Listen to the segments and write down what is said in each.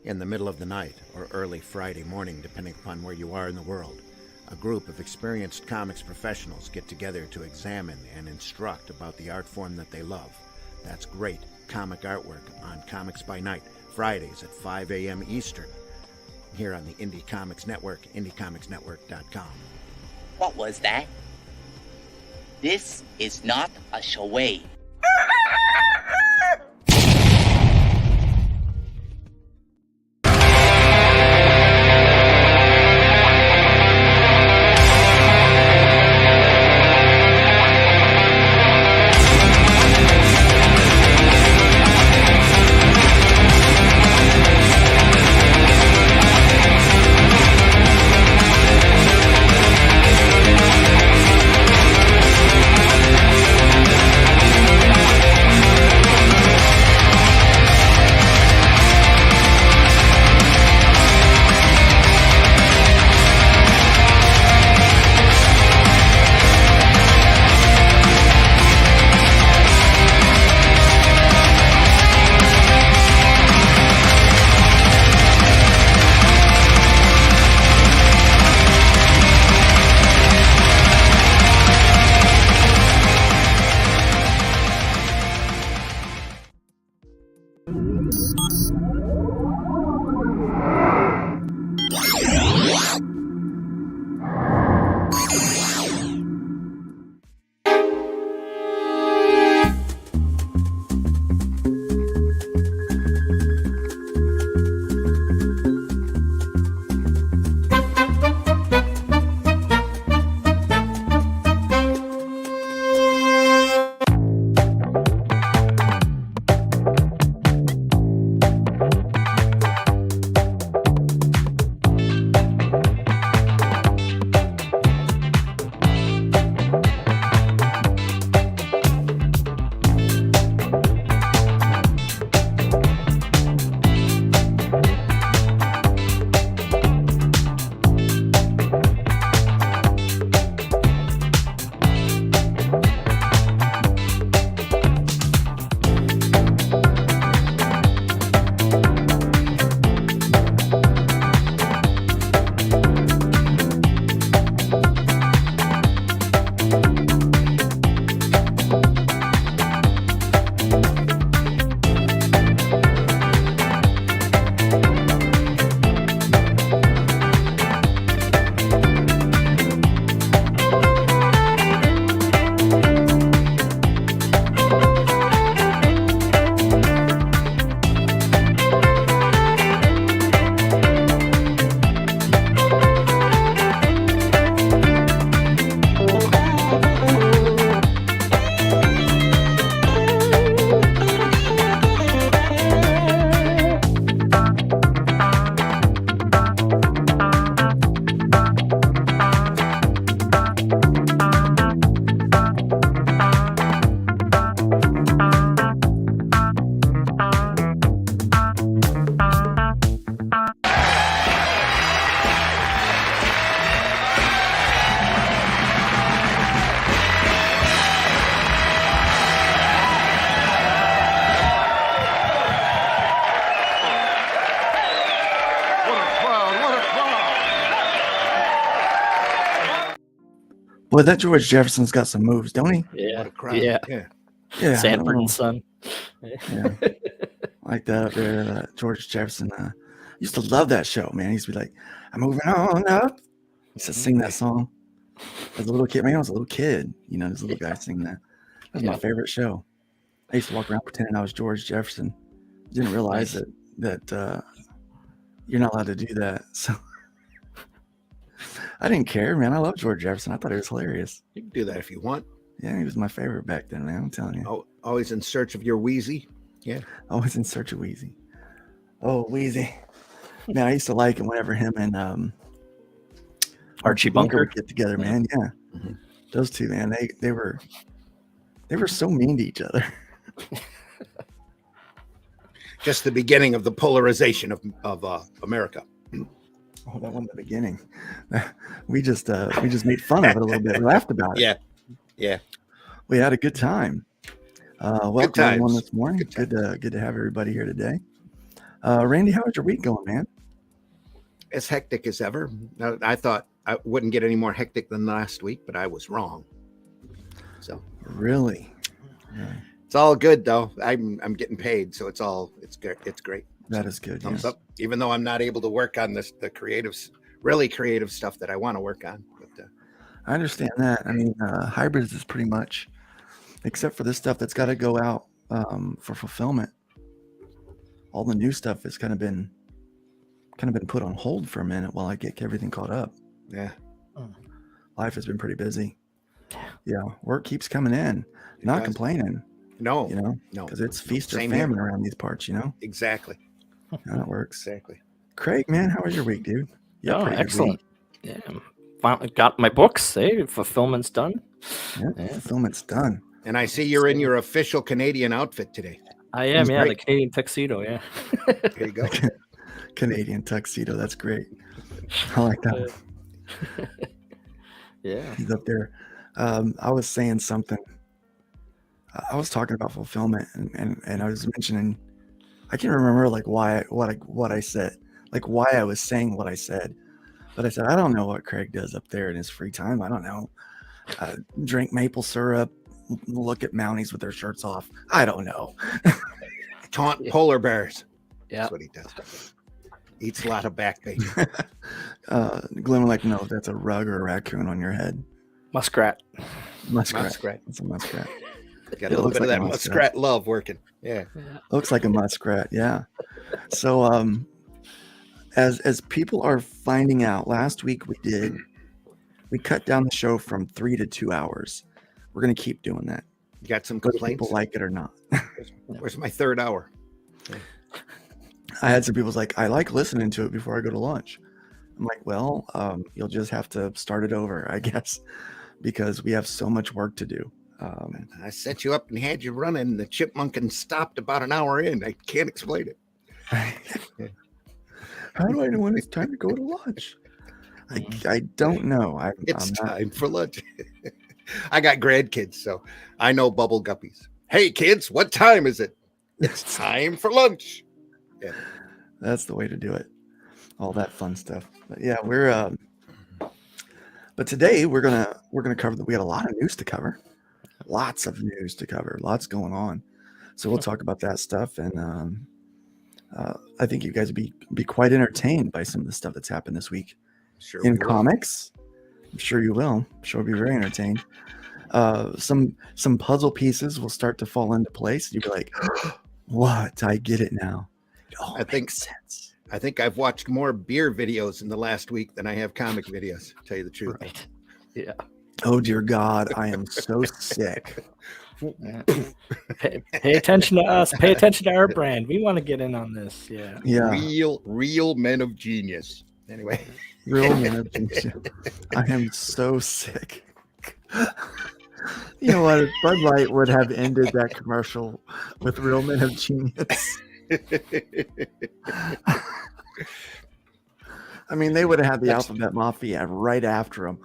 In the middle of the night or early Friday morning, depending upon where you are in the world, a group of experienced comics professionals get together to examine and instruct about the art form that they love. That's great comic artwork on Comics by Night, Fridays at 5 a.m. Eastern, here on the Indie Comics Network, indiecomicsnetwork.com. What was that? This is not a charade. Boy, that George Jefferson's got some moves, don't he? Yeah. What a crowd. Yeah. Yeah, Sanford and Son. Yeah. Like that up there, George Jefferson. Used to love that show, man. He used to be like, I'm moving on up. He used to sing that song. As a little kid, man, I was a little kid. You know, this little guy singing that. That was my favorite show. I used to walk around pretending I was George Jefferson. Didn't realize that you're not allowed to do that. So I didn't care, man. I love George Jefferson. I thought he was hilarious. You can do that if you want. Yeah, he was my favorite back then, man. I'm telling you. Oh, always in search of your Wheezy. Yeah. Always in search of Wheezy. Oh, Wheezy. Man, I used to like him whenever him and Archie Bunker would get together, man. Yeah. Mm-hmm. Those two, man, they were so mean to each other. Just the beginning of the polarization of America. Oh, that wasn't the beginning. We just made fun of it a little bit. We laughed about it. Yeah. We had a good time. Welcome everyone this morning. Good to have everybody here today. Randy, how's your week going, man? As hectic as ever. I thought I wouldn't get any more hectic than last week, but I was wrong. So Really? it's all good though. I'm getting paid, so it's good. It's great. That is good. Thumbs yes. up. Even though I'm not able to work on the really creative stuff that I want to work on. But I understand that. I mean, hybrids is pretty much, except for this stuff that's got to go out for fulfillment. All the new stuff has kind of been put on hold for a minute while I get everything caught up. yeah, Life has been pretty busy. Yeah, work keeps coming in. Not complaining, no, no, because it's feast or Same famine here. around these parts, Exactly. How it works. Exactly. Craig, man, how was your week, dude? Oh, pretty good excellent. week. Yeah, finally got my books. Fulfillment's done. Yeah, fulfillment's done. And I see you're in your official Canadian outfit today. I am, That's yeah, great. the Canadian tuxedo, yeah. There you go. Canadian tuxedo. That's great. I like that. Yeah. He's up there. I was saying something. I was talking about fulfillment, and I was mentioning. I can't remember like what I said, like why I was saying what I said, but I said I don't know what Craig does up there in his free time. I don't know. Drink maple syrup, look at Mounties with their shirts off. I don't know. Taunt polar bears. Yeah. That's what he does. Eats a lot of back bacon. Glenn would like to know if that's a rug or a raccoon on your head. Muskrat. Muskrat. It's a muskrat. Got a little bit of that muskrat love working. Yeah. Looks like a muskrat. Yeah. So, as people are finding out, last week we cut down the show from 3 to 2 hours. We're going to keep doing that. You got some Whether complaints? people like it or not. Where's my third hour? I had some people like, I like listening to it before I go to lunch. I'm like, well, you'll just have to start it over, I guess, because we have so much work to do. I set you up and had you running. The chipmunkin stopped about an hour in. I can't explain it. How do I know when it's time to go to lunch? I don't know. It's time for lunch. I got grandkids, so I know bubble guppies. Hey, kids, what time is it? It's time for lunch. Yeah. That's the way to do it. All that fun stuff. But yeah, we're. But today we're gonna cover that. We got a lot of news to cover. Lots of news to cover. Lots going on. So we'll talk about that stuff, and I think you guys would be quite entertained by some of the stuff that's happened this week Sure in we will. comics. I'm sure you will. I'm sure you'll be very entertained. Some puzzle pieces will start to fall into place. You'll be like, "What? I get it now." It all makes sense. I think I've watched more beer videos in the last week than I have comic videos, to tell you the truth. Right. Yeah. Oh dear God, I am so sick. Pay attention to us. Pay attention to our brand. We want to get in on this. Yeah. Yeah, Real men of genius. Anyway. real man. I am so sick. You know what? If Bud Light would have ended that commercial with "Real Men of Genius." I mean, they would have had the Alphabet Mafia right after them.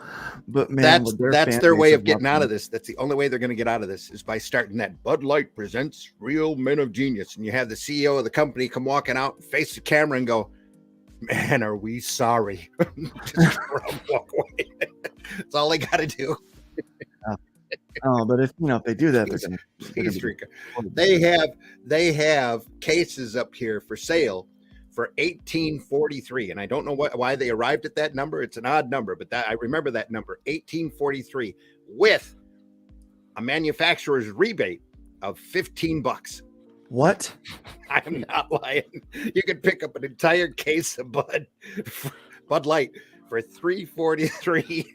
But man, that's their way of getting out of this. That's the only way they're going to get out of this is by starting that Bud Light presents Real Men of Genius. And you have the CEO of the company come walking out, face the camera and go, "Man, are we sorry?" Just walk away. That's all they got to do. Oh, but if they do that, they're gonna they have cases up here for sale for $18.43, and I don't know why they arrived at that number. It's an odd number, but I remember that number, $18.43, with a manufacturer's rebate of $15. What? I'm not lying. You could pick up an entire case of Bud Light for $3.43.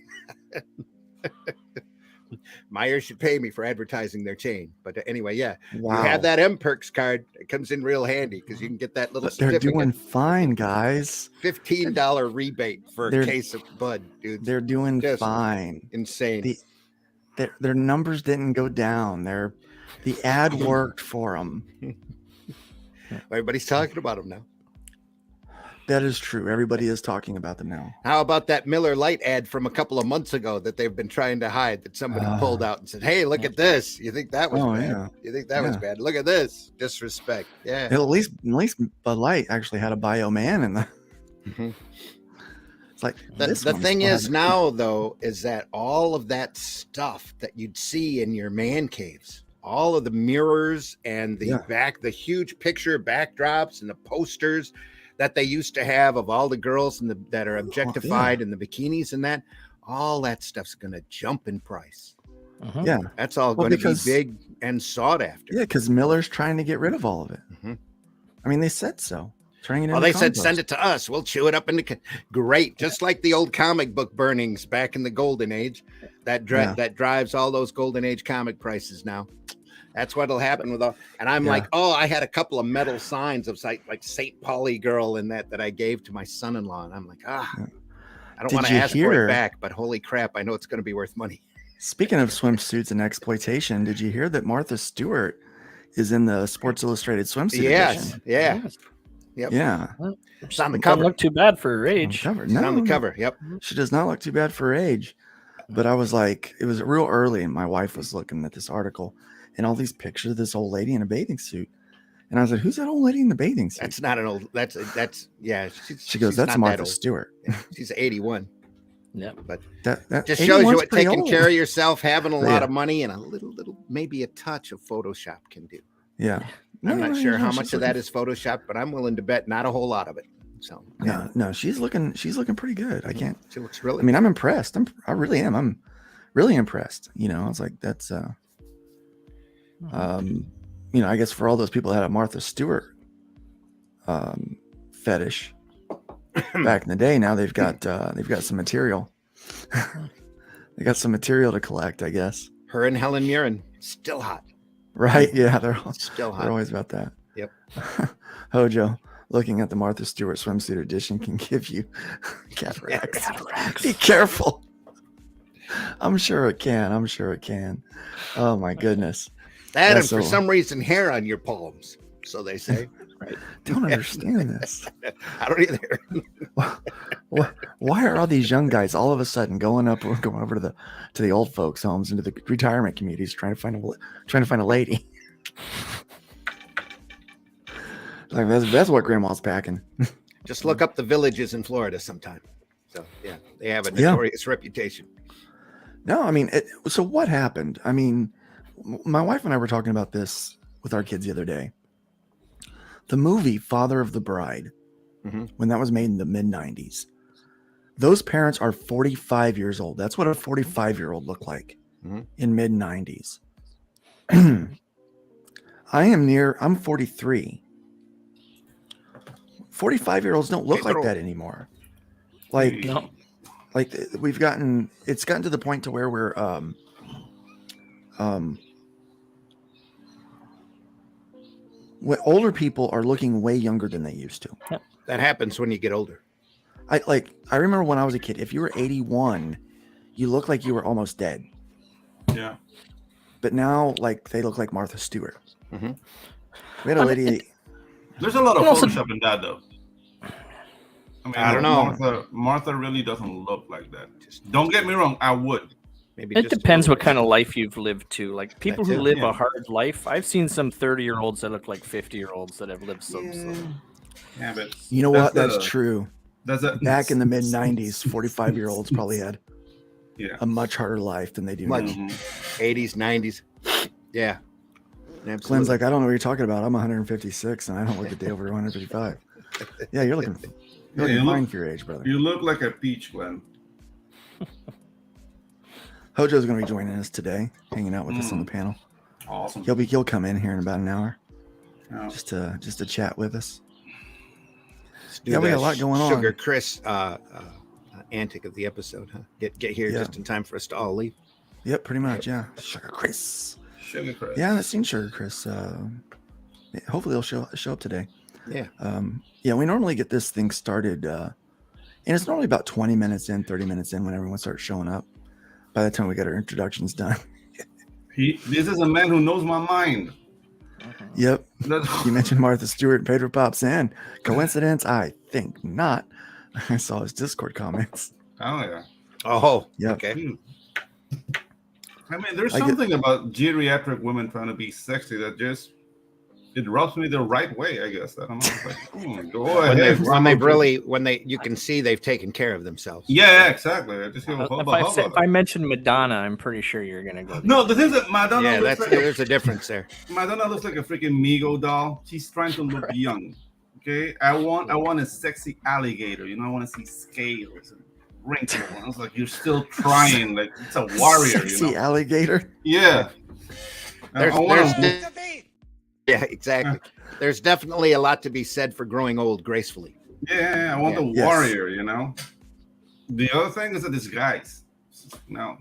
Meyer should pay me for advertising their chain. But anyway, yeah. Wow. You have that M-Perks card. It comes in real handy because you can get that little They're certificate. doing fine, guys. $15 rebate for a case of Bud, dude. They're doing Just fine. insane. Their numbers didn't go down. The ad worked for them. Everybody's talking about them now. That is true. Everybody is talking about them now. How about that Miller Lite ad from a couple of months ago that they've been trying to hide that somebody pulled out and said, "Hey, look at this. You think that was bad? Yeah. You think that was bad? Look at this. Disrespect." Yeah. At least Bud Light actually had a bio man in the. Mm-hmm. It's like The thing is now, though, is that all of that stuff that you'd see in your man caves, all of the mirrors and the huge picture backdrops and the posters that they used to have of all the girls that are objectified in the bikinis and that, all that stuff's going to jump in price. Uh-huh. Yeah. That's all going to be big and sought after. Yeah, because Miller's trying to get rid of all of it. Mm-hmm. I mean, they said so. Well, they said, send it to us. We'll chew it up into great, just like the old comic book burnings back in the golden age. That drives all those golden age comic prices now. That's what'll happen with all. And I'm like, I had a couple of metal signs of like St. Pauli girl in that I gave to my son-in-law, and I'm like, I don't want to ask for it back, but holy crap, I know it's going to be worth money. Speaking of swimsuits and exploitation, did you hear that Martha Stewart is in the Sports Illustrated swimsuit edition? Yes. Yep. Yeah. It's on the cover. Doesn't look too bad for her age. It's on the cover. Yep. She does not look too bad for her age. But I was like, it was real early, and my wife was looking at this article and all these pictures of this old lady in a bathing suit. And I was like, who's that old lady in the bathing suit? That's not an old, that's, she goes, that's Martha Stewart. Yeah, she's 81. Yeah. But that just shows you what taking old. care of yourself, having a lot of money, and a little, maybe a touch of Photoshop can do. Yeah. I'm not sure how much of that is Photoshop, but I'm willing to bet not a whole lot of it. So no, she's looking pretty good. I can't. She looks really. I mean, I'm impressed. I really am. I'm really impressed. You know, I was like, that's you know, I guess for all those people that had a Martha Stewart fetish back in the day, now they've got some material. They got some material to collect, I guess. Her and Helen Mirren still hot. Right? Yeah, they're still hot. They're always about that. Yep. Hojo, looking at the Martha Stewart swimsuit edition can give you cataracts. Be careful. I'm sure it can. Oh my goodness. That and for some reason hair on your palms, so they say. Right. Don't understand this. I don't either. Why are all these young guys all of a sudden going over to the old folks' homes, into the retirement communities, trying to find a lady? Like that's what Grandma's packing. Just look up the villages in Florida sometime. So yeah, they have a notorious reputation. No, I mean, so what happened? I mean, my wife and I were talking about this with our kids the other day. The movie Father of the Bride, when that was made in the mid-90s, those parents are 45 years old. That's what a 45-year-old looked like in mid-90s. I'm 43. 45-year-olds don't look like that anymore. Like, no. Like it's gotten to the point to where we're older people are looking way younger than they used to. That happens when you get older. I remember when I was a kid, if you were 81, you looked like you were almost dead. Yeah. But now, like, they look like Martha Stewart. We had a lady. There's a lot of Photoshop in that, though. I mean, I don't know. Martha really doesn't look like that. Don't get me wrong. I would. Maybe it depends what kind of life you've lived too. Like people who live a hard life. I've seen some 30-year-olds that look like 50-year-olds that have lived some. Yeah, but you know what? That's true. Back in the mid 90s, 45-year-olds probably had a much harder life than they do now. 80s, 90s. Yeah. Absolutely. Glenn's like, I don't know what you're talking about. I'm 156 and I don't look a day over 155. Yeah, you're looking fine for your age, brother. You look like a peach, Glenn. Hojo's going to be joining us today, hanging out with us on the panel. Awesome. He'll come in here in about an hour, just to chat with us. We got a lot going on. Sugar Chris antic of the episode, huh? Get here just in time for us to all leave. Yep, pretty much. Yeah, Sugar Chris. Sugar Chris. Yeah, I haven't seen Sugar Chris. Hopefully, he'll show up today. Yeah. We normally get this thing started, and it's normally about 20 minutes in, 30 minutes in when everyone starts showing up. By the time we get our introductions done. This is a man who knows my mind. Yep. You mentioned Martha Stewart and Pedro pops in. Coincidence? I think not. I saw his Discord comments. Oh yeah. Oh, Yeah. okay. I mean, there's I get- something about geriatric women trying to be sexy that just it rubs me the right way. I guess I don't know. It's like, go ahead. You can see they've taken care of themselves. Yeah, exactly. I just feel If I mention Madonna, I'm pretty sure you're gonna go. No, the thing is that Madonna. Yeah, looks like there's a difference there. Madonna looks like a freaking Migo doll. She's trying to look young. Okay, I want a sexy alligator. You know, I want to see scales and wrinkles. I was like, you're still trying. Like it's a warrior. Sexy You know? alligator. Yeah. Yeah, exactly. There's definitely a lot to be said for growing old gracefully. Yeah, I want the Yes. warrior, you know. The other thing is a disguise. No.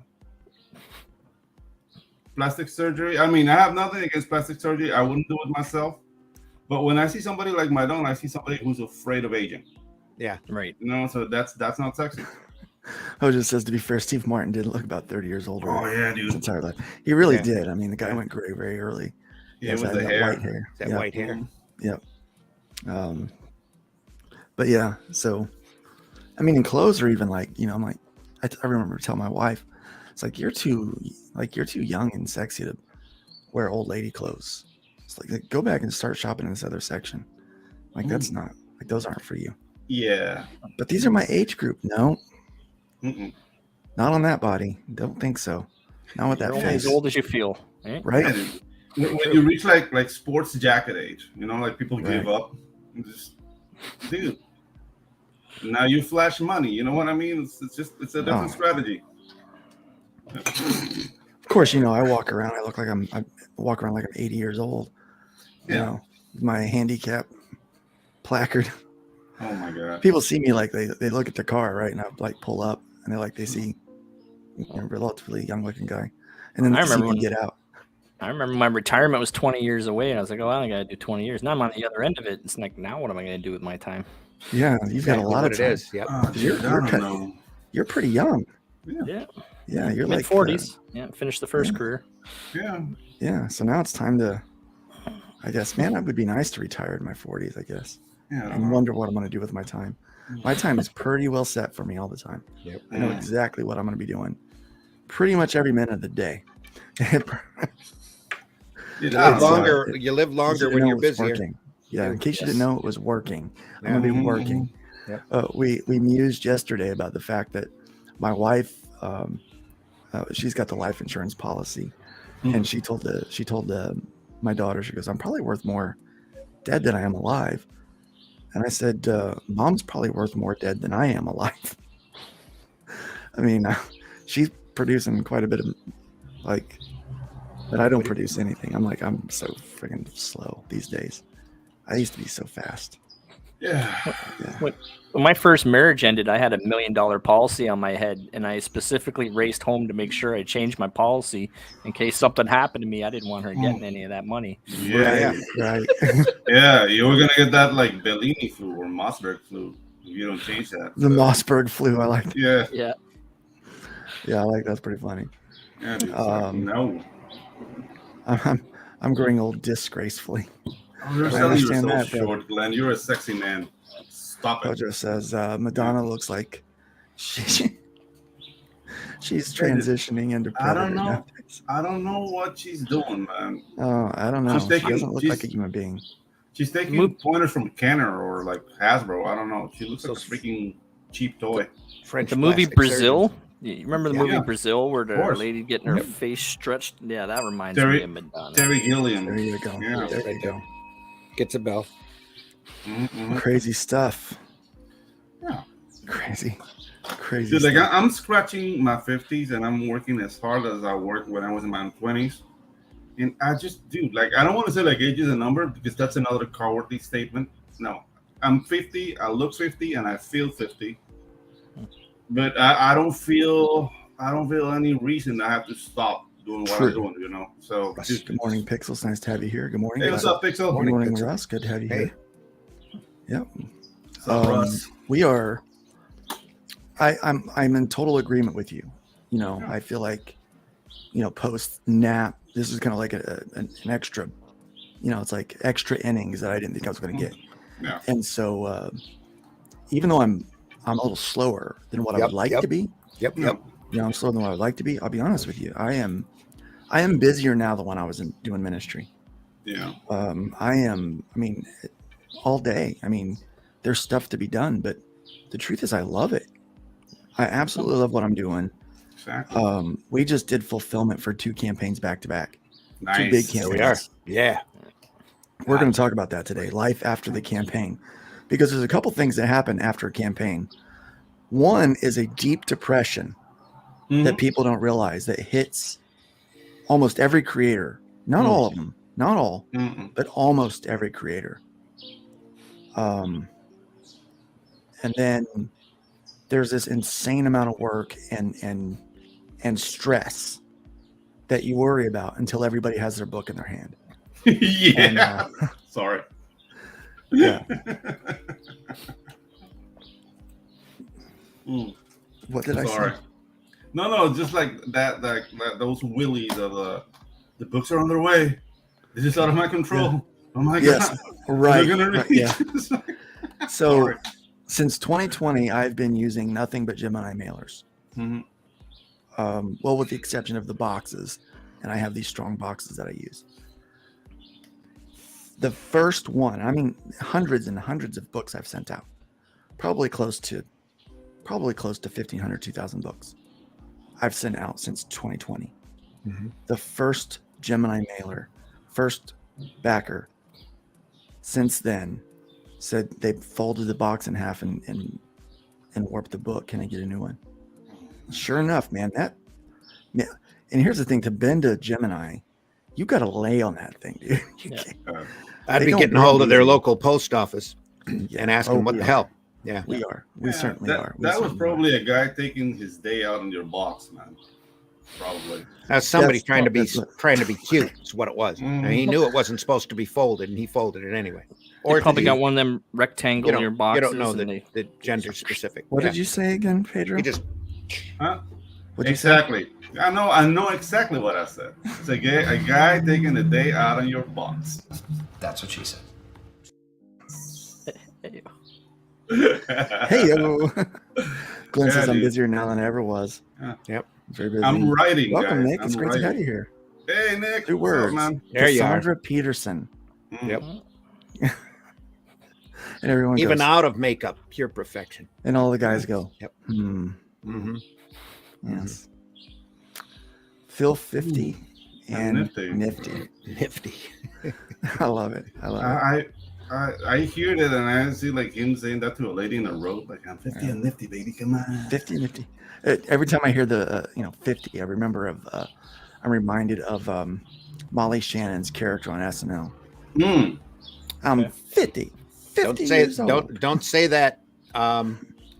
Plastic surgery. I mean, I have nothing against plastic surgery. I wouldn't do it myself. But when I see somebody like Madonna, I see somebody who's afraid of aging. Yeah, right. You know, so that's not sexy. Just says, to be fair, Steve Martin did look about 30 years older. Oh yeah, dude. His entire life. He really Yeah. did. I mean, the guy went gray very early. Yeah, with Had the that hair. white hair. that Yeah. white hair. Yep. But yeah, so I mean, in clothes are even like, I'm like, I remember telling my wife, it's like you're too young and sexy to wear old lady clothes. It's like go back and start shopping in this other section. Like that's not like those aren't for you. Yeah. But these are my age group. No, Mm-mm. not on that body. Don't think so. Not with that You're only face. as old as you feel. Right? Right? Yeah, dude. When you reach like sports jacket age, you know, like people give up. Just, dude. Now you flash money. You know what I mean? It's a different strategy. Of course, I walk around. I walk around like I'm 80 years old. You Yeah. know, with my handicap placard. Oh my god. People see me like they look at the car, right? And I like pull up and they see a relatively young looking guy. And then I they see remember me when- get out. I remember my retirement was 20 years away, and I was like, "Oh, I got to do 20 years." Now I'm on the other end of it. It's like, now what am I going to do with my time? Yeah, you've got a lot of it time. is. Yep. Oh, dude, I don't know. You're pretty young. Yeah, Yeah, you're mid like 40s. Yeah, finished the first career. Yeah. Yeah, so now it's time to. I guess, man, it would be nice to retire in my 40s. I guess, Yeah. and wonder what I'm going to do with my time. My time is pretty well set for me all the time. Yep. I know exactly what I'm going to be doing, pretty much every minute of the day. Dude, You I live don't know. longer. You live longer when you're busier. Working. Yeah, in case you didn't know, it was working. I'm Yeah. gonna be working. Yep. We mused yesterday about the fact that my wife, she's got the life insurance policy, and she told my daughter, she goes, "I'm probably worth more dead than I am alive." And I said, "Mom's probably worth more dead than I am alive." I mean, she's producing quite a bit of but I don't produce anything. I'm so freaking slow these days. I used to be so fast. Yeah. When my first marriage ended, I had $1 million policy on my head, and I specifically raced home to make sure I changed my policy in case something happened to me. I didn't want her getting any of that money. Yeah. Right. Yeah. You were gonna get that like Bellini flu or Mossberg flu if you don't change that. The Mossberg flu. I like. Yeah. Yeah. Yeah, I like that's pretty funny. Yeah. Dude, Um, no. I'm growing old disgracefly. Oh, you're I so understand that, but- short, Glenn. You're a sexy man. Stop it. Kojo says Madonna looks like she's transitioning into I predator don't know. nowadays. I don't know what she's doing, man. Oh, I don't know. She's She taking- doesn't look she's- like a human being. She's taking pointers from Kenner or like Hasbro. I don't know. She looks like a freaking cheap toy. French The movie plastic Brazil. surgeons. You remember the Yeah. movie Yeah. Brazil where the course. lady getting her Yep. face stretched? Yeah, that reminds Terry- me of Madonna. Terry Gilliam. There you go. Yeah. There you go. Gets a bell. Mhm. Crazy stuff. Yeah. Crazy Dude, like stuff. I'm scratching my 50s and I'm working as hard as I worked when I was in my 20s. And I just, dude, like I don't want to say like age is a number because that's another cowardly statement. No, I'm 50, I look 50, and I feel 50. But I don't feel any reason I have to stop doing what True. I'm doing, you know. So dude, Good morning, Pixels. Nice to have you here. Good morning. Hey, what's up, Pixel? Good morning, Pixel. Russ. Good to have you Hey. here. Yep. What's up, Russ? We are. I'm in total agreement with you. I feel like, post nap, this is kind of like an extra. It's like extra innings that I didn't think I was going to get. Yeah. And so even though I'm a little slower than what I would like to be. Yep. You know, I'm slower than what I would like to be. I'll be honest with you. I am busier now than when I was doing ministry. Yeah. I mean, all day. I mean, there's stuff to be done, but the truth is I love it. I absolutely love what I'm doing. Exactly. We just did fulfillment for 2 campaigns back to back. Nice. 2 big There campaigns. we are. Yeah. We're going to talk about that today, life after the campaign, because there's a couple things that happen after a campaign. One is a deep depression that people don't realize that hits almost every creator. Not all of them, not all, but almost every creator. And then there's this insane amount of work and stress that you worry about until everybody has their book in their hand. Yeah. And, sorry. Yeah. What did I say? No, just like that those willies of the books are on their way. This is out of my control. Yeah. Oh my God. Right. Yeah. So since 2020, I've been using nothing but Gemini mailers. Well, with the exception of the boxes, and I have these strong boxes that I use. The first one, I mean, hundreds and hundreds of books I've sent out, probably close to 1,500, 2,000 books I've sent out since 2020. The first Gemini mailer, first backer, since then said they folded the box in half and warped the book. Can I get a new one? Sure enough, man. And here's the thing: to bend a Gemini, you got to lay on that thing, dude. I'd be getting hold of their local post office and asking what the hell. Yeah, we are. We certainly are. That was probably a guy taking his day out in your box, man. Probably. That's somebody trying to be cute. Is what it was. And he knew it wasn't supposed to be folded, and he folded it anyway. Or probably got one of them rectangular boxes. You don't know the gender specific. What did you say again, Pedro? He just. Huh? Exactly. I know exactly what I said. It's a guy taking the day out in your box. That's what she said. Hey, Glenn says I'm busier now than I ever was. Yep. Very busy. I'm writing. Welcome, guys. Nick. It's great to have you here. Hey, Nick. 2 words. Man? There you are. Cassandra Peterson. Yep. And everyone even goes, out of makeup, pure perfection. And all the guys go. Yep. Yes. Phil 50 and nifty. I love it. I hear that and I see like him saying that to a lady in a road, like I'm 50 and nifty, baby, come on. 50 and nifty. Every time I hear the 50, I remember I'm reminded of Molly Shannon's character on SNL. I'm 50 years old. Don't say that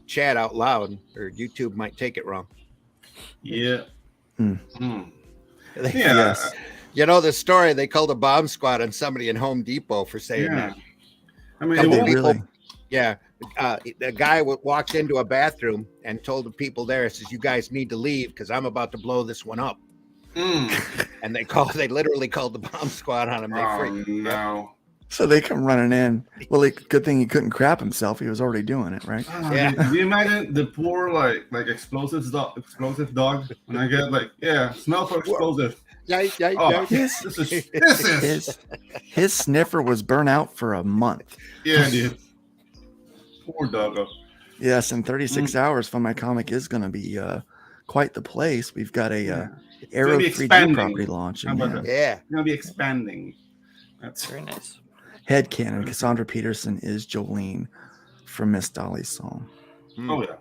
chat out loud, or YouTube might take it wrong. Yeah. Yes. You know the story, they called a bomb squad on somebody in Home Depot for saying that. I mean, really? Yeah. The guy walked into a bathroom and told the people there, says, "You guys need to leave because I'm about to blow this one up." And they literally called the bomb squad on him. They freaked. No. So they come running in. Well, good thing he couldn't crap himself. He was already doing it, right? Yeah. Do you imagine the poor like explosive dog? When I get smell for explosive. Yeah. His sniffer was burnt out for a month. Yeah, dude. Poor doggo. Yes, in 36 hours, Fun My Comic is going to be quite the place. We've got a Arrow 3D property launch. It's going to be expanding. That's very nice. Headcanon, Cassandra Peterson is Jolene from Miss Dolly's song. Oh, yeah.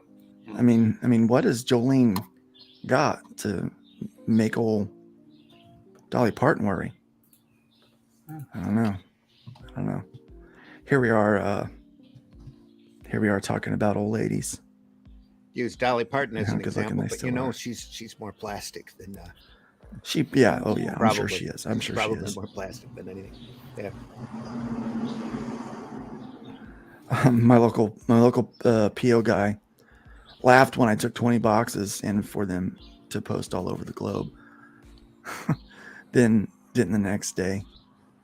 I mean, what has Jolene got to make old Dolly Parton worry? I don't know. Here we are talking about old ladies. Use Dolly Parton as an example, nice but she's more plastic than probably. I'm sure she is. Probably more plastic than anything. Yeah. My local PO guy laughed when I took 20 boxes in for them to post all over the globe. Then didn't the next day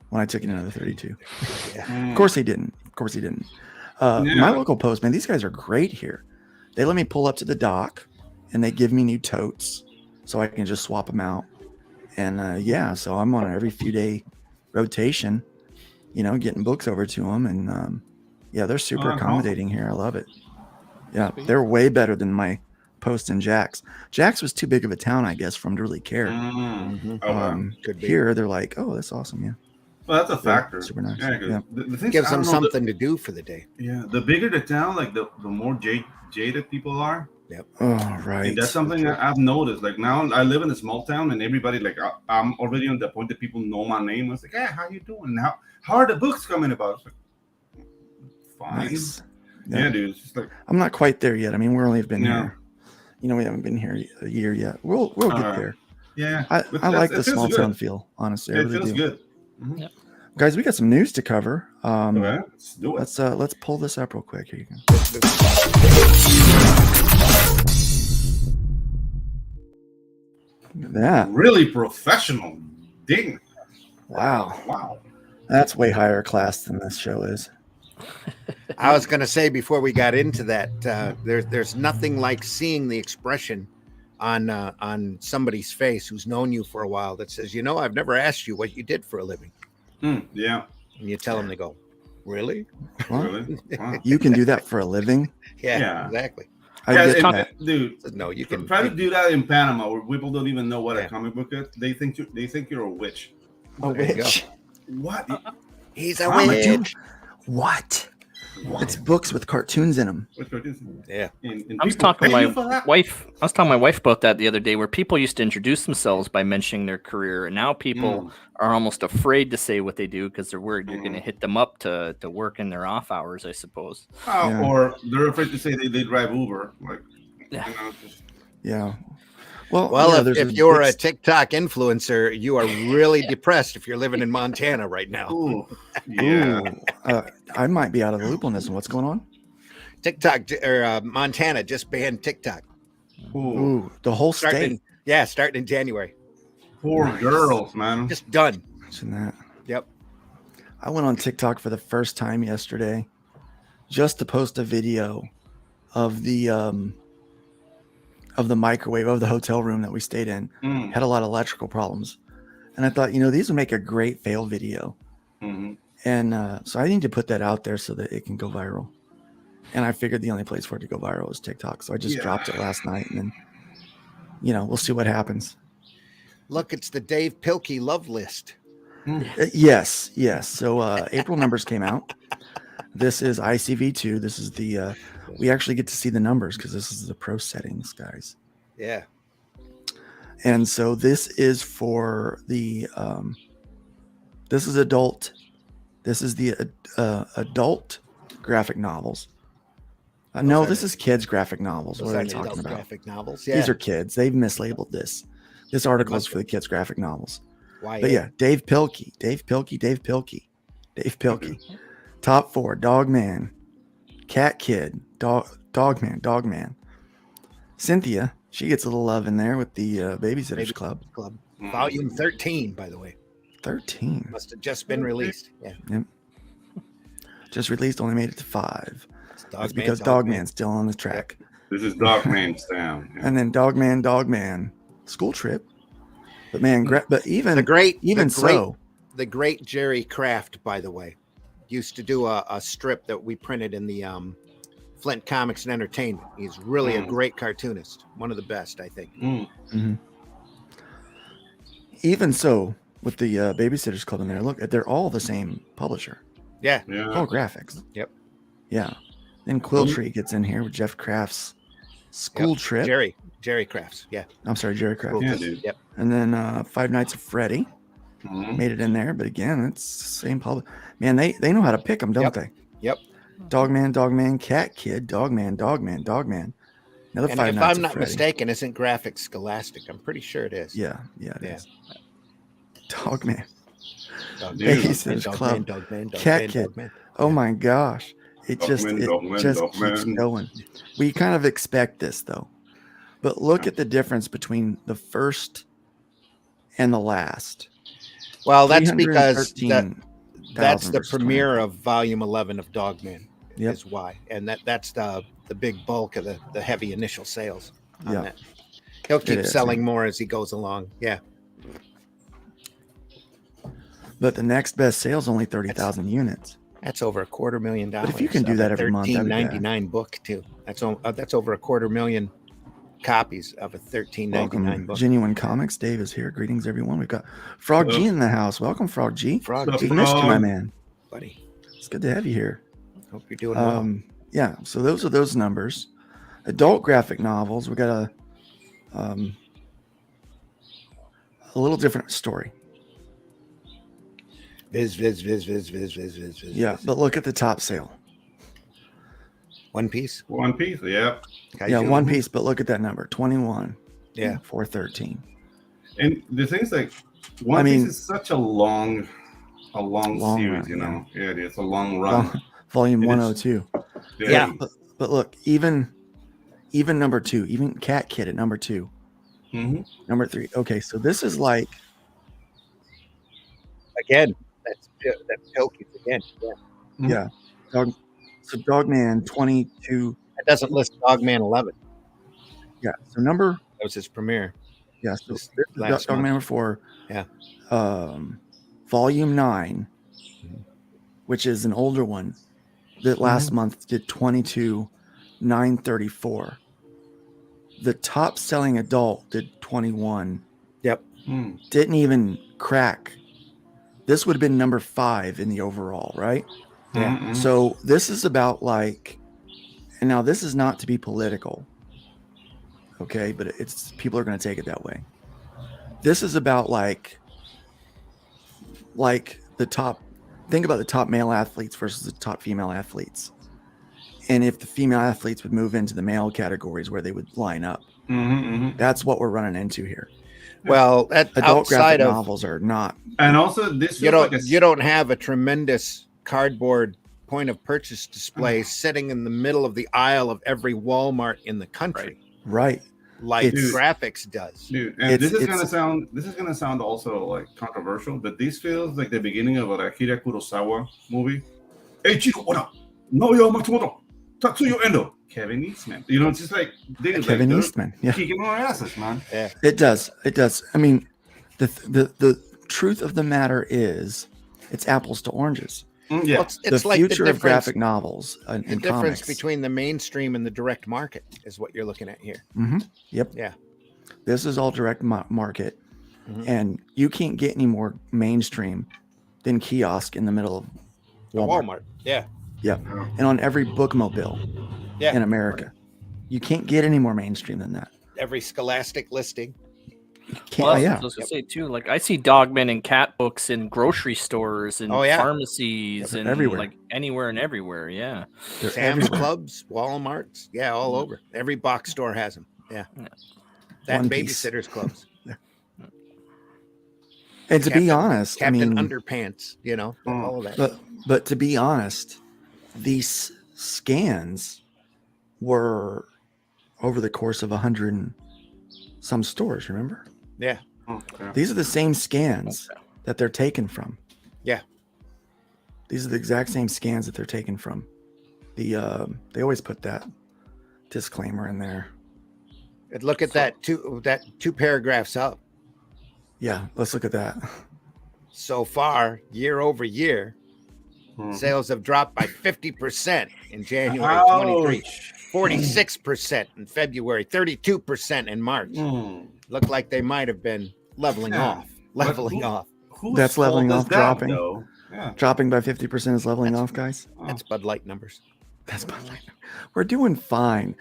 when I took in another 32. Yeah. Of course he didn't. My local postman, these guys are great here. They let me pull up to the dock, and they give me new totes, so I can just swap them out. And so I'm on an every few day rotation, getting books over to them, and they're super accommodating here. I love it. Yeah, they're way better than my post in Jack's. Jack's was too big of a town, I guess, for them to really care. Could be. Here, they're like, oh, that's awesome. Yeah. Well, that's a factor. Super nice. Yeah, the thing Gives them something to do for the day. Yeah, the bigger the town, like the more jaded people are. Yep. Oh, right. And that's something I've noticed. Like now, I live in a small town, and everybody I'm already on the point that people know my name. I was like, hey, how you doing? How are the books coming about? It's like, fine. Nice. Yeah, dude. It's just like I'm not quite there yet. I mean, we're only been here. We haven't been here a year yet. We'll get there. Yeah. I like the small town feel, honestly. It feels good. Mm-hmm. Yep. Guys, we got some news to cover. Okay, let's do it. Let's pull this up real quick. Here you go. Look at that. Really professional. Ding. Wow. That's way higher class than this show is. I was going to say before we got into that, there's nothing like seeing the expression on somebody's face who's known you for a while that says, I've never asked you what you did for a living. Yeah. And you tell them, they go, really? Really? Wow. You can do that for a living? Yeah. Exactly. Dude. No, you can try to do that in Panama, where people don't even know what a comic book is. They think you're a witch. A witch? What? He's a witch. What? It's books with cartoons in them. Yeah. I was talking to my wife about that the other day, where people used to introduce themselves by mentioning their career, and now people are almost afraid to say what they do because they're worried you're going to hit them up to work in their off hours, I suppose. Or they're afraid to say they drive Uber. Yeah. Well, if you're a TikTok influencer, you are really depressed if you're living in Montana right now. Ooh, yeah. I might be out of the loop on this one. What's going on? TikTok or Montana just banned TikTok. Ooh, the whole state. Starting in January. Poor girls, man. Just done. Imagine that. Yep. I went on TikTok for the first time yesterday just to post a video of the microwave of the hotel room that we stayed in. Had a lot of electrical problems, and I thought, these would make a great fail video. And so I need to put that out there so that it can go viral. And I figured the only place for it to go viral is TikTok, so I just dropped it last night, and then we'll see what happens. Look, it's the Dave Pilkey love list. Yes. So April numbers came out. This is ICV2. This is the we actually get to see the numbers because this is the pro settings, guys. Yeah. And so this is for the this is adult. This is the adult graphic novels. No, this is kids graphic novels. What are I talking about? Graphic novels. These are kids. They've mislabeled this. This article is for the kids graphic novels. Why? But yeah, Dave Pilkey. Top 4: Dogman, Cat Kid, Dogman. Cynthia, she gets a little love in there with the Babysitters Club. Volume 13, by the way. 13. Must have just been released. Yeah. Yep. Just released, only made it to 5. That's because Dogman's still on the track. This is Dogman's town. Yeah. And then Dogman, School Trip. But man, but even the great Jerry Kraft, by the way, used to do a strip that we printed in the Flint Comics and Entertainment. He's really a great cartoonist, one of the best, I think. Even so, with the Babysitters Club in there, look, they're all the same publisher. Yeah. All graphics. Yep. Yeah. Then Quilltree gets in here with Jeff Kraft's School Trip. Jerry Crafts. Yeah. I'm sorry, Jerry Kraft. Yeah, dude. Yep. And then Five Nights at Freddy made it in there, but again, it's the same public. Man, they know how to pick them, don't they? Yep. Dogman, Cat Kid, Dogman. Another and Five if Nights I'm at not Freddy. mistaken, isn't Graphics Scholastic? I'm pretty sure it is. Yeah, it is. Dogman. Babysitters Club. Dogman, Cat Kid. Oh my gosh. It just keeps going. We kind of expect this though. But look at the difference between the first and the last. Well, that's because that's the 313,000 premiere of Volume 11 of Dogman. Yep. is why, and that's the big bulk of the heavy initial sales on Yeah. that. He'll keep is, selling yeah. more as he goes along. Yeah. But the next best sale is only 30,000 units. That's over $250,000. But if you can do that every month, that'd be bad. $13.99 book too. That's over $250,000 copies of a $13.99 Welcome, book. Genuine Comics. Dave is here. Greetings, everyone. We've got Frog G in the house. Welcome, Frog G. Frog G, We've missed you, my man. buddy. It's good to have you here. Hope you're doing well. Yeah. So those are those numbers. Adult graphic novels. We got a little different story. Viz. Yeah, but look at the top sale. One Piece. One Piece, yeah. Yeah, One Piece, but look at that number, 21. Yeah, 413. And the thing is, like, One Piece is such a long series, run, you know. Yeah, it's a long run. Volume 102. Yeah. But look, even number 2, even Cat Kid at number 2. Mm-hmm. Number 3. Okay, so this is like again. That's Pilkey's again. Yeah. Yeah. Dogman 22. That doesn't list Dogman 11. Yeah. So number. That was his premiere. Yeah. So This this is last Dogman month. number 4. Yeah. Volume 9, which is an older one, that last month did 22,934. The top selling adult did 21. Yep. Didn't even crack. This would have been number 5 in the overall, right? Yeah. Mm-hmm. So this is about like, and now this is not to be political, okay, but it's people are going to take it that way. This is about like the top. Think about the top male athletes versus the top female athletes, and if the female athletes would move into the male categories where they would line up. That's what we're running into here. Well, Adult graphic outside of novels are not. And also, this you don't have a tremendous cardboard point of purchase display sitting in the middle of the aisle of every Walmart in the country, Right. like It's- graphics does. Dude, and this is it's- gonna sound also like controversial, but this feels like the beginning of a Akira Kurosawa movie. Hey, Chico, what up? No, yo, Matsumoto. Tatsuyo Endo. Kevin Eastman. You know, it's just like Kevin Eastman. Yeah. kicking our asses, man. Yeah. It does. I mean, the truth of the matter is, it's apples to oranges. Yeah. Well, it's The like future the of difference, graphic novels the and difference comics. between the mainstream and the direct market is what you're looking at here. Yep. Yeah. This is all direct market, Mhm. and you can't get any more mainstream than kiosk in the middle of Walmart. Yeah. Yep. And on every bookmobile Yeah. in America. You can't get any more mainstream than that. Every Scholastic listing. Can't, Well, yeah. I was gonna say too. Like I see Dogman and cat books in grocery stores and Oh, yeah. pharmacies Yeah, and everywhere. like anywhere and everywhere. Yeah. They're Sam's everywhere. Clubs, Walmarts. Yeah, all over. Every box store has them. Yeah. Yeah. That One babysitters clubs. And to be Captain- honest, I Captain mean, Underpants, all of that. but to be honest, these scans were over the course of 100 and some stores. Remember, Yeah. Okay. these are the same scans that they're taken from. Yeah. These are the exact same scans that they're taken from. They always put that disclaimer in there. And look at that two paragraphs up. Yeah, let's look at that. So far, year over year, sales have dropped by 50% in January 23, Ouch. 46% in February, 32% in March. Look like they might have been leveling Yeah. off. Leveling off. Whose That's leveling fault is off, that, dropping. though? Yeah. Dropping by 50% is leveling off, guys. That's Bud Light numbers. That's Bud Light. We're doing fine,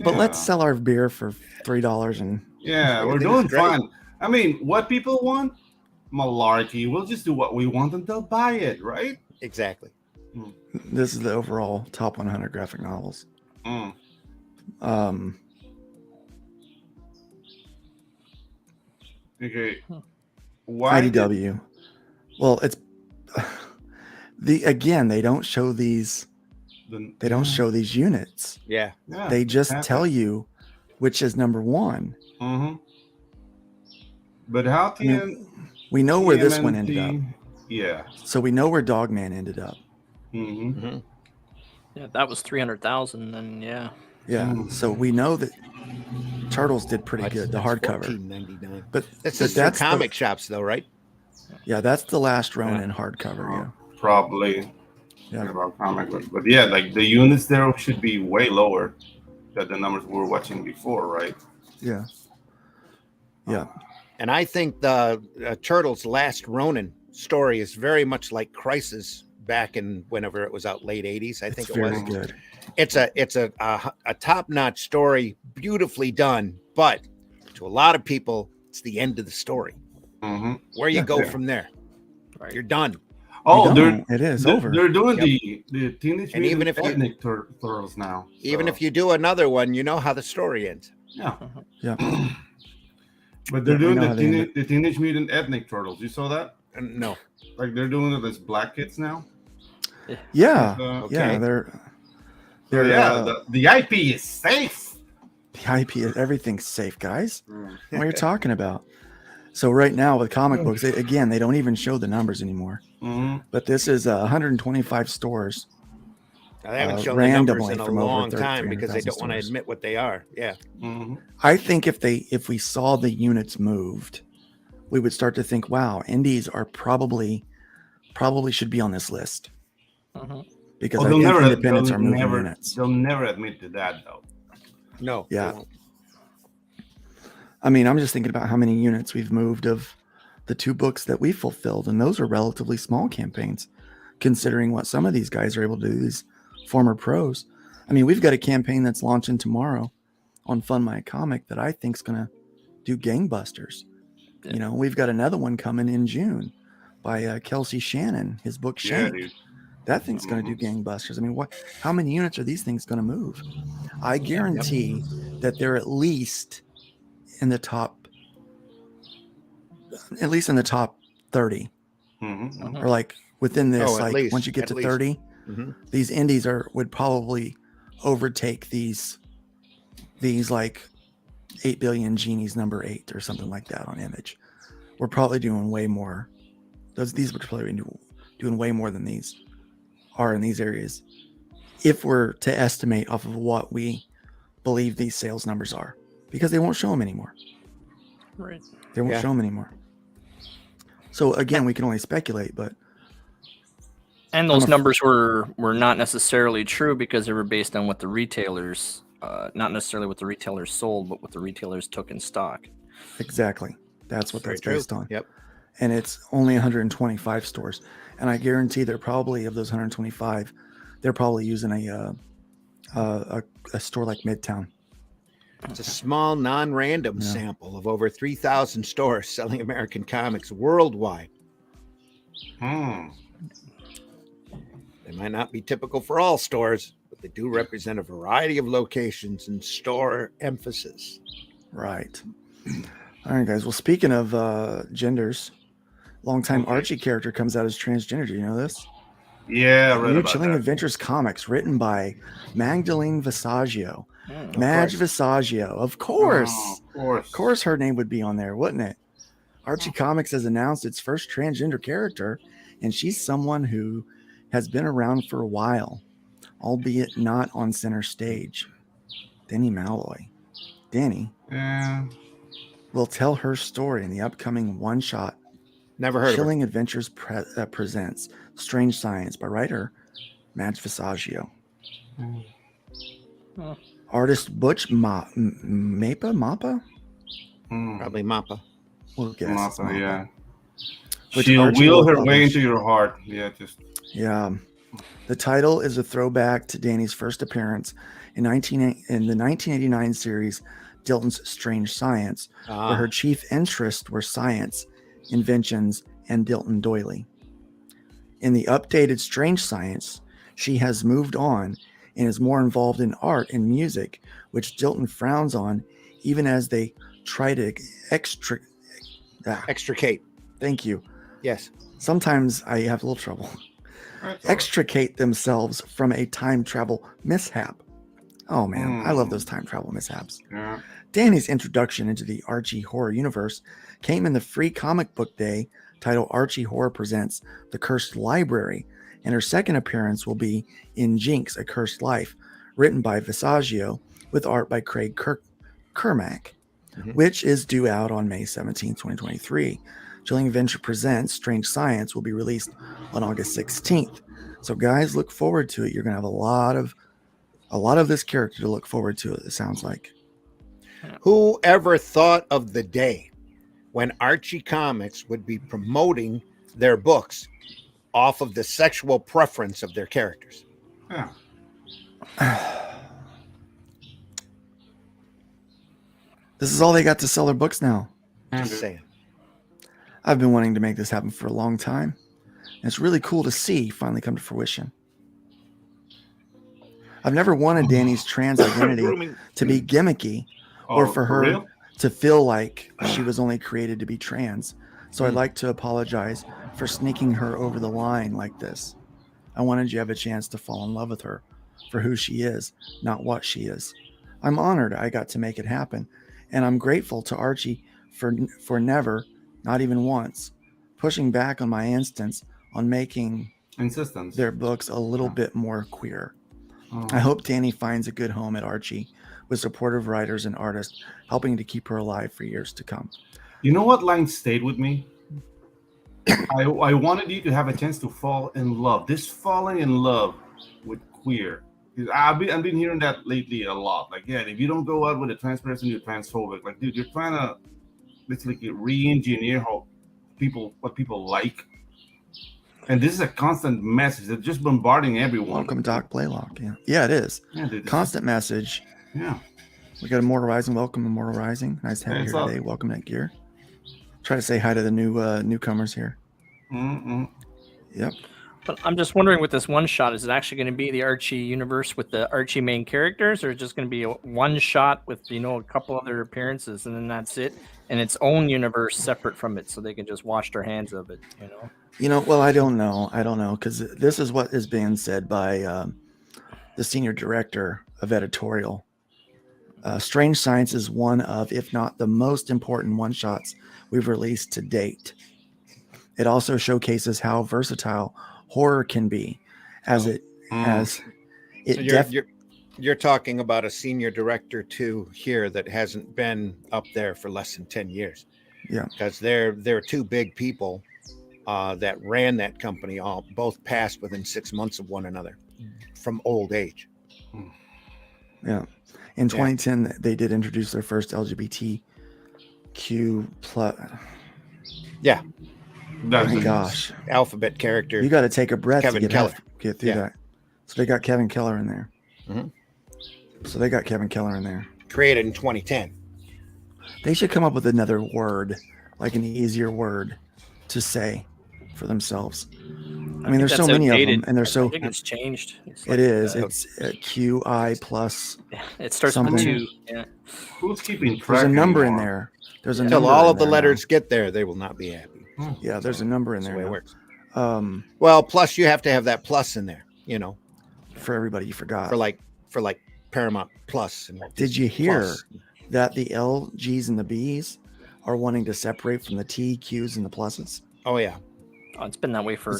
but let's Yeah. sell our beer for $3 and Yeah, we're Everything's doing great. fine. I mean, what people want, malarkey. We'll just do what we want and they'll buy it, right? Exactly. this is the overall top 100 graphic novels. Okay. Why did- IDW. Well, it's again, they don't show these. They don't show these units. Yeah. Yeah, They just happens. tell you which is number one. Mhm. But how I mean, can we know where this one ended up, TMNT Yeah. so we know where Dogman ended up. Mm-hmm. Yeah, that was 300,000, and yeah. Yeah. So we know that Turtles did pretty good, the hardcover. $14.99. But This is that's through comic shops, though, right? Yeah, that's the last Ronin hardcover. Yeah. Probably. Yeah. About comic book. But yeah, like the units there should be way lower than the numbers we were watching before, right? Yeah. Yeah. And I think the Turtles' last Ronin story is very much like Crisis back in whenever it was out, late 80s. I think it was. Very good. It's a top-notch story, beautifully done, but to a lot of people, it's the end of the story. Mm-hmm. Where you go from there, you're done. Oh, it is over. They're doing the Teenage And even Mutant if you- Ethnic Turtles now. Even so- if you do another one, you know how the story ends. Yeah. Yeah. But they're Yeah, we doing know how they end the Teenage Mutant Ethnic Turtles. You saw that? No. Like they're doing it as black kids now. Yeah. Okay. Yeah. So yeah, the IP is safe. The IP is everything's safe, guys. What are you talking about? So right now with comic books, they don't even show the numbers anymore. Mm-hmm. But this is 125 stores. They haven't shown the numbers randomly in a from over long time because they 300,000 don't want to stores. admit what they are. Yeah. Mm-hmm. I think if we saw the units moved, we would start to think, wow, indies are probably should be on this list. Because I think independents are moving units. They'll never admit to that though. No. Yeah. I mean, I'm just thinking about how many units we've moved of the 2 books that we fulfilled, and those are relatively small campaigns, considering what some of these guys are able to do, these former pros. I mean, we've got a campaign that's launching tomorrow on Fund My Comic that I think's going to do gangbusters. Yeah. You know, we've got another one coming in June by Kelsey Shannon, his book Shank. Yeah, dude. That thing's going to do gangbusters. I mean, how many units are these things going to move? I guarantee that they're at least in the top 30, Mm-hmm. or like within this, at like least, once you get at to least. 30, these indies would probably overtake these like 8 billion genies number 8 or something like that on Image. We're probably doing way more. These would probably be doing way more than these are in these areas, if we're to estimate off of what we believe these sales numbers are, because they won't show them anymore. Right. They won't show them anymore. So again, we can only speculate, but And those numbers were not necessarily true because they were based on what the retailers, not necessarily what the retailers sold, but what the retailers took in stock. exactly, that's what Very that's true. based on. Yep. And it's only 125 stores, and I guarantee they're probably, of those 125, they're probably using a store like Midtown. It's a small, non-random sample of over 3,000 stores selling American comics worldwide. Hmm. They might not be typical for all stores, but they do represent a variety of locations and store emphasis. Right. All right, guys. Well, speaking of genders, longtime Archie character comes out as transgender. Do you know this? Yeah, I read New about Chilling that. Adventures comics, written by Magdalene Visaggio. Madge Visaggio, of course. Oh, Of course, her name would be on there, wouldn't it? Archie Comics has announced its first transgender character, and she's someone who has been around for a while, albeit not on center stage. Danny Malloy. Danny Yeah. will tell her story in the upcoming one-shot Never heard of Chilling Adventures presents Strange Science by writer Madge Visaggio. Artist Butch Mappa? Hmm. Probably Mappa. We'll guess. it's Mappa, Mappa. yeah. Which She'll Archie wheel will her way publish. into your heart. Yeah, just Yeah. The title is a throwback to Danny's first appearance in the 1989 series Dilton's Strange Science, where her chief interests were science, inventions, and Dilton Doily. In the updated Strange Science, she has moved on and is more involved in art and music, which Dilton frowns on, even as they try to Extricate. Thank you. Yes. Sometimes I have a little trouble. Extricate themselves from a time travel mishap. Oh man, I love those time travel mishaps. yeah. Danny's introduction into the Archie horror universe came in the free comic book day titled Archie Horror Presents The Cursed Library, And her second appearance will be in Jinx, A Cursed Life, written by Visaggio with art by Craig Kermack, which is due out on May 17, 2023. Chilling Adventure Presents Strange Science will be released on August 16th. So guys, look forward to it. You're going to have a lot of this character to look forward to, it sounds like. Who ever thought of the day when Archie Comics would be promoting their books off of the sexual preference of their characters? Yeah. This is all they got to sell their books now. Just saying. I've been wanting to make this happen for a long time. And it's really cool to see finally come to fruition. I've never wanted Danny's trans identity to be gimmicky or for her real? to feel like she was only created to be trans. So I'd like to apologize for sneaking her over the line like this. I wanted you to have a chance to fall in love with her for who she is, not what she is. I'm honored I got to make it happen. And I'm grateful to Archie for never, not even once, pushing back on my insistence on making their books a little bit more queer. I hope Danny finds a good home at Archie with supportive writers and artists helping to keep her alive for years to come. You know what line stayed with me? I wanted you to have a chance to fall in love. This falling in love with queer. I've been hearing that lately a lot. Like, yeah, if you don't go out with a trans person, you're transphobic. Like, dude, you're trying to basically re-engineer what people like. And this is a constant message. They're just bombarding everyone. Welcome, Doc Blaylock. Yeah, it is. Yeah, dude, constant message. Yeah. We got Immortal Rising. Welcome, Immortal Rising. Nice to have you here today. Welcome, Netgear. Try to say hi to the newcomers here. Yep. But I'm just wondering, with this one shot, is it actually going to be the Archie universe with the Archie main characters, or is it just going to be a one shot with a couple other appearances, and then that's it, and its own universe separate from it, so they can just wash their hands of it? Well, I don't know, because this is what is being said by the senior director of editorial. Strange Science is one of, if not the most important one shots we've released to date. It also showcases how versatile horror can be, you're talking about a senior director too here that hasn't been up there for less than 10 years. Yeah, because they're two big people that ran that company, both passed within 6 months of one another from old age. Yeah, in 2010 they did introduce their first LGBTQ plus. Yeah. Oh my gosh, alphabet character. You got to take a breath Kevin to Keller. Get through that. So they got Kevin Keller in there. Created in 2010. They should come up with another word, like an easier word to say for themselves. I mean, there's so many of them, and they're so. I think it's changed. It's QI plus. It starts something. with 2. Yeah. Who's keeping track? There's a number anymore? in there. There's a Until number all in of the there letters now. get there, they will not be happy. Yeah, there's a number in That's there. the way it now. works. Well, plus you have to have that plus in there, For everybody, you forgot. for like Paramount Plus. And Did you hear Plus. that the L, G's, and the B's are wanting to separate from the T, Q's, and the pluses? Oh yeah. Oh, it's been that way for a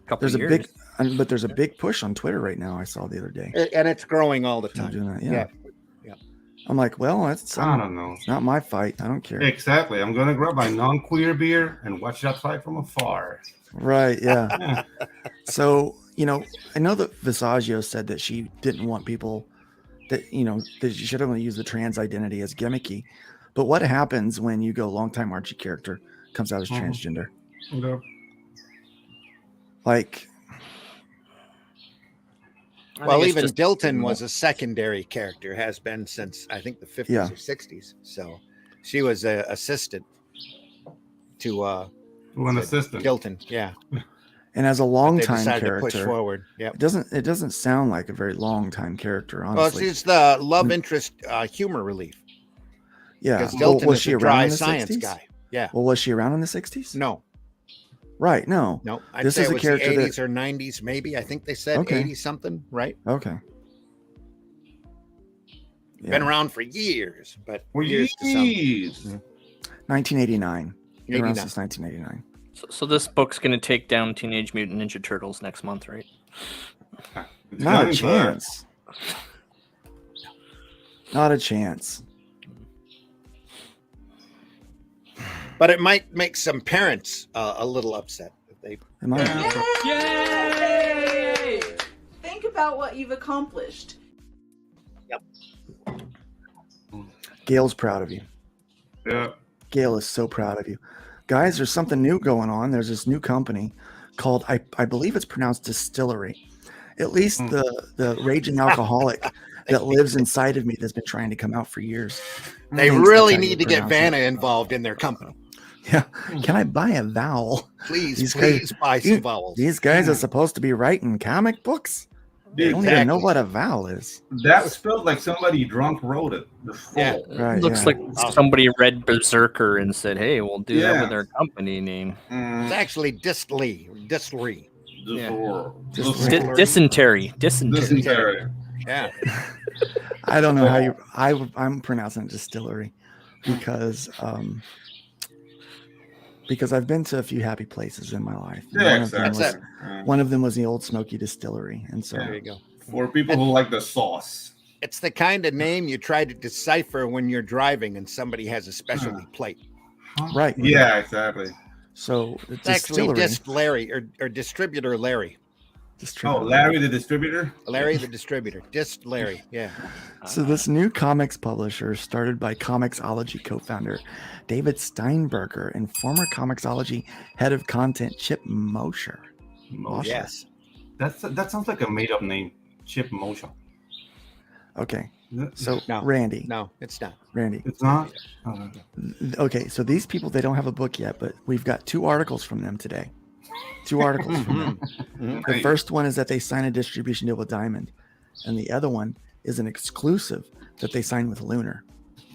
couple There's of a years. but there's a big push on Twitter right now. I saw the other day. And it's growing all the People time. doing that, Yeah. I'm like, well, I don't know. It's not my fight. I don't care. Exactly. I'm gonna grab my non-queer beer and watch that fight from afar. Right? Yeah. So I know that Visaggio said that she didn't want people that that she should only use the trans identity as gimmicky. But what happens when you go longtime Archie character comes out as transgender? Okay. Like, Well, even Dilton was a secondary character, has been since I think the 50s Yeah. or 60s. So she was an assistant to an assistant. Dilton. Yeah. and as a They longtime decided to push character, forward. Yep. it doesn't sound like a very long time character, Well, honestly. she's the love interest humor relief. Yeah. Because Well, Dilton was is she a around dry in the science 60s? guy. Yeah. Well, was she around in the 60s? No. Right. No. No. I'd This say is it a was character the that- 80s or 90s, maybe. I think they said Okay. 80 something, right? Okay. Yeah. Been around for years, but Well, years to some. yeez. 1989. Been around 89. since 1989. So this book's going to take down Teenage Mutant Ninja Turtles next month, right? It's Not a going for- chance. Not a chance. But it might make some parents a little upset if they. It might. Yay! Think about what you've accomplished. Gail's proud of you. Yeah. Gail is so proud of you. Guys, there's something new going on. There's this new company called, I believe it's pronounced Distillery. At least the raging alcoholic that lives inside of me that's been trying to come out for years. They thinks really that's how you need to get pronounce it. Vanna involved in their company. Yeah. Can I buy a vowel? Please, These please guys- buy some vowels. These guys are supposed to be writing comic books. They don't even know Exactly. what a vowel is. That spelled like somebody drunk wrote it. The Yeah. full. Right, Looks yeah. like somebody read Berserker and said, "Hey, we'll do that Yeah. with our company name." It's actually Distillery. Yeah. Distillery. Dysentery. Dysentery. Yeah. I don't know how you. I'm pronouncing it distillery because I've been to a few happy places in my life. Yeah, One of them exactly. was- One of them was the Old Smoky Distillery, and so There you go. For people who like the sauce. It's the kind of name you try to decipher when you're driving and somebody has a specialty plate. right, Yeah, exactly. So the It's actually distillery, Larry or Distributor Larry. Oh, Larry the distributor? Larry the distributor. Larry. Yeah. So this new comics publisher, started by Comixology co-founder David Steinberger and former Comixology head of content Chip Mosher. Mosher. Yes. That sounds like a made up name. Chip Motion. Okay. So No. Randy. No, it's not. Randy. It's not? Oh, okay. Okay, so these people, they don't have a book yet, but we've got 2 articles from them today. 2 articles from them. The Right. first one is that they signed a distribution deal with Diamond, and the other one is an exclusive that they signed with Lunar.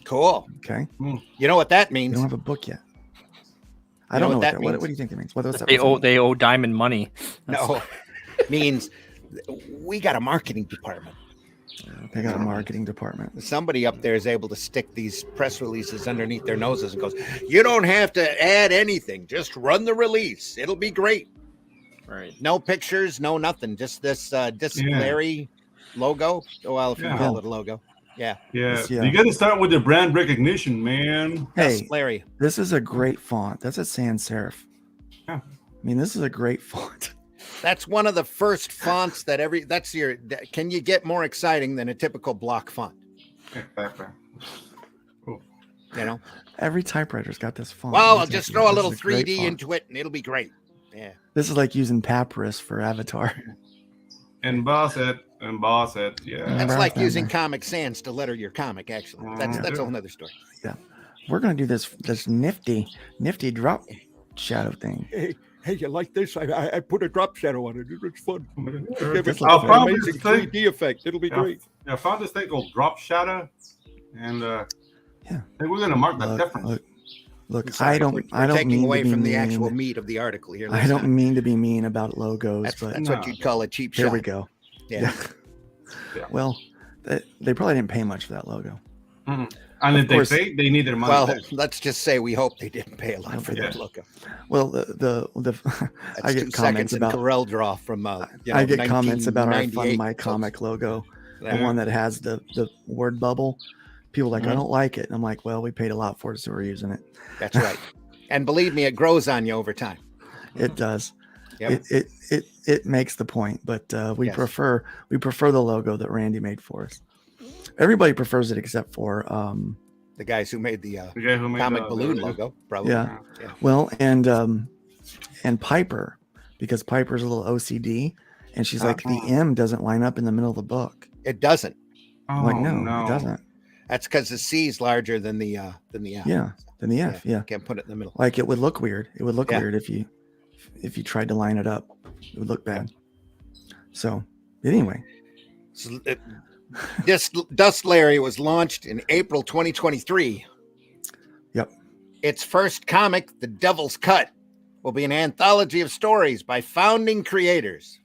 Cool. Okay, You know what that they means? don't have a book yet. I You know don't know what what that that. What, means? what do you think it means? What's that? They owe Diamond money. No. Means we got a marketing department. They got a marketing department. Somebody up there is able to stick these press releases underneath their noses and goes, "You don't have to add anything. Just run the release. It'll be great. Right. No pictures, no nothing. Just this Larry logo. Well, if you Yeah. call it a logo. Yeah. Yeah. Yeah. You got to start with the brand recognition, man. Hey, Larry. this is a great font. That's a sans serif. Yeah. I mean, this is a great font. That's one of the first fonts that can you get more exciting than a typical block font? Exactly. Cool. You know? Every typewriter's got this font. Well, I'll This just is- throw a this little is great 3D font. into it and it'll be great. Yeah. This is like using Papyrus for Avatar. Emboss it. Yeah. That's Right like down using there. Comic Sans to letter your comic, actually. That's Yeah. a whole nother story. We're gonna do this nifty drop shadow thing. Hey, you like this? I put a drop shadow on it. It's fun. Give This it looks an fun. amazing 3D effect. It'll be great. I found this thing called Drop Shadow, and Yeah. I think we're gonna mark the difference. Look, Sorry, I don't we're mean taking away to be from the mean. actual meat of the article here. I Let's don't not- mean to be mean about logos, That's but what you'd call a cheap here shot. we go. Yeah. Yeah. Well, they probably didn't pay much for that logo. And if course. they pay, they need their money Well, back. let's just say we hope they didn't pay a lot for that Yeah. logo. Well, the That's I 2 get comments seconds in about Corel Draw from I get comments about our Fund 1998 My folks. Comic logo, the Yeah. one that has the word bubble. People are like, I Mhm. don't like it. And I'm like, well, we paid a lot for it, so we're using it. That's right. And believe me, it grows on you over time. It does. Yep. It makes the point, but we Yes. prefer the logo that Randy made for us. Everybody prefers it except for The guys who made the The guy who made comic the balloon logo, probably. Yeah. Yeah. well and Piper, because Piper's a little OCD, and she's like, the M doesn't line up in the middle of the book. It doesn't. I'm like, no, it doesn't. That's because the C is larger than the F. Yeah, then the F. Yeah. Can't put it in the middle. Like it would look weird. It would look Yeah. weird if you tried to line it up. It would look bad. So anyway, So this Dust Larry was launched in April 2023. Yep. Its first comic, The Devil's Cut, will be an anthology of stories by founding creators.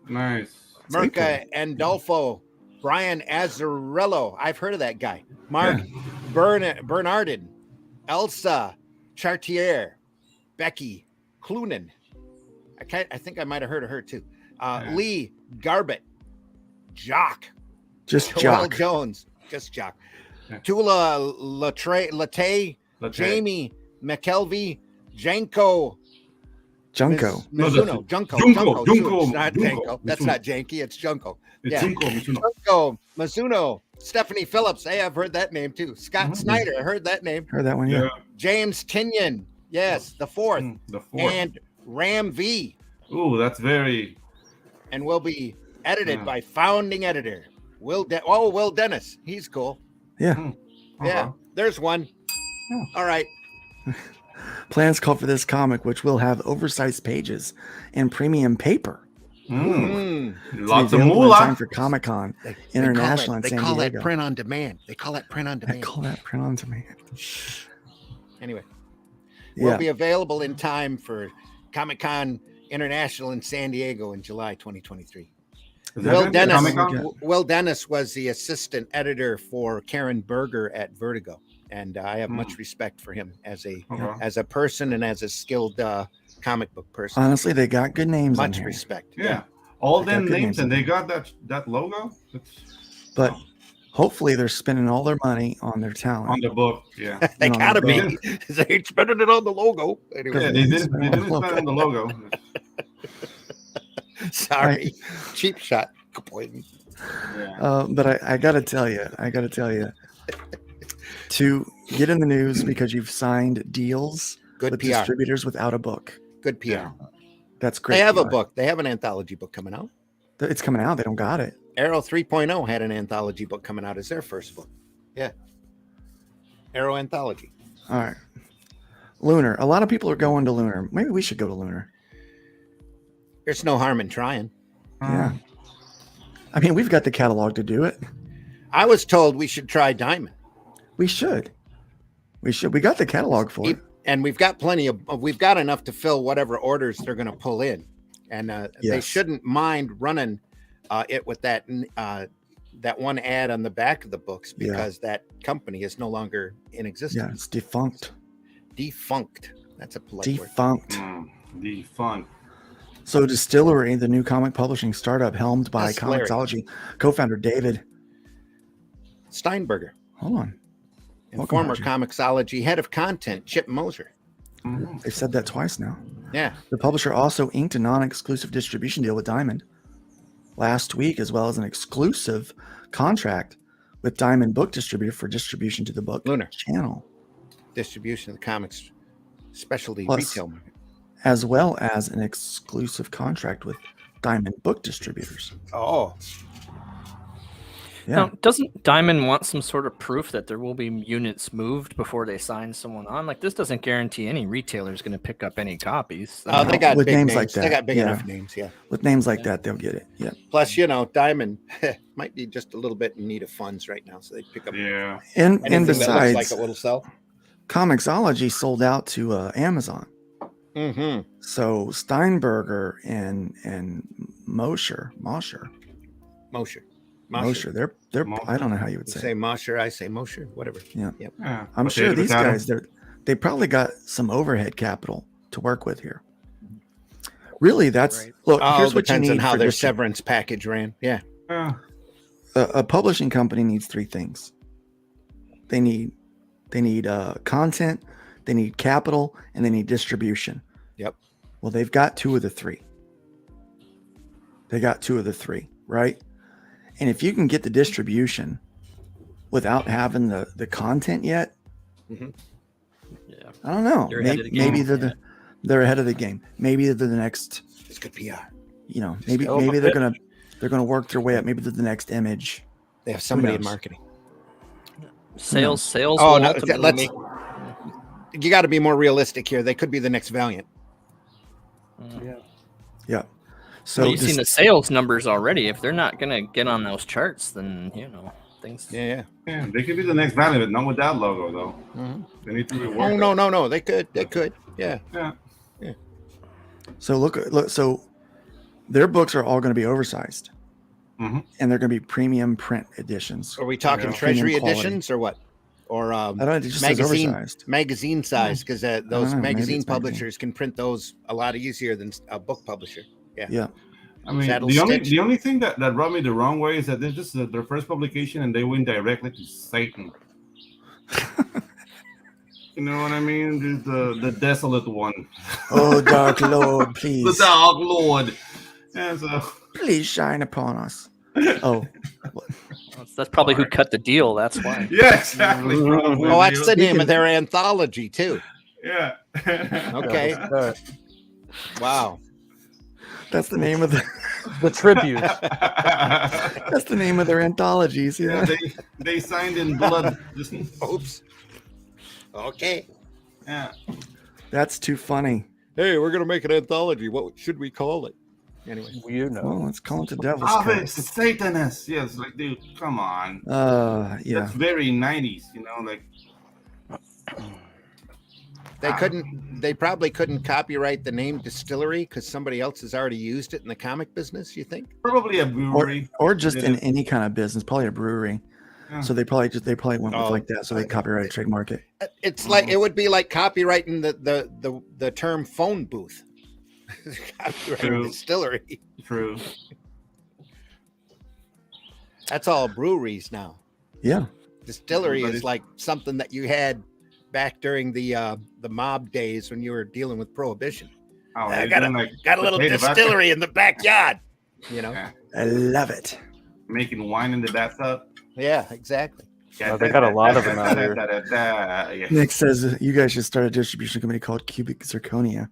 Nice. Mirka Andolfo, Brian Azzarello. I've heard of that guy. Mark Bernardin, Elsa Chartier, Becky Clunan. I think I might have heard of her too. Lee Garbett, Jock, Just Joel Jock. Jones, just Jock. Yeah. Tula Latay, Jamie McKelvey, Janko. Junko. Mizuno. Junko. It's not Janko. That's not Janky. It's Junko. It's Yeah. Junko. Mizuno. Stephanie Phillips. Hey, I've heard that name too. Scott Snyder. I heard that name. Heard that one, yeah. James Tinian. Yes, the fourth. The fourth. And Ram V. Ooh, that's very. And will be edited by founding editor Will Dennis. He's cool. Yeah. Yeah, there's one. All right. Plans call for this comic, which will have oversized pages and premium paper. Lots of Time moolah. for Comic-Con International in San Diego. They call that print on demand. I call that print on demand. Anyway, Yeah. will be available in time for Comic-Con International in San Diego in July 2023. Is that it? Will Dennis was the assistant editor for Karen Berger at Vertigo, and I have much respect for him as a person and as a skilled comic book person. Honestly, they got good names on Much here. respect. Yeah. All They got them good names names and in they got that logo. But hopefully they're spending all their money on their talent. On the book, yeah. They No, gotta no, be. They ain't spending it on the logo. Anyway, Yeah, they didn't spend on the logo. sorry, cheap shot. Yeah. But I gotta tell you, to get in the news because you've signed deals Good with PR. distributors without a book. Good PR. That's great. They have a PR. book. They have an anthology book coming out. It's coming out. They don't got it. Arrow 3.0 had an anthology book coming out as their first book. Yeah. Arrow anthology. All right. Lunar. A lot of people are going to Lunar. Maybe we should go to Lunar. There's no harm in trying. Yeah. I mean, we've got the catalog to do it. I was told we should try Diamond. We should. We got the catalog for it. And we've got we've got enough to fill whatever orders they're going to pull in. And they Yes. shouldn't mind running it with that one ad on the back of the books because that company is no longer in existence. Yeah, it's defunct. Defunct. That's a polite word. Defunct. Defunct. So Distillery, the new comic publishing startup helmed by That's Larry. Comixology co-founder David. Steinberger. Hold on. And Welcome, former Roger. Comixology head of content, Chip Moser. They've said that twice now. Yeah. The publisher also inked a non-exclusive distribution deal with Diamond last week, as well as an exclusive contract with Diamond Book Distributor for distribution to the book Lunar. channel, Distribution of the comics specialty Plus- retail market. as well as an exclusive contract with Diamond Book Distributors. Oh. Yeah. Now, doesn't Diamond want some sort of proof that there will be units moved before they sign someone on? Like, this doesn't guarantee any retailer is going to pick up any copies. Oh, they got With big names names. like that, They got big yeah. enough names, yeah. With names like that, they'll get it. Yeah. Plus, Diamond might be just a little bit in need of funds right now, so they pick up Yeah. And anything that besides, looks like it will sell. Comixology sold out to Amazon. Mm-hmm. So Steinberger and Mosher, they're I don't know how you would You say. say Mosher, I say Mosher, whatever. Yeah. Yep. Yeah. I'm sure Potato, these potato. guys they probably got some overhead capital to work with here. Really, that's Right. look. Oh, Here's what you depends need on how for their severance package ran. Yeah. Yeah. a publishing company needs three things. They need content, they need capital, and they need distribution. Yep. Well, they've got two of the three. Right? And if you can get the distribution without having the content yet, Yeah. I don't know. They're ahead of the Maybe game. they're ahead of the game. Maybe they're the next. It's good PR. Maybe go up a they're bit. gonna work their way up. Maybe they're the next Image. They have somebody in knows? marketing. Sales Oh, will no, ultimately let's- make- You got to be more realistic here. They could be the next Valiant. Yeah. So Well, you've seen the sales numbers already. If they're not going to get on those charts, then things. Yeah. Yeah. They could be the next Valiant, but not with that logo though. Mhm. They need to rework. Oh no. They could. Yeah. Yeah. So look. So their books are all going to be oversized, Mhm. and they're going to be premium print editions. Are we talking Yeah. treasury Premium quality. editions or what? or I don't. It just says oversized. magazine size, because those know, maybe magazine it's publishers can print those a lot easier than a book publisher. Yeah. I mean, Saddle the stitch. only thing that rubbed me the wrong way is that this is just their first publication and they went directly to Satan. You know what I mean? The desolate one. Oh, Dark Lord, please. The Dark Lord. And so, Please shine upon us. Oh, That's probably who cut the deal. That's why. yeah, exactly. Probably. Oh, that's the name of their anthology too. Yeah. Okay. Wow. that's the name of The tribute. that's the name of their anthologies. Yeah, Yeah. they signed in blood. Just, Oops. Okay. yeah. That's too funny. Hey, we're gonna make an anthology. What should we call it? Anyway. You know. Well, let's call it the Devil's Ave Curse. Satanist. Yes, like, dude, come on. Yeah. That's very 90s, you know, like. They probably couldn't copyright the name distillery because somebody else has already used it in the comic business, you think? Probably a brewery. Or just Yeah. in any kind of business, probably a brewery. Yeah. So they probably went with like that. So they copyright trademark it. It's like it would be like copyrighting the term phone booth. Copyrighting True. distillery. True. That's all breweries now. Yeah. Distillery But is like something that you had back during the mob days when you were dealing with prohibition. Oh, I they're got doing, like, a little potato vodka, distillery in the backyard. You know? Yeah. I love it. Making wine in the bathtub. Yeah, exactly. Oh, they got a lot of them out here. Yeah. Nick says you guys should start a distribution company called Cubic Zirconia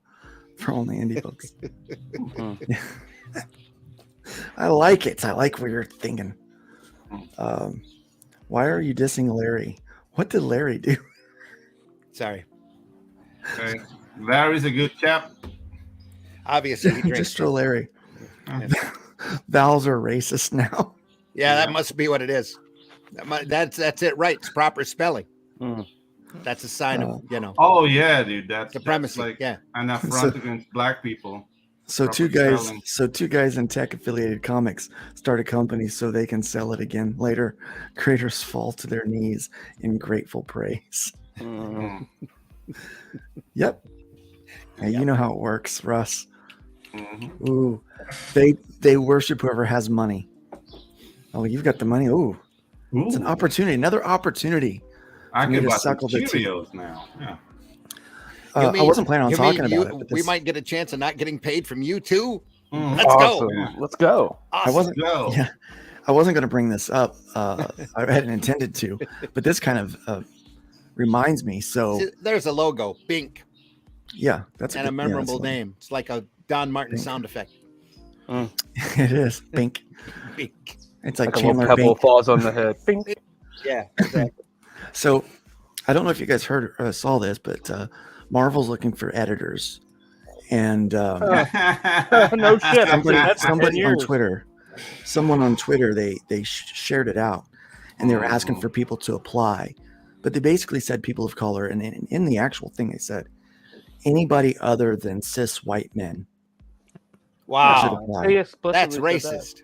for only indie books. I like it. I like what you're thinking. Why are you dissing Larry? What did Larry do? Sorry. Okay. Larry's a good chap. Obviously, he drinks. Just throw Larry. Yeah. Vowels are racist now. Yeah, that must be what it is. That's it, right? It's proper spelling. Mm. That's a sign of Oh yeah, dude. That's supremacy. like Yeah. an affront against black people. So Proper two guys in tech affiliated comics start a company so they can sell it again later. Creators fall to their knees in grateful praise. Mm. Yep. Hey, you know how it works, Russ. Mhm. Ooh, they worship whoever has money. Oh, you've got the money. Ooh, it's an Ooh. opportunity. Another opportunity. I for me can to buy some suckle the tea. Cheerios now. Yeah. I wasn't planning on talking about it. But We this- might get a chance of not getting paid from you too. Mm. Let's Awesome. go. Yeah. Let's go. I Awesome. wasn't. Go. Yeah, I wasn't going to bring this up. I hadn't intended to, but this kind of reminds me. So See, there's a logo, Bink, yeah, that's and a good- yeah, memorable that's name. It's like a Don Martin Bink. sound effect. fine. It is Bink. Bink. It's like Like a little Chandler pebble Bink. falls on the head. Bing. Yeah, exactly. So I don't know if you guys heard or saw this, but Marvel's looking for editors, and No shit. somebody, That's 10 somebody on years. Twitter, they shared it out, and they were asking for people to apply, but they basically said people of color, and in the actual thing they said anybody other than cis white men should Wow, apply. They explicitly that's said racist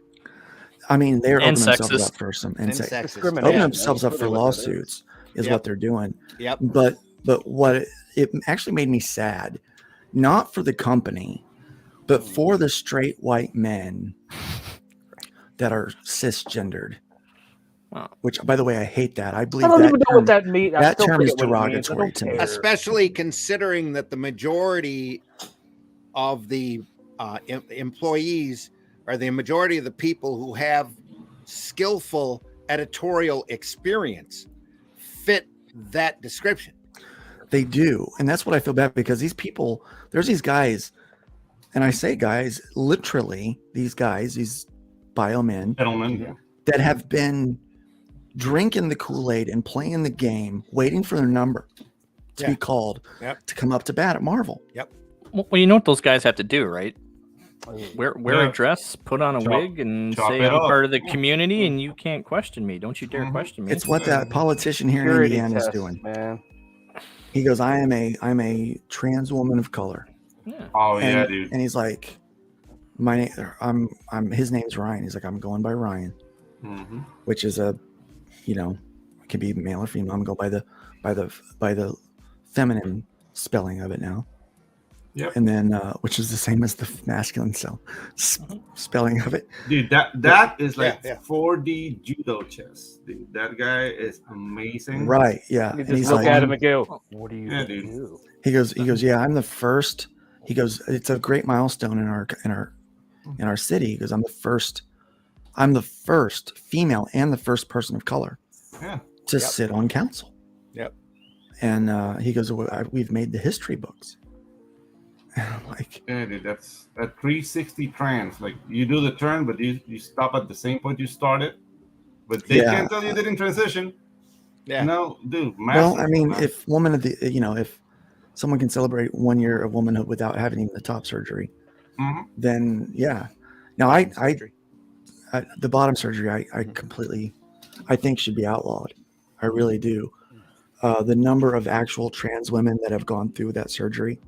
I mean, they're And opening themselves sexist. up for some and and sexist. Discrimination. opening Yeah, themselves up that's for really what that is. lawsuits is Yep. what they're doing. Yep. But what it actually made me sad, not for the company, but for the straight white men that are cisgendered. Wow. Which, by the way, I hate that. I believe I don't that even know term, what that means. I that still term is forget what it means. I derogatory don't to me. care. Especially considering that the majority of the employees or the majority of the people who have skillful editorial experience fit that description. They do. And that's what I feel bad, because these people, there's these guys, and I say guys, literally these guys, these bio men Gentlemen. that have been drinking the Kool-Aid and playing the game, waiting for their number to Yeah. be called Yep. to come up to bat at Marvel. Well, you know what those guys have to do, right? Wear Yeah. a dress, put on a Chop- wig, and chop say it I'm up. part of the community, and you can't question me. Don't you dare Mhm. question me. It's what that politician here in Purity Indiana is test, doing. man. He goes, I'm a trans woman of color. Yeah. Oh and, yeah, dude. And he's like, his name's Ryan. He's like, I'm going by Ryan, Mm-hmm. which is a, It can be male or female. I'm going to go by the feminine spelling of it now. Yep. And then, which is the same as the masculine spelling of it. Dude, that is like Yeah. 4D judo chess. Dude, that guy is amazing. Right. Yeah. You And just he's look like, at him and go, "What do you Yeah, do?" dude. he goes, yeah, I'm the first. He goes, it's a great milestone in our city. He goes, I'm the first female and the first person of color Yeah. to sit on council. Yep. And he goes, we've made the history books. And I'm like, Yeah, dude, that's a 360 trans. Like you do the turn, but you stop at the same point you started. But they can't tell you didn't transition. Yeah. No, dude. well, I mean, man. if woman of the, if someone can celebrate 1 year of womanhood without having even the top surgery, then yeah. Now I the bottom surgery, I completely, I think should be outlawed. I really do. The number of actual trans women that have gone through that surgery,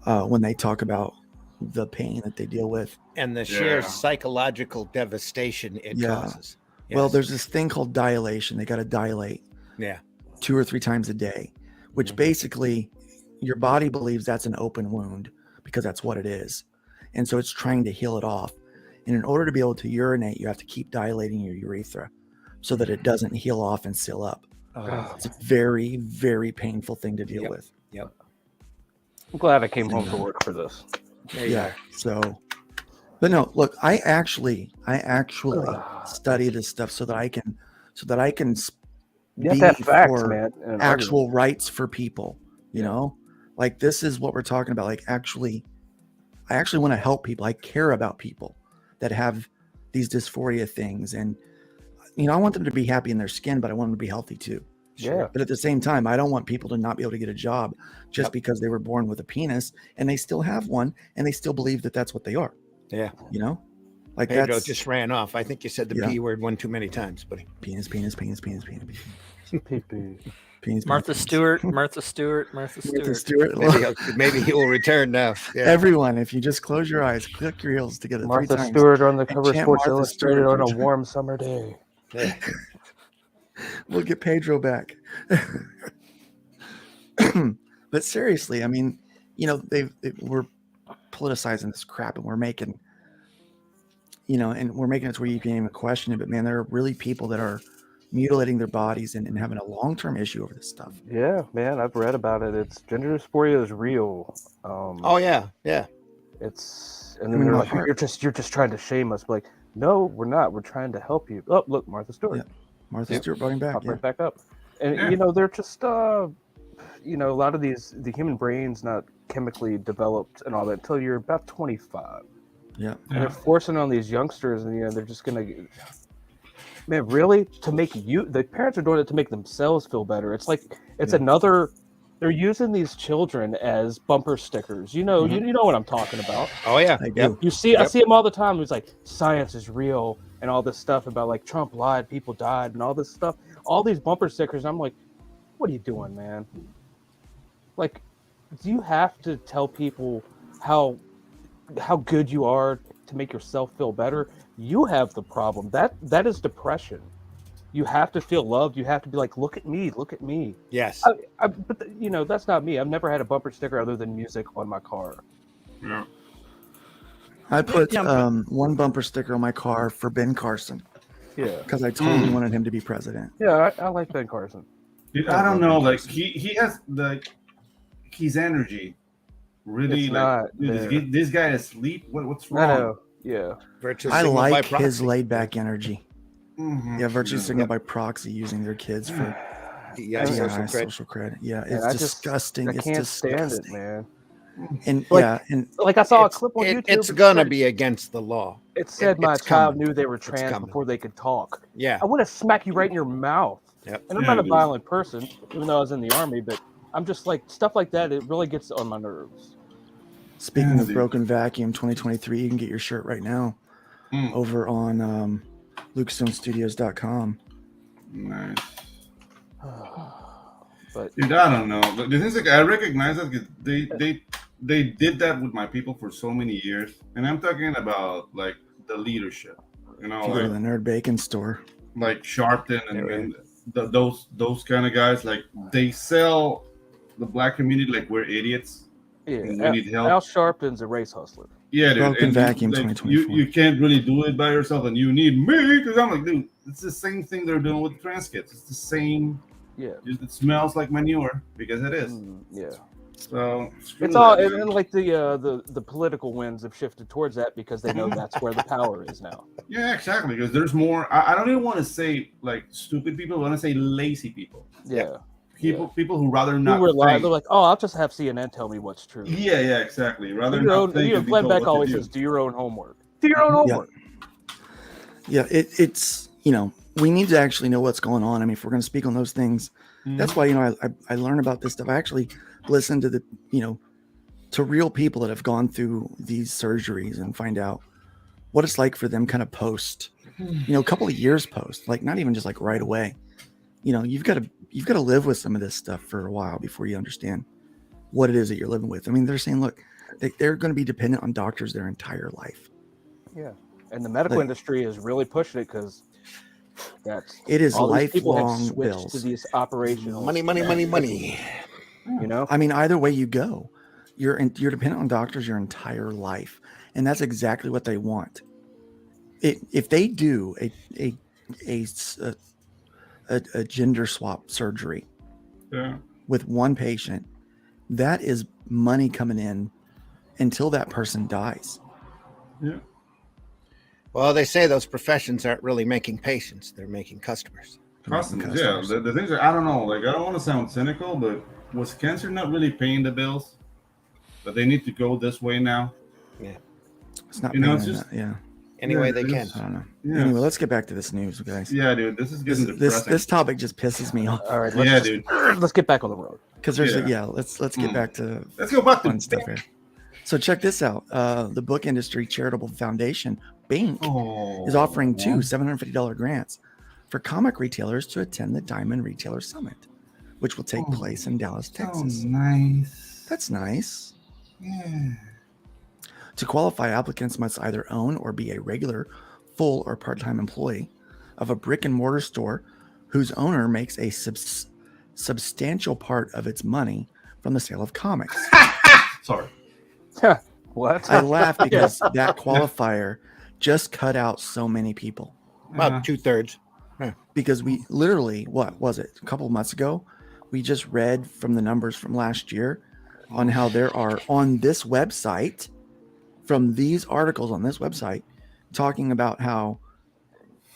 when they talk about the pain that they deal with, and the sheer psychological devastation it causes. Well, there's this thing called dilation. They got to dilate 2 or 3 times a day, which basically your body believes that's an open wound because that's what it is. And so it's trying to heal it off. And in order to be able to urinate, you have to keep dilating your urethra so that it doesn't heal off and seal up. It's a very, very painful thing to deal with. Yep. I'm glad I came home to work for this. Yeah. So, but no, look, I actually study this stuff so that I can You have to have facts, for man. and actual rights for people, you know, like this is what we're talking about. Like I actually want to help people. I care about people that have these dysphoria things. And, I want them to be happy in their skin, but I want them to be healthy too. Yeah. But at the same time, I don't want people to not be able to get a job just because they were born with a penis and they still have one and they still believe that that's what they are. Yeah. Like Pedro that's just ran off. I think you said the P word one too many times, buddy. penis. Pee-pee. Martha Stewart. Martha Stewart. Maybe he will return now. Yeah. Everyone, if you just close your eyes, click your heels together 3 Martha times. Stewart on the cover of chant Sports Martha Illustrated Stewart. on a warm summer day. We'll get Pedro back. But seriously, I mean, we're politicizing this crap and we're making, and we're making it to where you can't even question it. But man, there are really people that are mutilating their bodies and having a long-term issue over this stuff. Yeah, man, I've read about it. It's gender dysphoria is real. Oh yeah. It's and then they're like, you're just trying to shame us. Like, no, we're not. We're trying to help you. Oh, look, Martha Stewart. Yeah. Martha Stewart brought him back. Pop right back up. And they're just a lot of the human brain's not chemically developed and all that until you're about 25. Yeah. And they're forcing on these youngsters, and they're just gonna. Man, really? To make the parents are doing it to make themselves feel better. It's like another. They're using these children as bumper stickers. You know what I'm talking about. Oh yeah. I do. You see, I see them all the time. It's like science is real and all this stuff about like Trump lied, people died, and all this stuff. All these bumper stickers. I'm like, what are you doing, man? Like, do you have to tell people how good you are to make yourself feel better? You have the problem. That is depression. You have to feel loved. You have to be like, look at me. Yes. But that's not me. I've never had a bumper sticker other than music on my car. Yeah. I put one bumper sticker on my car for Ben Carson. Yeah. Because I totally wanted him to be president. Yeah, I like Ben Carson. Dude, I don't know. Like he has his energy. Really, It's like not dude, this guy is asleep. What's wrong? I know. Yeah. I like his laid back energy. Mm-hmm. Yeah, virtue signal by proxy using their kids for social credit. Yeah, it's disgusting. I can't stand it, disgusting. man. And and like I saw a clip on YouTube. It's gonna be against the law. It said my it's child coming. knew they were trans before they could talk. Yeah. I want to smack you right in your mouth. Yep. And I'm not a violent person, even though I was in the army, but I'm just like stuff like that. It really gets on my nerves. Speaking of Broken Vacuum 2023, you can get your shirt right now over on LukeStoneStudios.com. Nice. But dude, I don't know. But the thing is, like, I recognize that because they did that with my people for so many years, and I'm talking about like the leadership. If you go to the Nerd Bacon store, like Sharpton and those kind of guys, like they sell the black community like we're idiots. Yeah, and we need help. Al Sharpton's a race hustler. Yeah, dude. Broken And Vacuum like, 2024. you can't really do it by yourself, and you need me because I'm like, dude, it's the same thing they're doing with trans kids. It's the same. Yeah, It smells like manure because it is. yeah. So screw It's all that, and like the political winds have shifted towards that because they know that's where the power is now. Yeah, exactly. Because there's more. I don't even want to say like stupid people. I want to say lazy people. Yeah, People who rather not. who rely, think. they're like, oh, I'll just have CNN tell me what's true. Yeah, exactly. Rather Do your not own. think and be Glenn told Beck what to always do. says, "Do your own homework. Do your own homework." Yeah, it's we need to actually know what's going on. I mean, if we're going to speak on those things, that's why I learn about this stuff. I actually listen to the to real people that have gone through these surgeries and find out what it's like for them kind of post, a couple of years post, like not even just like right away. You've got to live with some of this stuff for a while before you understand what it is that you're living with. I mean, they're saying, look, they're going to be dependent on doctors their entire life. Yeah, and the medical industry is really pushing it because it is all these people have lifelong switched bills. to these operational Money. I mean, either way you go, you're dependent on doctors your entire life, and that's exactly what they want. If they do a gender swap surgery with one patient, that is money coming in until that person dies. Yeah. Well, they say those professions aren't really making patients; they're making customers. Customers. Yeah. The things are, I don't know. Like I don't want to sound cynical, but was cancer not really paying the bills? But they need to go this way now. Yeah. It's not. It's just any way they can. I don't know. Yeah. Anyway, let's get back to this news, guys. Yeah, dude. This is getting depressing. This topic just pisses me off. All right, dude. Let's get back on the road. Because there's let's get back to fun stuff here. So check this out. The book industry charitable foundation Bink is offering two $750 grants for comic retailers to attend the Diamond Retailer Summit, which will take place in Dallas, Texas. Oh, nice. That's nice. Yeah. To qualify, applicants must either own or be a regular, full, or part-time employee of a brick and mortar store whose owner makes a substantial part of its money from the sale of comics. Sorry. What? I laugh because that qualifier just cut out so many people. About 2/3. Because we literally, what was it? A couple of months ago, we just read from the numbers from last year on how there are on this website, from these articles on this website, talking about how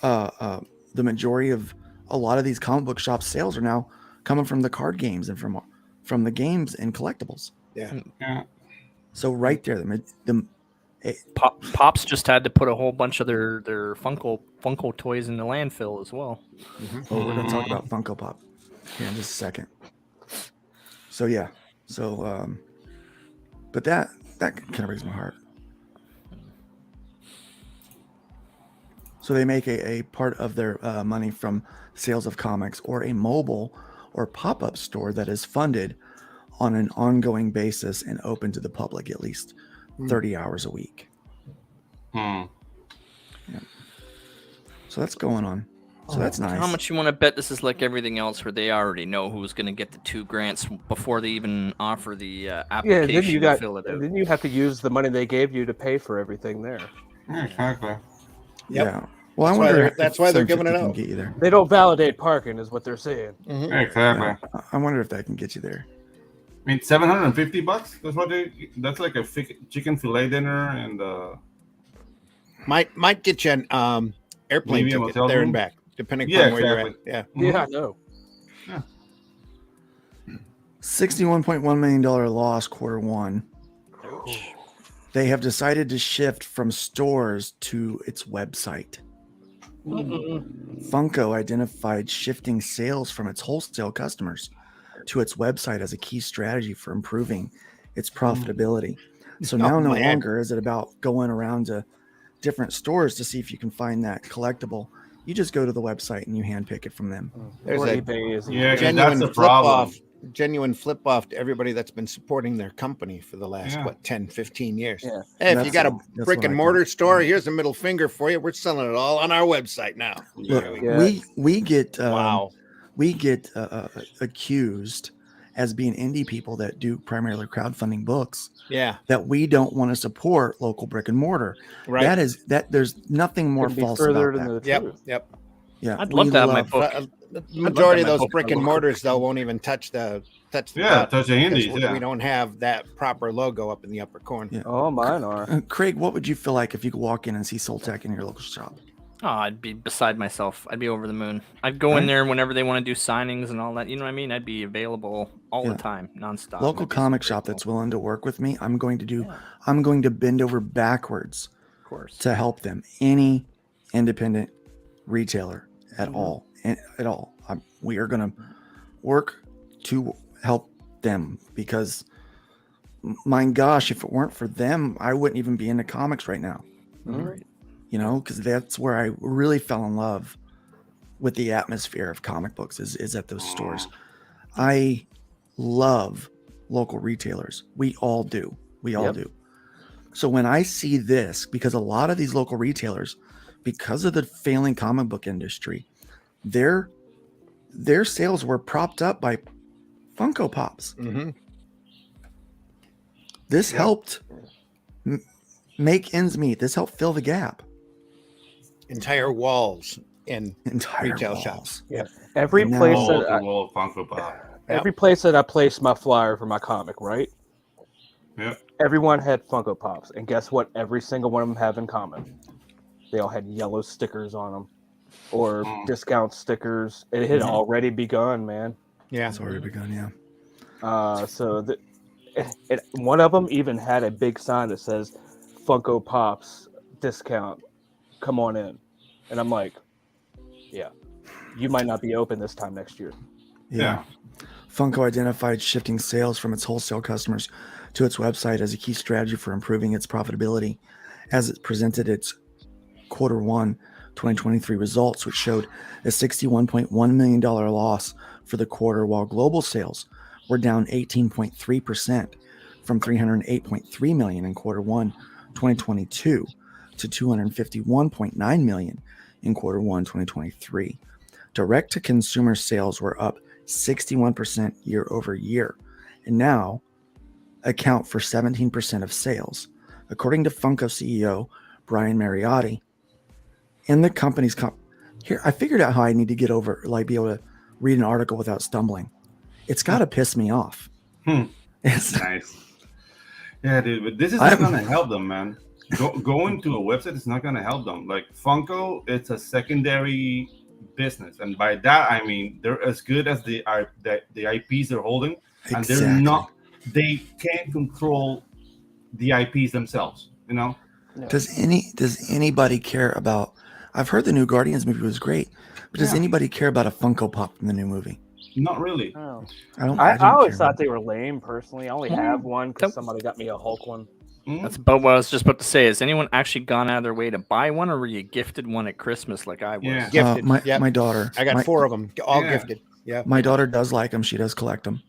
the majority of a lot of these comic book shop sales are now coming from the card games and from the games and collectibles. Yeah. So right there, Pops just had to put a whole bunch of their Funko toys in the landfill as well. Oh, we're going to talk about Funko Pop here in just a second. So yeah, but that kind of breaks my heart. So they make a part of their money from sales of comics or a mobile or pop-up store that is funded on an ongoing basis and open to the public at least 30 hours a week. Yeah. So that's going on. So that's nice. How much you want to bet this is like everything else where they already know who's going to get the 2 grants before they even offer the application to fill it out? Then you have to use the money they gave you to pay for everything there. Exactly. Yeah. Well, I wonder if that's why they're giving it can out. get you there. They don't validate parking, is what they're saying. Exactly. Yeah. I wonder if that can get you there. I mean, $750. That's what that's like a chicken fillet dinner and Might get you an airplane maybe a ticket motel there room? and back, depending Yeah, on where you're at. exactly. Yeah. Yeah, I know. $61.1 million loss Q1. They have decided to shift from stores to its website. Funko identified shifting sales from its wholesale customers to its website as a key strategy for improving its profitability. So now no longer is it about going around to different stores to see if you can find that collectible. You just go to the website and you handpick it from them. There's Or a eBay is genuine flip off to everybody that's been supporting their company for the last 10, 15 years. Yeah. Hey, if you got a That's brick what and I mortar store, here's a middle finger for you. We're selling it all on our website now. Look, Yeah. we get Wow. we get accused as being indie people that do primarily crowdfunding books. Yeah. That we don't want to support local brick and mortar. Right. That is that. There's nothing more Couldn't be false further about than that. the truth. Yep. Yeah, I'd love to have my book. The majority of my those book brick by and local mortars though won't even touch the touch the because indies. we Yeah. don't have that proper logo up in the upper corner. Yeah. Oh, mine are. Craig, what would you feel like if you could walk in and see Soltech in your local shop? Oh, I'd be beside myself. I'd be over the moon. I'd go in Right. there whenever they want to do signings and all that. You know what I mean? I'd be available all the time, nonstop. Local I'd be comic so shop grateful. that's willing to work with me. I'm going to bend over backwards Of course. to help them. Any independent retailer at all, at all. We are going to work to help them because, my gosh, if it weren't for them, I wouldn't even be into comics right now. Right. You know, because that's where I really fell in love with the atmosphere of comic books is at those stores. I love local retailers. We all do. We all do. So when I see this, because a lot of these local retailers, because of the failing comic book industry, their sales were propped up by Funko Pops. Mm-hmm. This helped make ends meet. This helped fill the gap. Entire walls in Entire retail walls. shops. Yeah. Every Now- place Wall that to wall Funko Pop. every place that I placed my flyer for my comic, right? Yep. Everyone had Funko Pops, and guess what? Every single one of them have in common. They all had yellow stickers on them, or discount stickers. It had already begun, man. Yeah. It's already begun, yeah. One of them even had a big sign that says Funko Pops discount. Come on in. And I'm like, yeah, you might not be open this time next year. Yeah. Funko identified shifting sales from its wholesale customers to its website as a key strategy for improving its profitability as it presented its quarter one 2023 results, which showed a $61.1 million loss for the quarter, while global sales were down 18.3% from $308.3 million in quarter one 2022 to $251.9 million in quarter one 2023. Direct-to-consumer sales were up 61% year over year and now account for 17% of sales, according to Funko CEO Brian Mariotti. In the company's here, I figured out how I need to get over, like, be able to read an article without stumbling. It's got to piss me off. It's Nice. Yeah, dude, but this is not going to help them, man. Going to a website is not going to help them. Like Funko, it's a secondary business, and by that I mean they're as good as the IPs they're holding, and they're not. They can't control the IPs themselves. You know. Yeah. Does anybody care about? I've heard the new Guardians movie was great, but does anybody care about a Funko Pop from the new movie? Not really. Oh. I always thought they were lame. Personally, I only have one because somebody got me a Hulk one. That's about what I was just about to say. Has anyone actually gone out of their way to buy one, or were you gifted one at Christmas like I was? Yeah. Gifted. My daughter. I got 4 of them, all gifted. Yeah. My daughter does like them. She does collect them.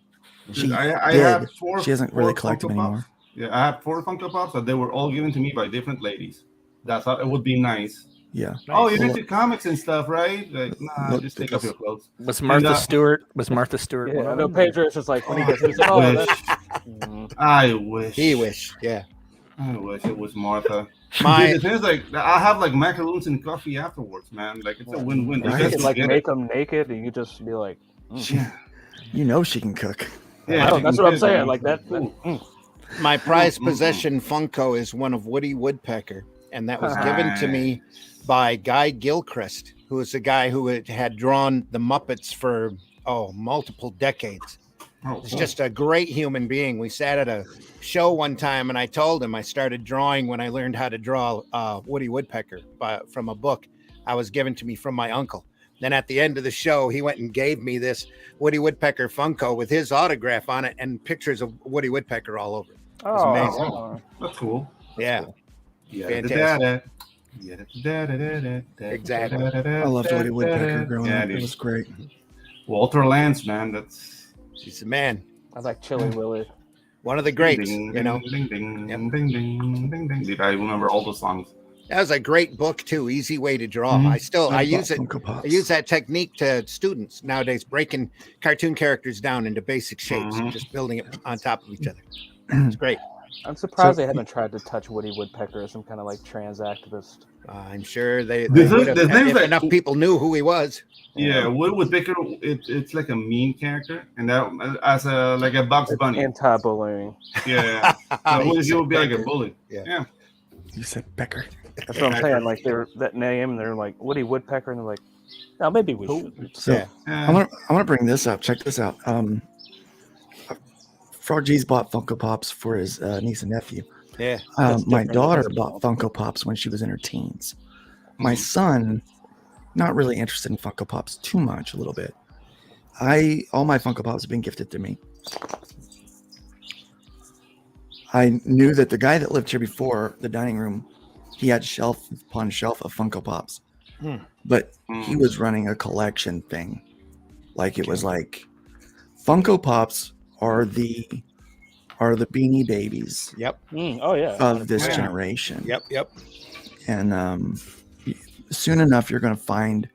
I have 4. She doesn't really four collect them Funko anymore. Pops. Yeah, I have 4 Funko Pops, and they were all given to me by different ladies. That's how it would be nice. Yeah. Oh, you're into comics and stuff, right? Like, nah, just take off your clothes. Was Martha Stewart? Was Martha Stewart? Yeah, one I of know them? Pedro's just like when he gets his. Oh, that's, I wish. He wish. Yeah. I wish it was Martha. My- Dude, the thing is, like, I have like macaroons and coffee afterwards, man. Like, it's a win-win. you Because could like make them naked, and you just be like, Yeah. You know she can cook. Yeah, oh, that's what I'm saying. Like that. My prized possession Funko is one of Woody Woodpecker, and that was given to me by Guy Gilchrist, who is a guy who had drawn the Muppets for multiple decades. He's just a great human being. We sat at a show one time, and I told him I started drawing when I learned how to draw Woody Woodpecker from a book I was given to me from my uncle. Then at the end of the show, he went and gave me this Woody Woodpecker Funko with his autograph on it and pictures of Woody Woodpecker all over it. It was amazing. Oh, that's cool. Yeah. Fantastic. Exactly. I loved Woody Woodpecker growing up. It was great. Walter Lance, man, He's the man. I like Chili Willy. One of the greats, ding, you know. ding, ding, ding, ding, ding, ding, ding. Dude, I remember all the songs. That was a great book too. Easy way to draw. Mhm. I use it. Funko Pops. I use that technique to students nowadays, breaking cartoon characters down into basic shapes and just building it on top of each other. It's great. I'm surprised they haven't tried to touch Woody Woodpecker as some kind of like trans activist. I'm sure they There's would have, names if like- enough people knew who he was. Yeah, Woodpecker. It's like a mean character, and that as a like a Bugs Bunny. Anti-bullying. Yeah, so he would be like a bully. Yeah. Yeah. You said Becker. That's what I'm saying. Like they're that name, and they're like Woody Woodpecker, and they're like, no, maybe we should. So Yeah. I want to bring this up. Check this out. Frog G's bought Funko Pops for his niece and nephew. Yeah. My different. daughter That's bought Funko Pops when she was in her teens. My son, not really interested in Funko Pops too much, a little bit. All my Funko Pops have been gifted to me. I knew that the guy that lived here before, the dining room, he had shelf upon shelf of Funko Pops. But he was running a collection thing. Like it was like Funko Pops are the Beanie Babies Yep. Oh yeah. of this Yeah. generation. Yep. And soon enough, you're going to find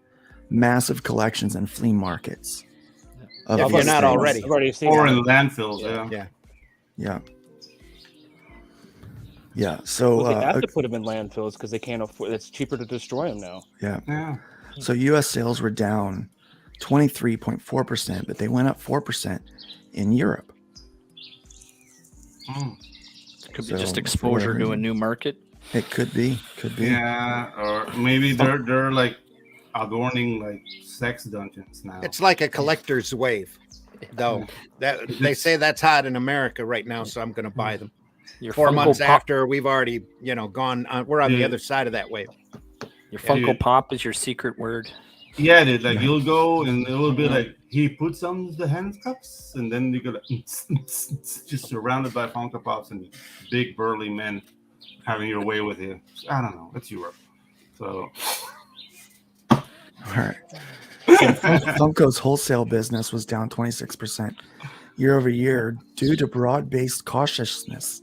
massive collections and flea markets. Of If you're these not things. already. I've already seen Or that. in landfills. Yeah. Yeah. Yeah. Yeah. So, Well, they have to put them in landfills because they can't afford. It's cheaper to destroy them now. Yeah. so U.S. sales were down 23.4%, but they went up 4% in Europe. Could be So, just for exposure whatever to a reason. new market. It could be. Yeah, or maybe they're like adorning like sex dungeons now. It's like a collector's wave, though. That they say that's hot in America right now, so I'm going to buy them. Your 4 Funko months Pop, after, we've already, gone. We're on the Yeah. other side of that wave. your Funko dude. Pop is your secret word. Yeah, dude. Like you'll go and it will be like he puts on the handcuffs, and then you go like, just surrounded by Funko Pops and big burly men having your way with you. I don't know. It's Europe, so All right. So Funko's wholesale business was down 26% year over year due to broad-based cautiousness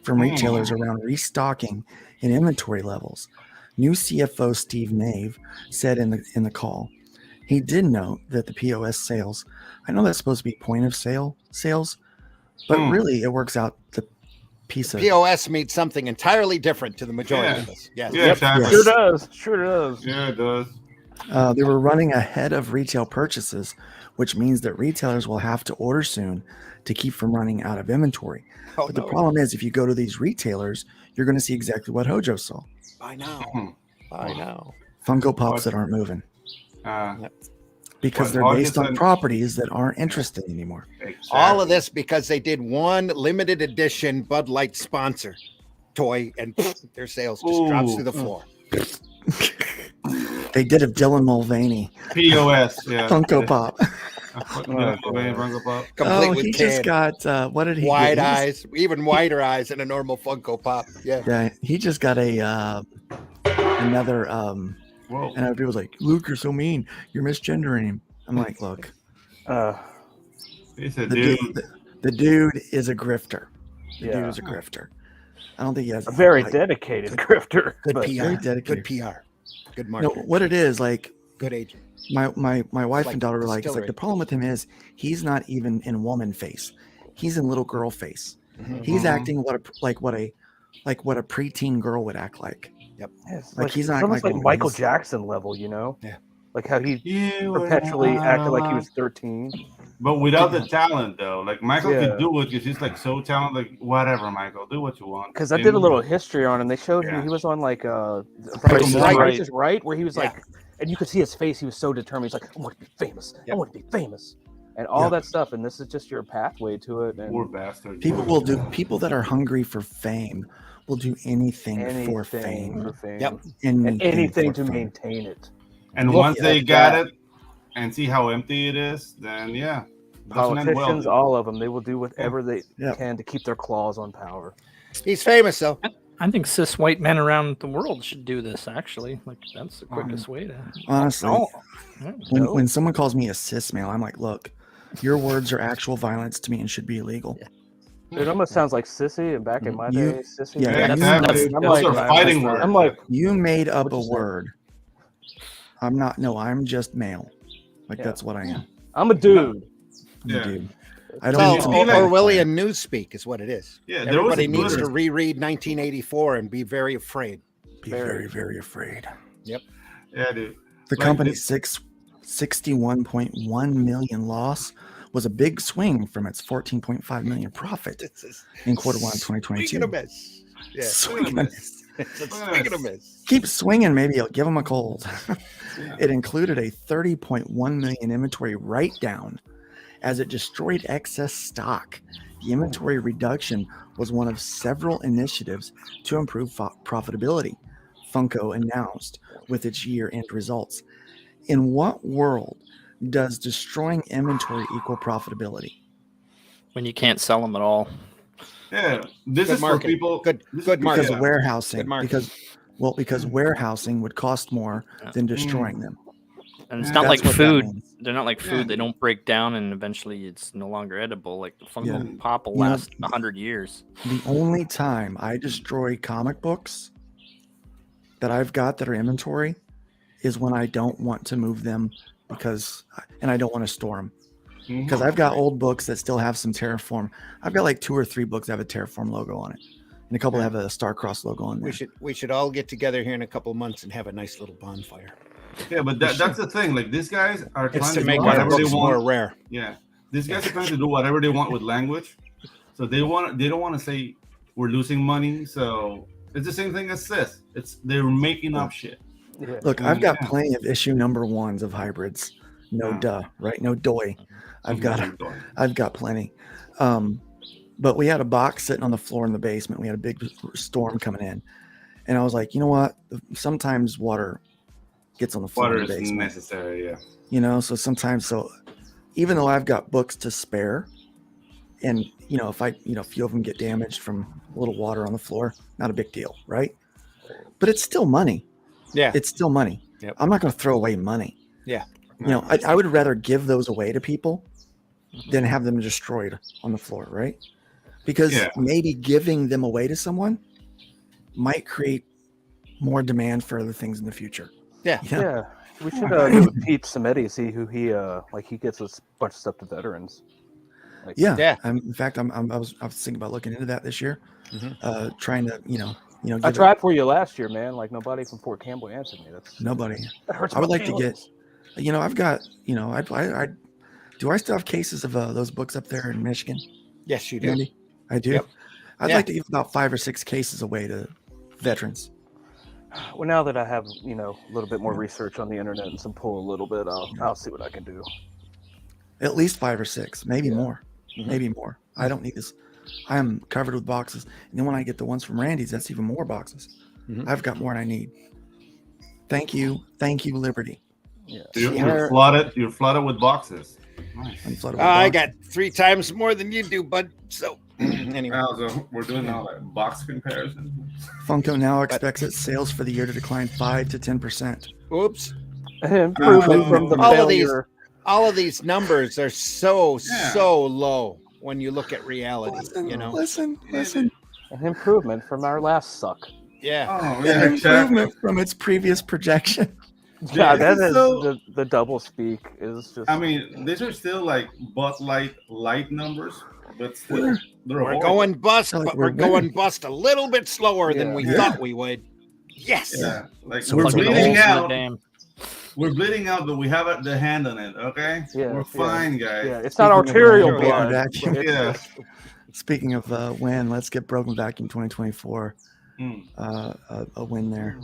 from retailers around restocking and inventory levels. New CFO Steve Nave said in the call, he did note that the POS sales, I know that's supposed to be point of sale sales, but really it works out the piece of POS means something entirely different to the majority Yeah. of us. Yes. yeah, exactly. Sure does. Sure does. Yeah, it does. They were running ahead of retail purchases, which means that retailers will have to order soon to keep from running out of inventory. Oh, But the no. problem is, if you go to these retailers, you're going to see exactly what Hojo saw: I know. Mhm. I know. Funko Pops that aren't moving because What they're Hojo based on said- properties that aren't interesting anymore. Exactly. All of this because they did one limited edition Bud Light sponsor toy, and their sales just drops Ooh. through the floor. They did a Dylan Mulvaney POS. Yeah. Funko Pop. Funko Pop. Complete Oh, with he can. just got what did he Wide get? eyes, even wider eyes than a normal Funko Pop. Yeah. Yeah, he just got another Whoa. and people's like, Luke, you're so mean. You're misgendering him. I'm like, look, He's a the dude. dude, the dude is a grifter. The dude Yeah. is a grifter. I don't think he has A very like, dedicated grifter. Good but- PR. very dedicated. Good PR. Good No, marketing. what it is, like Good agent. my wife like and daughter were like, it's like distillery. the problem with him is he's not even in woman face. He's in little girl face. He's Mhm. acting what a preteen girl would act like. It's Like, he's not it's almost like like one of Michael these- Jackson level, you know? Yeah. Like how he You perpetually and acted like he I. was 13. But without the talent, though, like Michael Yeah. could do it because he's like so talented. Like whatever, Michael, do what you want. Because I did a little history on him. They showed Yeah. him. He was on like Price is Right. Price is Right, where he was Yeah. like, and you could see his face. He was so determined. He's like, I want to be famous. Yep. I want to be famous, and all Yeah. that stuff. And this is just your pathway to it. And Poor bastard. People that are hungry for fame will do anything, for anything fame. for fame. Yep. And anything for to fame. maintain it. And Look once they at got that. it and see how empty it is, then yeah, doesn't end well. Politicians, all of them, they will do whatever they Yeah. can to keep their claws on power. He's famous though. I think cis white men around the world should do this. Actually, like that's the quickest way to. Honestly, Oh, when someone calls me a cis male, I'm like, look, your words are actual violence to me and should be illegal. It almost sounds like Sissy, and back in my day, Sissy. Yeah, Yeah, you- exactly. I'm Those like- are fighting I'm words. like, You made up What'd a you say? word. I'm just male. Like Yeah. that's what I am. I'm a dude. You Yeah. do. I It's don't all need to be be like- Orwellian newspeak is what it is. Yeah, there was Everybody a needs Twitter- to reread 1984 and be very afraid. Be very, very afraid. Yeah, dude. The Like company's 61.1 million loss was a big swing from its 14.5 million profit This is in quarter one of 2022. Swing and a miss. Yeah. Swing and a miss. It's a swing and a miss. Keep swinging, maybe it'll give them a cold. Yeah. It included a 30.1 million inventory write-down as it destroyed excess stock. The inventory reduction was one of several initiatives to improve profitability, Funko announced with its year-end results. In what world does destroying inventory equal profitability? When you can't sell them at all. Yeah, this Good is market. for people. Good this is market. Because yeah. warehousing, Good market. because warehousing would cost more than destroying them. And it's Yeah. not That's like what that food. means. They're not like food. Yeah. They don't break down and eventually it's no longer edible. Like the Funko Yeah. Pop will You know, last 100 years. The only time I destroy comic books that I've got that are inventory is when I don't want to move them and I don't want to store them. Mhm. Because I've got old books that still have some Terraform. I've got like 2 or 3 books that have a Terraform logo on it, and a couple have a Starcross logo on there. We should all get together here in a couple months and have a nice little bonfire. Yeah, but that's the thing. Like these guys are It's trying to to make do our whatever they books more want. rare. Yeah, these guys are trying to do whatever they want with language. So they don't want to say we're losing money. So it's the same thing as this. They're making up shit. Yeah. Look, I've got Yeah. plenty of issue number 1s of hybrids. No Yeah. duh, right? No doy. I've got plenty. But we had a box sitting on the floor in the basement. We had a big storm coming in, and I was like, you know what? Sometimes water gets on the floor Water in the is basement. necessary. Yeah. You know, so even though I've got books to spare, and if a few of them get damaged from a little water on the floor, not a big deal, right? But it's still money. Yeah. It's still money. Yep. I'm not going to throw away money. Yeah. I would rather give those away to people than have them destroyed on the floor, right? Because maybe giving them away to someone might create more demand for other things in the future. Yeah. Yeah. We should do Pete Samedi, see who he gets a bunch of stuff to veterans. Like, Yeah. In fact, I was thinking about looking into that this year, trying to I tried for you last year, man. Like nobody from Fort Campbell answered me. Nobody. That hurts I would my like to get. feelings. I've got. Do I still have cases of those books up there in Michigan? Yes, you do. Andy? I do. Yep. I'd Yeah. like to give about 5 or 6 cases away to veterans. Well, now that I have a little bit more research on the internet and some pull a little bit, I'll see what I can do. At least 5 or 6, maybe more. Mm-hmm. Maybe more. I don't need this. I am covered with boxes. And then when I get the ones from Randy's, that's even more boxes. Mhm. I've got more than I need. Thank you, Liberty. Yeah. You're flooded with boxes. Nice. I'm flooded with I boxes. got 3 times more than you do, bud. So anyway, So we're doing all that box comparison. Funko now expects its sales for the year to decline 5 to 10%. oops. Improvement from the All of these- failure. All of these numbers are so Yeah. low when you look at reality. Listen. An improvement from our last suck. Yeah. Oh An yeah, improvement from its previous projection. Yeah, that this is is so- the double speak is just. I mean, these are still like Bud Light numbers, but still, they're We're horrible. going bust, Like but we're we're going winning. bust a little bit slower than we Yeah. thought we would. Yes. Yeah, like So we're it's like bleeding holes in the out. dam. We're bleeding out, but we have the hand on it. Okay, Yeah, we're yeah. fine, guys. yeah, it's not Speaking of arterial Broken blood. Vacuum. but it's- Yeah. Speaking of win, let's get Broken Vacuum 2024. Mm. A win there.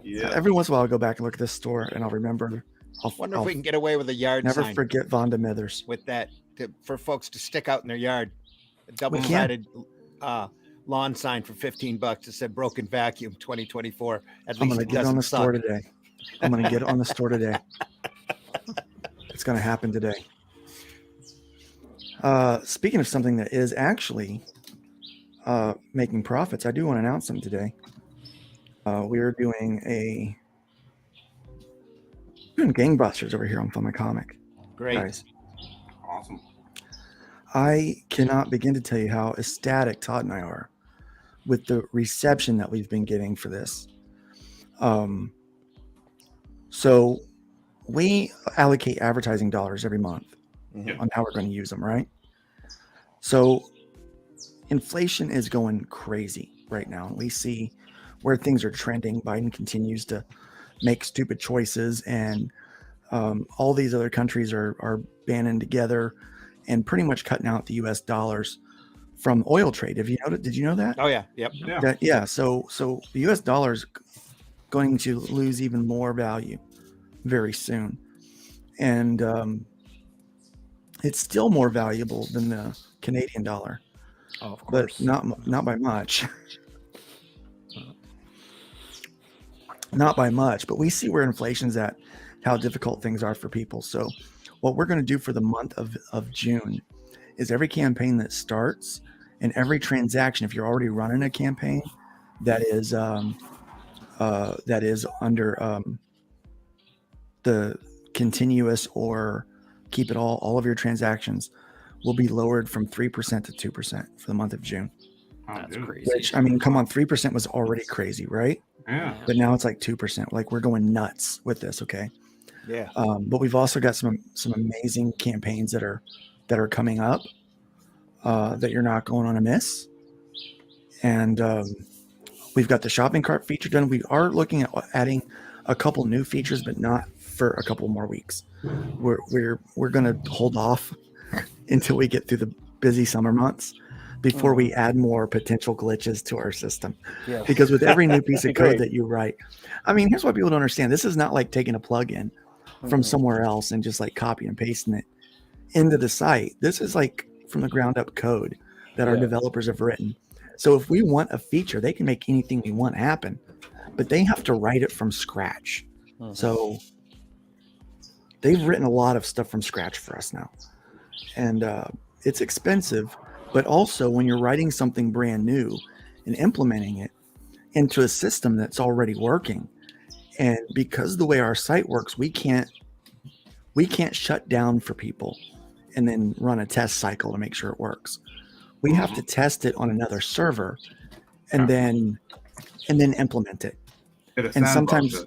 Yeah. Every once in a while, I'll go back and look at this store, and I'll remember. Wonder I'll if we can get away with a yard never sign forget Vonda Mithers. with that for folks to stick out in their yard. A can. double-sided lawn sign for $15 that said "Broken Vacuum 2024." At I'm least gonna it get on doesn't the store suck. today. I'm gonna get on the store today. It's gonna happen today. Speaking of something that is actually making profits, I do want to announce something today. We're doing gangbusters over here on Fun My Comic, Great. guys. Awesome. I cannot begin to tell you how ecstatic Todd and I are with the reception that we've been getting for this. So we allocate advertising dollars every month on how we're going to use them, right? So inflation is going crazy right now. We see where things are trending. Biden continues to make stupid choices, and all these other countries are banding together and pretty much cutting out the U.S. dollars from oil trade. Have you noticed? Did you know that? Oh yeah, yep. Yeah. So the U.S. dollar is going to lose even more value very soon, and it's still more valuable than the Canadian dollar. Oh, of course. But not by much. Not by much, but we see where inflation's at, how difficult things are for people. So what we're going to do for the month of June is every campaign that starts and every transaction, if you're already running a campaign that is under the continuous or keep it all of your transactions will be lowered from 3% to 2% for the month of June. That's crazy. Which, I mean, come on, 3% was already crazy, right? Yeah. But now it's like 2%. Like, we're going nuts with this, okay? Yeah. But we've also got some amazing campaigns that are coming up that you're not going on to miss. And we've got the shopping cart feature done. We are looking at adding a couple new features, but not for a couple more weeks. We're going to hold off until we get through the busy summer months before we add more potential glitches to our system. Yes. Because with every new piece of Great. code that you write, I mean, here's what people don't understand. This is not like taking a plugin from somewhere else and just like copying and pasting it into the site. This is like from the ground up code that our developers have written. So if we want a feature, they can make anything we want happen, but they have to write it from scratch. So they've written a lot of stuff from scratch for us now. And it's expensive, but also when you're writing something brand new and implementing it into a system that's already working, and because of the way our site works, we can't shut down for people and then run a test cycle to make sure it works. We have to test it on another server and then implement it. And sometimes,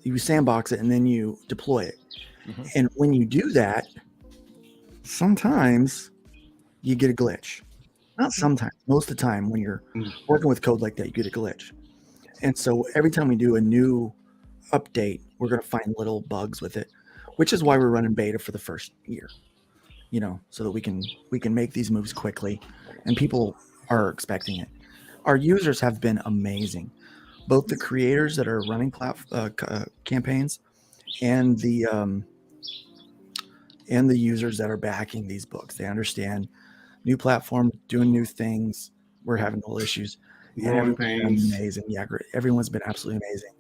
you sandbox it and then you deploy it. And when you do that, sometimes you get a glitch. Not sometimes, most of the time when you're working with code like that, you get a glitch. And so every time we do a new update, we're going to find little bugs with it, which is why we're running beta for the first year, so that we can make these moves quickly, and people are expecting it. Our users have been amazing, both the creators that are running campaigns and the users that are backing these books. They understand new platform, doing new things. We're having no issues. And everyone's been amazing. Yeah, great. Everyone's been absolutely amazing.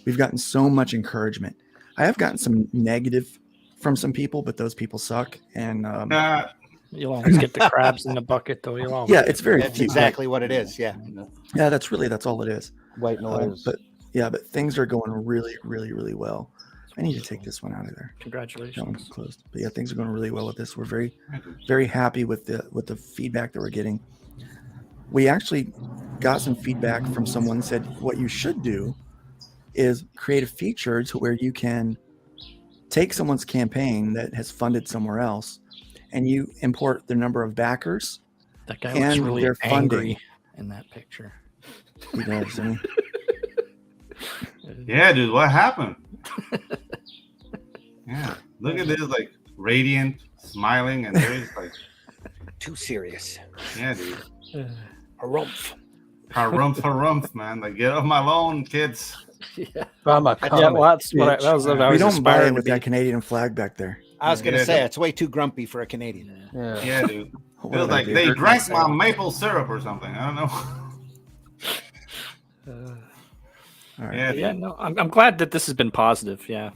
We've gotten so much encouragement. I have gotten some negative from some people, but those people suck. And you'll always get the crabs in the bucket, though. You'll always it's very That's few. exactly what it is. Yeah. Yeah, that's all it is. White noise. But things are going really, really, really well. I need to take this one out of there. Congratulations. That one's closed. But yeah, things are going really well with this. We're very, very happy with the feedback that we're getting. We actually got some feedback from someone that said what you should do is create a feature to where you can take someone's campaign that has funded somewhere else and you import the number of backers. That guy looks really their angry in that picture. He does, doesn't he? Yeah, dude, what happened? Yeah, look at this, like radiant, smiling, and there's like Too serious. Yeah, dude. Harumph. Harumph, man. Like, get off my lawn, kids. I'm a comic. Well, that's what that was what I We was don't buy it aspiring with to that be. Canadian flag back there. I was going to say, it's way too grumpy for a Canadian. Yeah, dude. It What was did I like do? they drank my maple syrup or something. I don't know. All right. Yeah, Yeah, no, I'm glad that this has been positive. Yeah.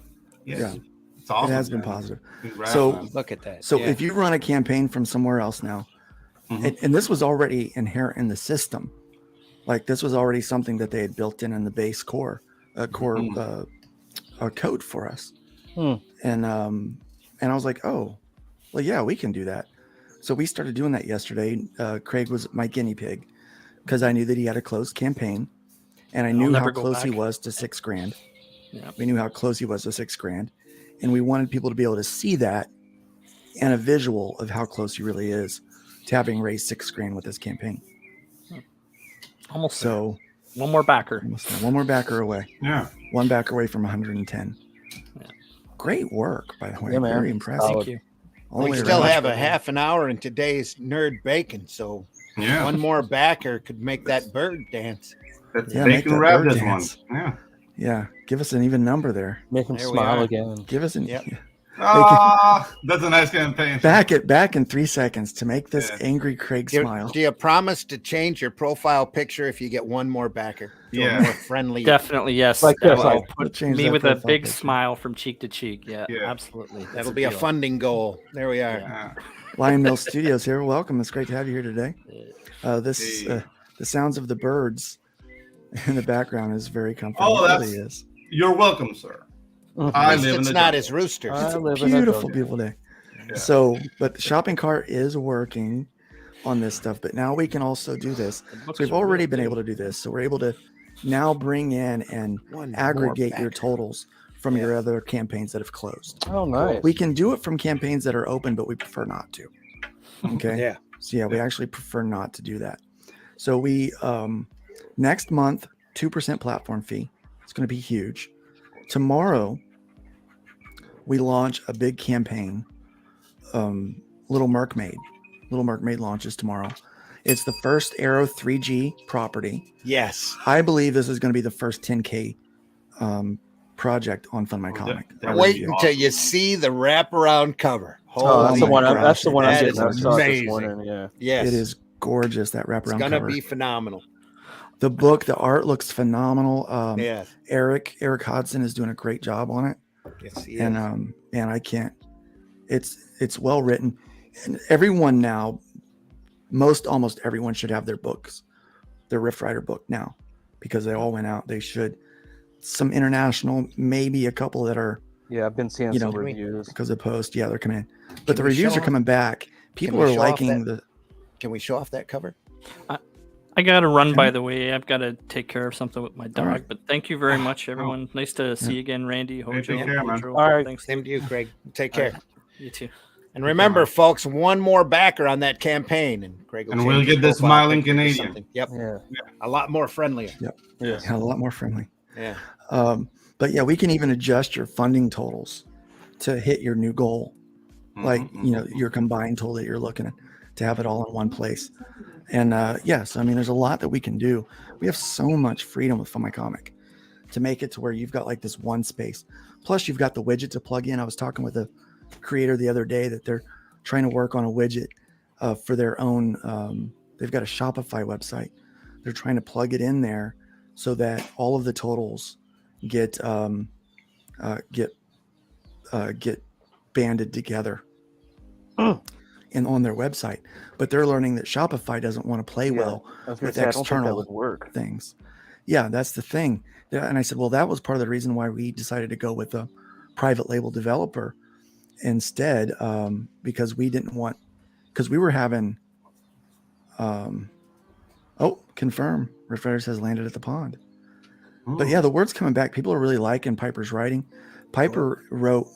Yeah. It's awesome. It has been man. positive. Congrats, So- man. Look at that. So Yeah. if you run a campaign from somewhere else now, and this was already inherent in the system, like this was already something that they had built in the base core code for us. And I was like, oh, well, yeah, we can do that. So we started doing that yesterday. Craig was my guinea pig because I knew that he had a closed campaign, and I knew how never go close he back. was to $6,000. Yeah. We knew how close he was to $6,000, and we wanted people to be able to see that and a visual of how close he really is to having raised $6,000 with this campaign. Almost So there. One more backer. almost there. One more backer away. Yeah. One backer away from 110. Yeah. Great work, by the way. Yeah, man. Very impressive. Solid. Thank you. All the We way still around. have a half an hour in today's nerd bacon, so Yeah. one more backer could make that bird dance. That's Yeah, make bacon that wrap bird this dance. one. Yeah. Yeah, give us an even number there. Make him There we smile are. again. Give us an Yep. Ah, that's a nice campaign. back in 3 seconds to make this Yeah. angry Craig Do, smile. do you promise to change your profile picture if you get one more backer? Feel Yeah. more friendly. Definitely, yes. Like That this, will like- We'll put change me that with a profile big picture. smile from cheek to cheek. Yeah, Yeah. absolutely. That's That'll be a deal. funding goal. There we are. Yeah. Lion Mill Studios here. Welcome. It's great to have you here today. This Hey. the sounds of the birds in the background is very comforting. Oh, it that's- really is. You're welcome, sir. Mhm. I At least live in it's the not jungle. his rooster. I It's a live in a beautiful, jungle. beautiful day. Yeah. So, but the shopping cart is working on this stuff. But now we can also do this. The So books we've are already real been too. able to do this. So we're able to now bring in and One more aggregate your backer. totals from your other campaigns that have closed. Oh, nice. We can do it from campaigns that are open, but we prefer not to. Okay. Yeah. So yeah, we actually prefer not to do that. So we next month 2% platform fee. It's going to be huge. Tomorrow we launch a big campaign. Little Mermaid launches tomorrow. It's the first Arrow 3G property. Yes. I believe this is going to be the first 10K project on Fund My Comic. that I would Wait really do. until you see the wraparound cover. Oh, that's Oh the my one. gosh, That's the one I'm that getting. is I saw it this amazing. morning. Yeah. Yes. It is gorgeous, that It's wraparound gonna cover. be phenomenal. The book, the art looks phenomenal. Yes. Eric Hodson is doing a great job on it. Yes, he And is. man, I can't. It's well written, and everyone now, almost everyone should have their books, their Rift Rider book now, because they all went out. They should. Some international, maybe a couple that are Yeah, I've been seeing You some know, reviews. because of post. Yeah, they're coming in, but Can the we reviews show are coming back. People we are show off liking that? the. Can we show off that cover? I got to run, Okay. by the way. I've got to take care of something with my dog. right. But thank you very much, everyone. Nice to see you again, Randy. Hojo, take care, man. Hojo. All right. Thanks. Same to you, Craig. Take care. You too. And remember, folks, one more backer on that campaign, and Craig will And change we'll his get the profile smiling picture to Canadian. something. Yep. Yeah. A lot more friendlier. Yes. Yeah, a lot more friendly. Yeah. But yeah, we can even adjust your funding totals to hit your new goal. Like, your combined total that you're looking at, to have it all in one place. And yes, I mean, there's a lot that we can do. We have so much freedom with Fund My Comic to make it to where you've got like this one space. Plus, you've got the widget to plug in. I was talking with a creator the other day that they're trying to work on a widget for their own. They've got a Shopify website. They're trying to plug it in there so that all of the totals get banded together and on their website. But they're learning that Shopify doesn't want to play well I was gonna with say, I don't think that external would work. things. Yeah, that's the thing. And I said, well, that was part of the reason why we decided to go with a private label developer instead, because we didn't want, because we were having, confirm, Rift Riders has landed at the pond. But yeah, the word's coming back. People are really liking Piper's writing. Piper wrote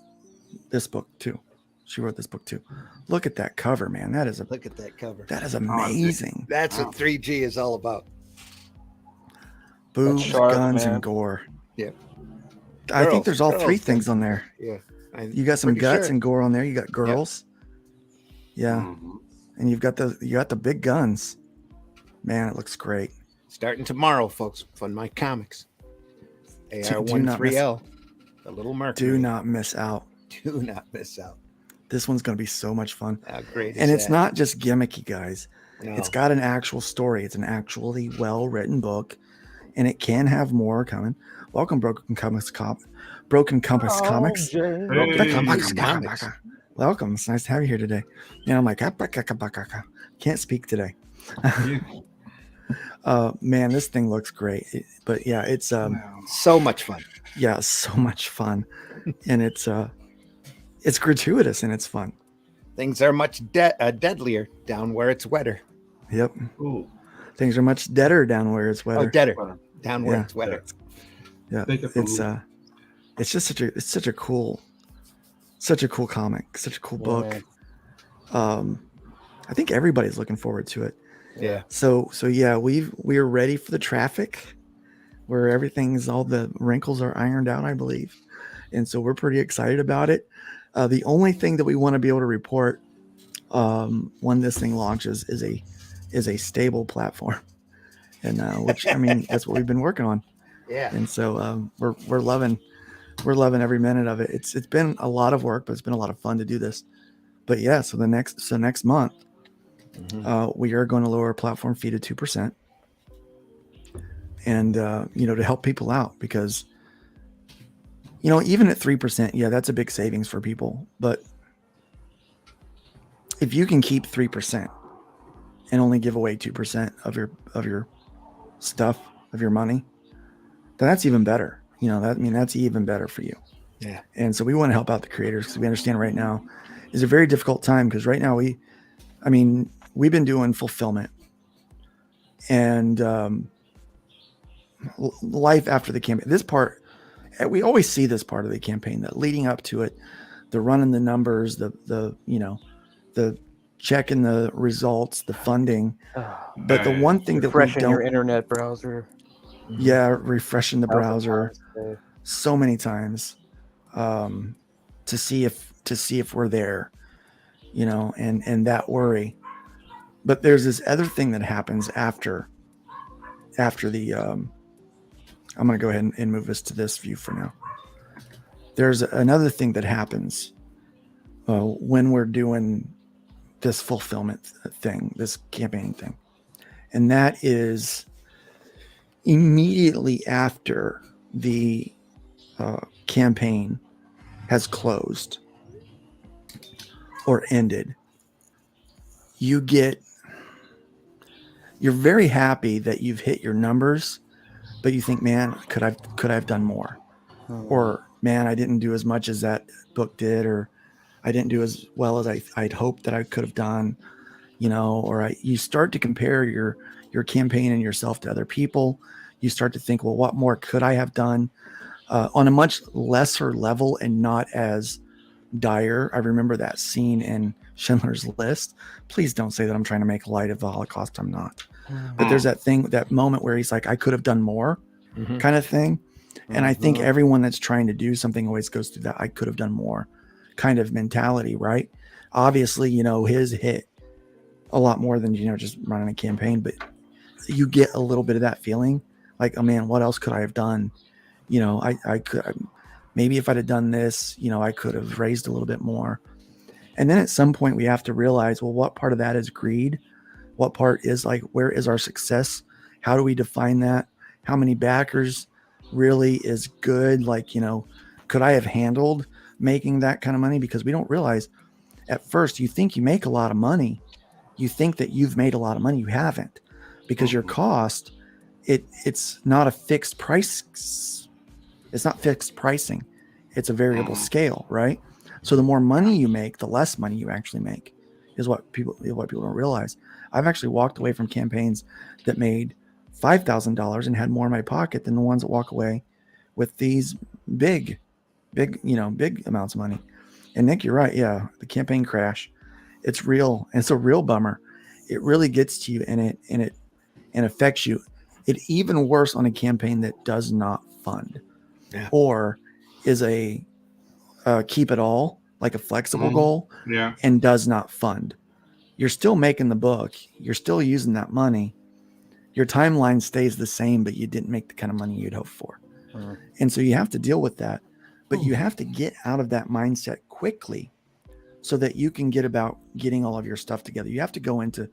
this book too. She wrote this book too. Look at that cover, man. That is Look at that cover. amazing. That's what 3G is all about. Boobs, sharp, guns, man. and gore. Yeah. I think Girls, there's all girls, three things on there. Yeah. You got some Pretty guts sure. and gore on there. You got girls. Yeah. And you got the big guns. Man, it looks great. Starting tomorrow, folks. Fund My Comics. AR13L. The Little Mercury. Do not miss out. Do not miss out. This one's going to be so much fun. How great is And it's that? not just gimmicky, guys. No. It's got an actual story. It's an actually well-written book, and it can have more coming. Welcome, Broken Compass Comics. Jay. Hey. Comics. Welcome. It's nice to have you here today. And I'm like, can't speak today. Man, this thing looks great. But yeah, it's So much fun. so much fun. And it's gratuitous and it's fun. Things are much deadlier down where it's wetter. Yep. Ooh. Things are much deader down where it's wetter. Oh, deader. Wetter. Down where Yeah. it's wetter. Yeah. Take it from It's me. it's just such a cool comic, such a cool book. I think everybody's looking forward to it. Yeah. So yeah, we're ready for the traffic where all the wrinkles are ironed out, I believe. And so we're pretty excited about it. The only thing that we want to be able to report when this thing launches is a stable platform. And which, I mean, that's what we've been working on. Yeah. And so we're loving every minute of it. It's been a lot of work, but it's been a lot of fun to do this. But yeah, so next month, we are going to lower our platform fee to 2%. And to help people out, because even at 3%, yeah, that's a big savings for people. But if you can keep 3% and only give away 2% of your stuff, of your money, then that's even better. That's even better for you. Yeah. And so we want to help out the creators, because we understand right now is a very difficult time, because right now we've been doing fulfillment and life after the campaign. This part, we always see this part of the campaign, that leading up to it, the running the numbers, the checking the results, the funding. But the one thing that we Refreshing don't, your internet browser. yeah, refreshing the browser so many times to see if we're there, and that worry. But there's this other thing that happens after the I'm going to go ahead and move us to this view for now. There's another thing that happens when we're doing this fulfillment thing, this campaign thing. And that is immediately after the campaign has closed or ended, you're very happy that you've hit your numbers, but you think, man, could I have done more? Or, man, I didn't do as much as that book did, or I didn't do as well as I'd hoped that I could have done, or you start to compare your campaign and yourself to other people. You start to think, well, what more could I have done on a much lesser level and not as dire? I remember that scene in Schindler's List. Please don't say that I'm trying to make light of the Holocaust. I'm not. But there's that moment where he's like, I could have done more kind of thing. And I think everyone that's trying to do something always goes through that I could have done more kind of mentality, right? Obviously, his hit a lot more than, just running a campaign, but you get a little bit of that feeling like, oh man, what else could I have done? I could, maybe if I'd have done this, I could have raised a little bit more. And then at some point we have to realize, well, what part of that is greed? What part is like, where is our success? How do we define that? How many backers really is good? Like, could I have handled making that kind of money? Because we don't realize at first, you think you make a lot of money. You think that you've made a lot of money. You haven't, because your cost, it's not a fixed price. It's not fixed pricing. It's a variable scale, right? So the more money you make, the less money you actually make, is what people don't realize. I've actually walked away from campaigns that made $5,000 and had more in my pocket than the ones that walk away with these big amounts of money. And Nick, you're right. Yeah, the campaign crash, it's real. And it's a real bummer. It really gets to you, and it affects you. It's even worse on a campaign that does not fund, or is a keep it all, like a flexible goal, and does not fund. You're still making the book. You're still using that money. Your timeline stays the same, but you didn't make the kind of money you'd hoped for. And so you have to deal with that, but you have to get out of that mindset quickly so that you can get about getting all of your stuff together. You have to go into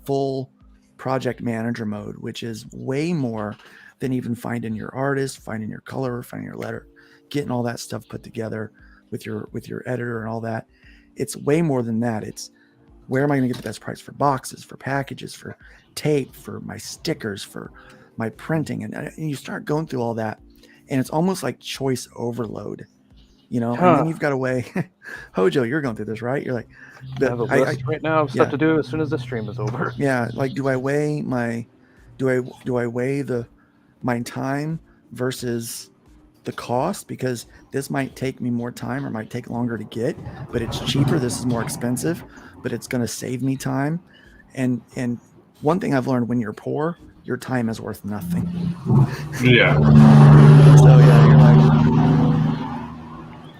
full project manager mode, which is way more than even finding your artist, finding your color, finding your letter, getting all that stuff put together with your editor and all that. It's way more than that. It's, where am I going to get the best price for boxes, for packages, for tape, for my stickers, for my printing? And you start going through all that, and it's almost like choice overload. you know, and Huh. then you've got to weigh. Hojo, you're going through this, right? You're like, I have a list right now of stuff to do as soon as the stream is over. yeah, like do I weigh my time versus the cost, because this might take me more time or might take longer to get, but it's cheaper. This is more expensive, but it's going to save me time. And one thing I've learned, when you're poor, your time is worth nothing. Yeah. So yeah, you're like,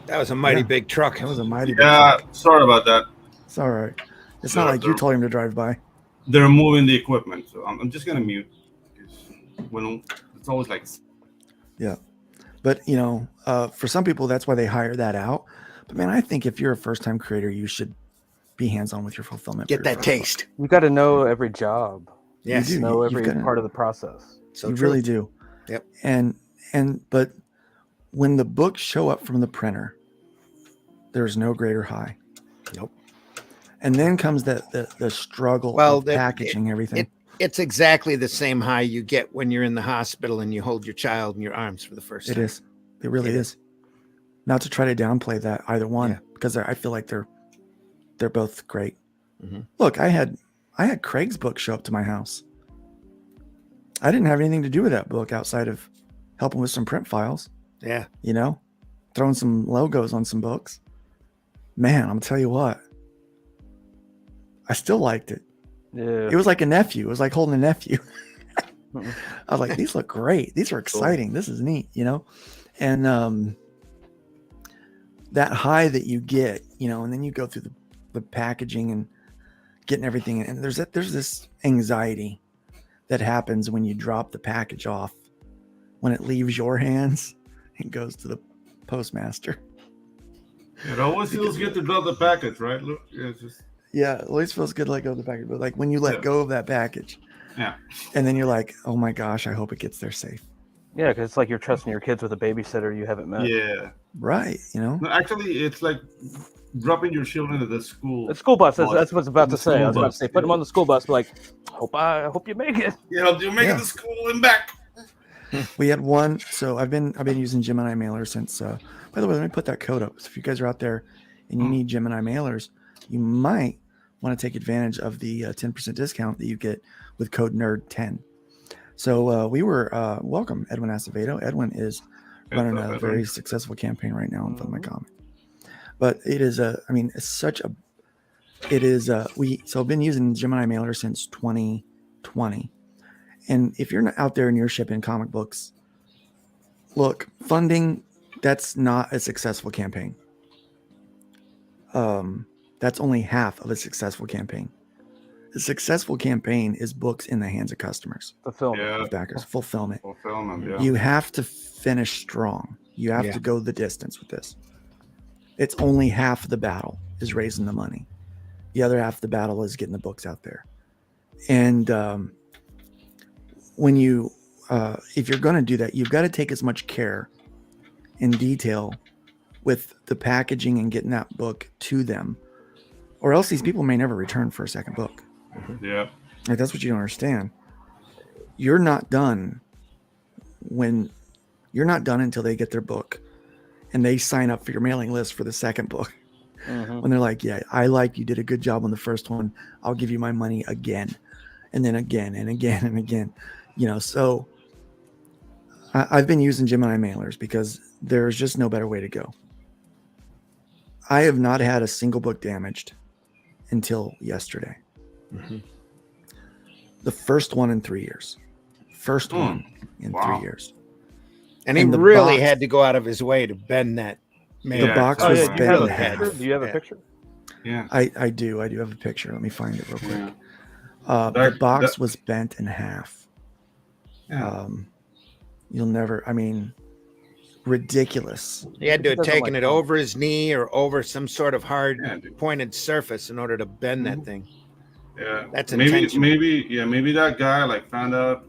that was a mighty big truck. That was a mighty big Yeah, truck. sorry about that. It's all right. It's not like you told him to drive by. They're moving the equipment, so I'm just gonna mute. When it's always like, yeah. But you know, for some people, that's why they hire that out. But man, I think if you're a first-time creator, you should be hands-on with your fulfillment. Get that taste. Book. You got to know every job. Yes, you do. Know every part of the process. So you really do. Yep. But when the books show up from the printer, there's no greater high. Nope. And then comes the struggle of packaging everything. It's exactly the same high you get when you're in the hospital and you hold your child in your arms for the first time. It is. It really is. Not to try to downplay that either one, because I feel like they're both great. Mm-hmm. Look, I had Craig's book show up to my house. I didn't have anything to do with that book outside of helping with some print files. Yeah. You know, throwing some logos on some books. Man, I'm gonna tell you what. I still liked it. Yeah. It was like a nephew. It was like holding a nephew. I was like, these look great. These are exciting. Cool. This is neat, you know? And that high that you get, you know, and then you go through the packaging and getting everything. And there's this anxiety that happens when you drop the package off, when it leaves your hands and goes to the postmaster. It always feels good to drop the package, right? Look, it's just... Yeah, it always feels good to let go of the package, but like when you let go of that package, and then you're like, oh my gosh, I hope it gets there safe. Yeah, because it's like you're trusting your kids with a babysitter you haven't met. Yeah, right. You know, no, actually, it's like dropping your children at the school. The school bus. That's what I was about to say. I was about to say, put them on the school bus. But like, I hope you make it. Yeah, you make it to school and back. We had one. So I've been using Gemini mailers since. By the way, let me put that code up. So if you guys are out there and you need Gemini mailers, you might want to take advantage of the 10% discount that you get with code NERD10. So we were welcome Edwin Acevedo. Edwin is running a very successful campaign right now on my comic. But it is so I've been using Gemini mailer since 2020. And if you're not out there and you're shipping comic books, look, funding, that's not a successful campaign. That's only half of a successful campaign. A successful campaign is books in the hands of customers. Fulfillment. Backers. Fulfillment. Yeah. You have to finish strong. You have to go the distance with this. It's only half of the battle is raising the money. The other half of the battle is getting the books out there. And when you, if you're going to do that, you've got to take as much care and detail with the packaging and getting that book to them, or else these people may never return for a second book. Yeah. Like, that's what you don't understand. You're not done until they get their book and they sign up for your mailing list for the second book. Mm-hmm. When they're like, yeah, you did a good job on the first one. I'll give you my money again. And then again and again and again, you know, so I've been using Gemini mailers because there's just no better way to go. I have not had a single book damaged until yesterday. Mm-hmm. The first one in 3 years. One in 3 years. And he really had to go out of his way to bend that. The box was bent in half. Do you have a picture? Yeah. I do. I do have a picture. Let me find it real quick. The box was bent in half. Yeah. You'll never, ridiculous. He had to have taken it over his knee or over some sort of hard pointed surface in order to bend that thing. Yeah. That's maybe that guy found out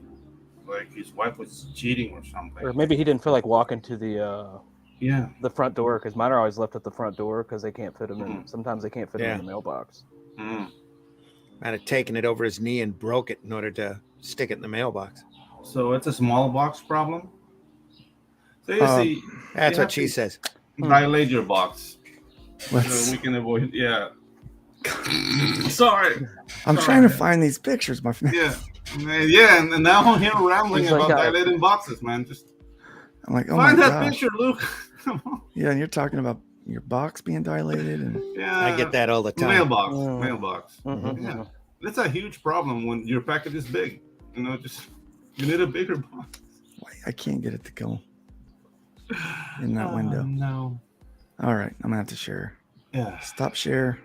his wife was cheating or something. Or maybe he didn't feel like walking to the front door, because mine are always left at the front door because they can't fit them in. Sometimes they can't fit them in the mailbox. Might have taken it over his knee and broke it in order to stick it in the mailbox. So it's a small box problem. So that's what she says. dilate your box so Let's, we can avoid. Yeah. Sorry. I'm trying to find these pictures, my friend. Yeah. Yeah, and now I'm here rambling He's like, about dilating boxes, man. Just I'm like, oh find my that gosh. picture, Luke. Come on. Yeah, and you're talking about your box being dilated, and Yeah. I get that all the time. Mailbox. Mm. Mailbox. Mhm. Yeah. That's a huge problem when your package is big. You know, just you need a bigger box. I can't get it to go in that window. No. All right, I'm gonna have to share. Yeah. Stop share.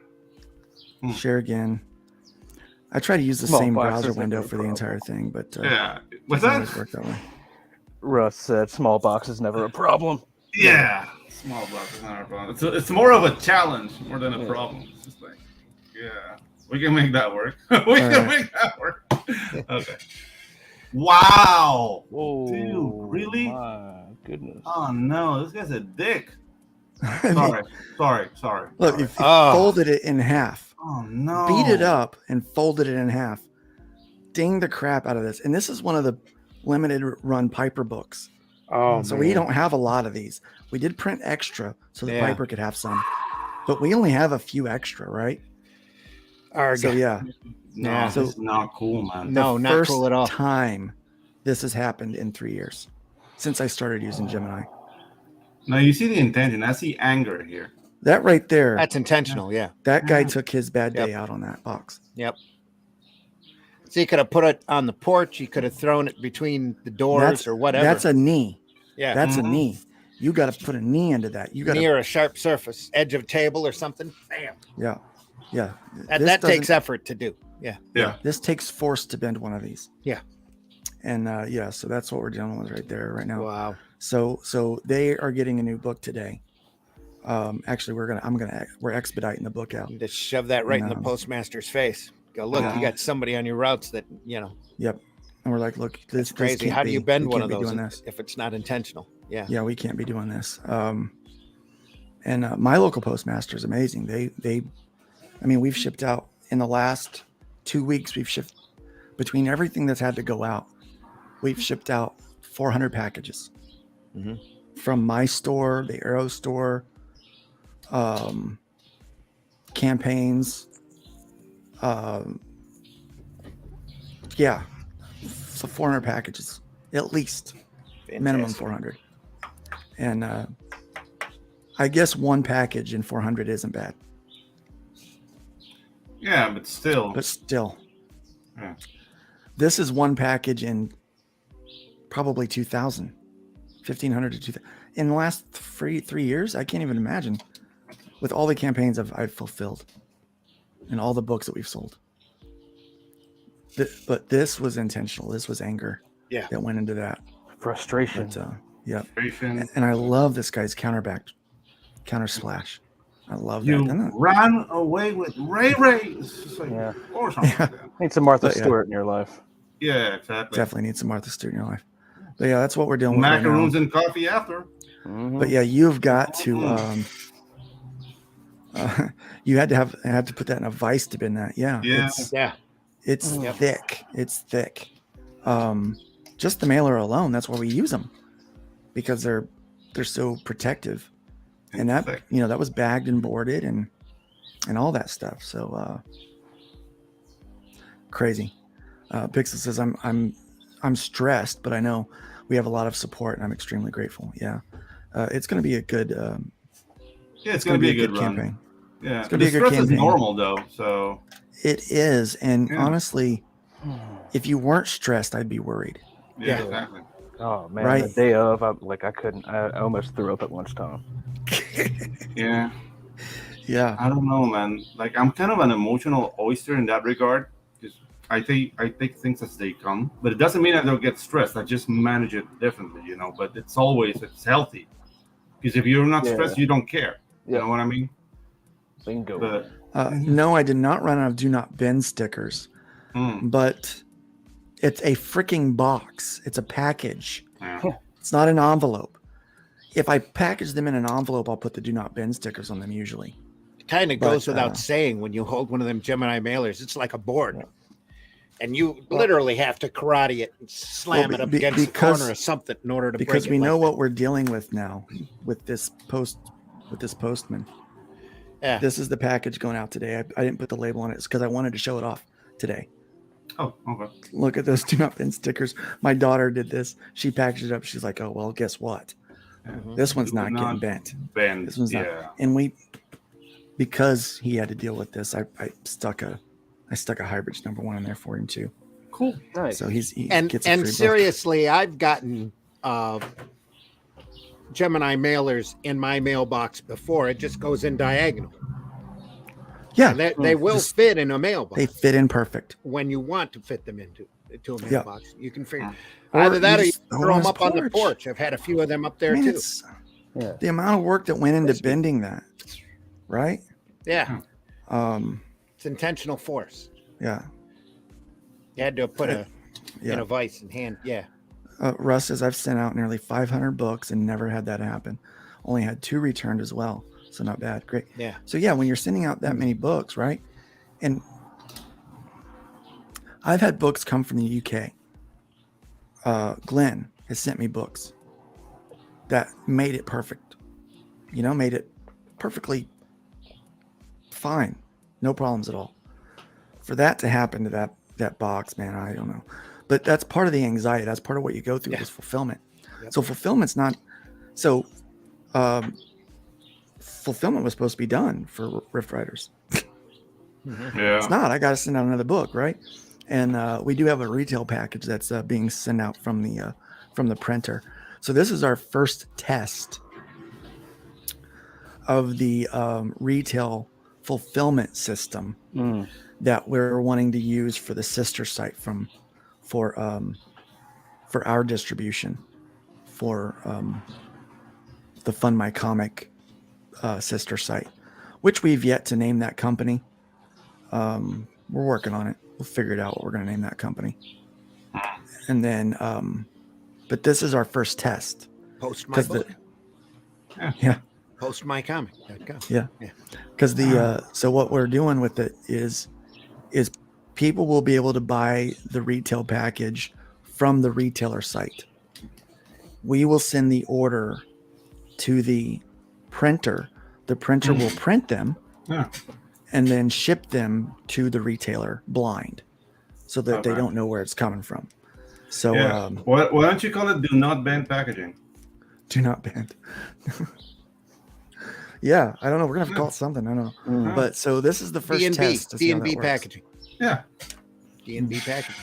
Hmm. Share again. I try to use the Small same box browser isn't window a for the problem. entire thing, but Yeah. it What's doesn't always that? work that way. Russ said, "Small box is never a problem." Yeah. Small box is not a problem. It's more of a challenge more than a problem. It's just like, yeah, we can make that work. We can right. make that work. Okay. Wow. Oh, Dude, really? My goodness. Oh no, this guy's a dick. I mean, Sorry. look, if you Oh. folded it in half, Oh no. beat it up and folded it in half, ding the crap out of this. And this is one of the limited run Piper books. Oh, So man. we don't have a lot of these. We did print extra so the Yeah. Piper could have some, but we only have a few extra, right? Arg. So yeah, No, Yeah. this is not cool, man. No, not first cool at all. time this has happened in 3 years since I started using Gemini. Now you see the intention. I see anger here. That right there, That's intentional. Yeah. that guy Yeah. took his bad day Yep. out on that box. Yep. So you could have put it on the porch. You could have thrown it between the doors That's or whatever. That's a knee. yeah. That's Mhm. a knee. You got to put a knee into that. You got to, Near a sharp surface, edge of a table or something. Bam. yeah. That This takes doesn't- effort to do. Yeah. Yeah. This takes force to bend one of these. Yeah. And yeah, so that's what we're dealing with right there, right now. Wow. So they are getting a new book today. Actually, we're expediting the book out. You just shove that right in the No. postmaster's face. Go, look, Yeah. you got somebody on your routes that, Yep. And we're like, look, this it's crazy. can't How do you be- bend we one can't of be those doing this. if it's not intentional? Yeah. Yeah, we can't be doing this. And my local postmaster is amazing. We've shipped out in the last 2 weeks. We've shipped between everything that's had to go out. We've shipped out 400 packages Mhm. from my store, the Arrow store, campaigns. Yeah, so 400 packages at least. Minimum Fantastic. 400. And I guess one package in 400 isn't bad, Yeah, but still. but still, Yeah. this is one package in probably 2,000, 1,500 to 2,000. In the last 3 years, I can't even imagine with all the campaigns I've fulfilled and all the books that we've sold. But this was intentional. This was anger Yeah. that went into that. Frustration. But yeah. Frustration. And I love this guy's counter splash. I love that. You And ran away with Ray. It's just like, Yeah. or something Yeah. like that. Need some Martha But, yeah. Stewart in your life. Yeah, exactly. definitely need some Martha Stewart in your life. But yeah, that's what we're dealing with right now. Macaroons and coffee after. Mhm. But yeah, you've got to you had to put that in a vice to bend that. Yeah. Yeah. It's Yep. thick. It's thick. Just the mailer alone, that's why we use them. Because they're so protective. And that Thick. that was bagged and boarded and all that stuff. So crazy. Pixel says I'm stressed, but I know we have a lot of support and I'm extremely grateful. Yeah. It's going to be a good Yeah, it's gonna be a good run. campaign. Yeah, It's gonna be the a good stress is campaign. normal though. So It is, and Yeah. honestly, if you weren't stressed, I'd be worried. yeah, Yeah. exactly. Oh man, Right. the day of, I couldn't. I almost threw up at lunchtime. Yeah, Yeah, I don't know, man. Like I'm kind of an emotional oyster in that regard. Because I take things as they come, but it doesn't mean I don't get stressed. I just manage it differently, But it's healthy. Because if you're not Yeah. stressed, you don't care. You Yeah. know what I mean? Bingo. But no, I did not run out of do not bend stickers, but it's a freaking box. It's a package. yeah. It's not an envelope. If I package them in an envelope, I'll put the do not bend stickers on them usually. It kind of But, goes without saying when you hold one of them Gemini mailers, it's like a board. And you literally have to karate it and slam Well, it up be- against the because- corner or something in order to Because break we it know like what we're dealing with now with this with this postman. Yeah. This is the package going out today. I didn't put the label on it because I wanted to show it off today. Oh, okay. Look at those do not bend stickers. My daughter did this. She packaged it up. She's like, oh, well, guess what? This one's not getting bent. This one's not. And because he had to deal with this, I stuck a Hybrids #1 in there for him too. Cool. Nice. So he And gets a free seriously, I've gotten Gemini mailers in my mailbox before. It just goes in diagonal. book. Yeah, And they will fit in a mailbox. they fit in perfect. when you want to fit them into a Yeah. mailbox. You can figure Or either that you or you just throw throw them them on up on the his porch. I've had a few of them up there I mean, too. it's Yeah. the amount of work that went into bending that, right? Yeah, Um, it's intentional force. yeah, You had to put in yeah. a vice and hand. Yeah, Russ says I've sent out nearly 500 books and never had that happen. Only had 2 returned as well, so not bad. Great. yeah. So yeah, when you're sending out that many books, right? And I've had books come from the UK. Glenn has sent me books that made it perfect. Made it perfectly fine, no problems at all. For that to happen to that box, man, I don't know. But that's part of the anxiety. That's part of what you go through is fulfillment. Yep. So fulfillment's not. So fulfillment was supposed to be done for Rift Riders. Yeah. It's not. I got to send out another book, right? And we do have a retail package that's being sent out from the printer. So this is our first test of the retail fulfillment system that we're wanting to use for the sister site for our distribution for the Fund My Comic sister site, which we've yet to name that company. We're working on it. We'll figure it out what we're going to name that company. And then, but this is our first test. Post my book. Yeah. Postmycomic.com. Yeah. Because so what we're doing with it is people will be able to buy the retail package from the retailer site. We will send the order to the printer. The printer will print them and then ship them to the retailer blind so that they don't know where it's coming from. So why don't you call it do not bend packaging? Do not bend. Yeah, I don't know. We're gonna have to call it something. I don't know. But so this is the first test. D&B packaging. Yeah. D&B packaging.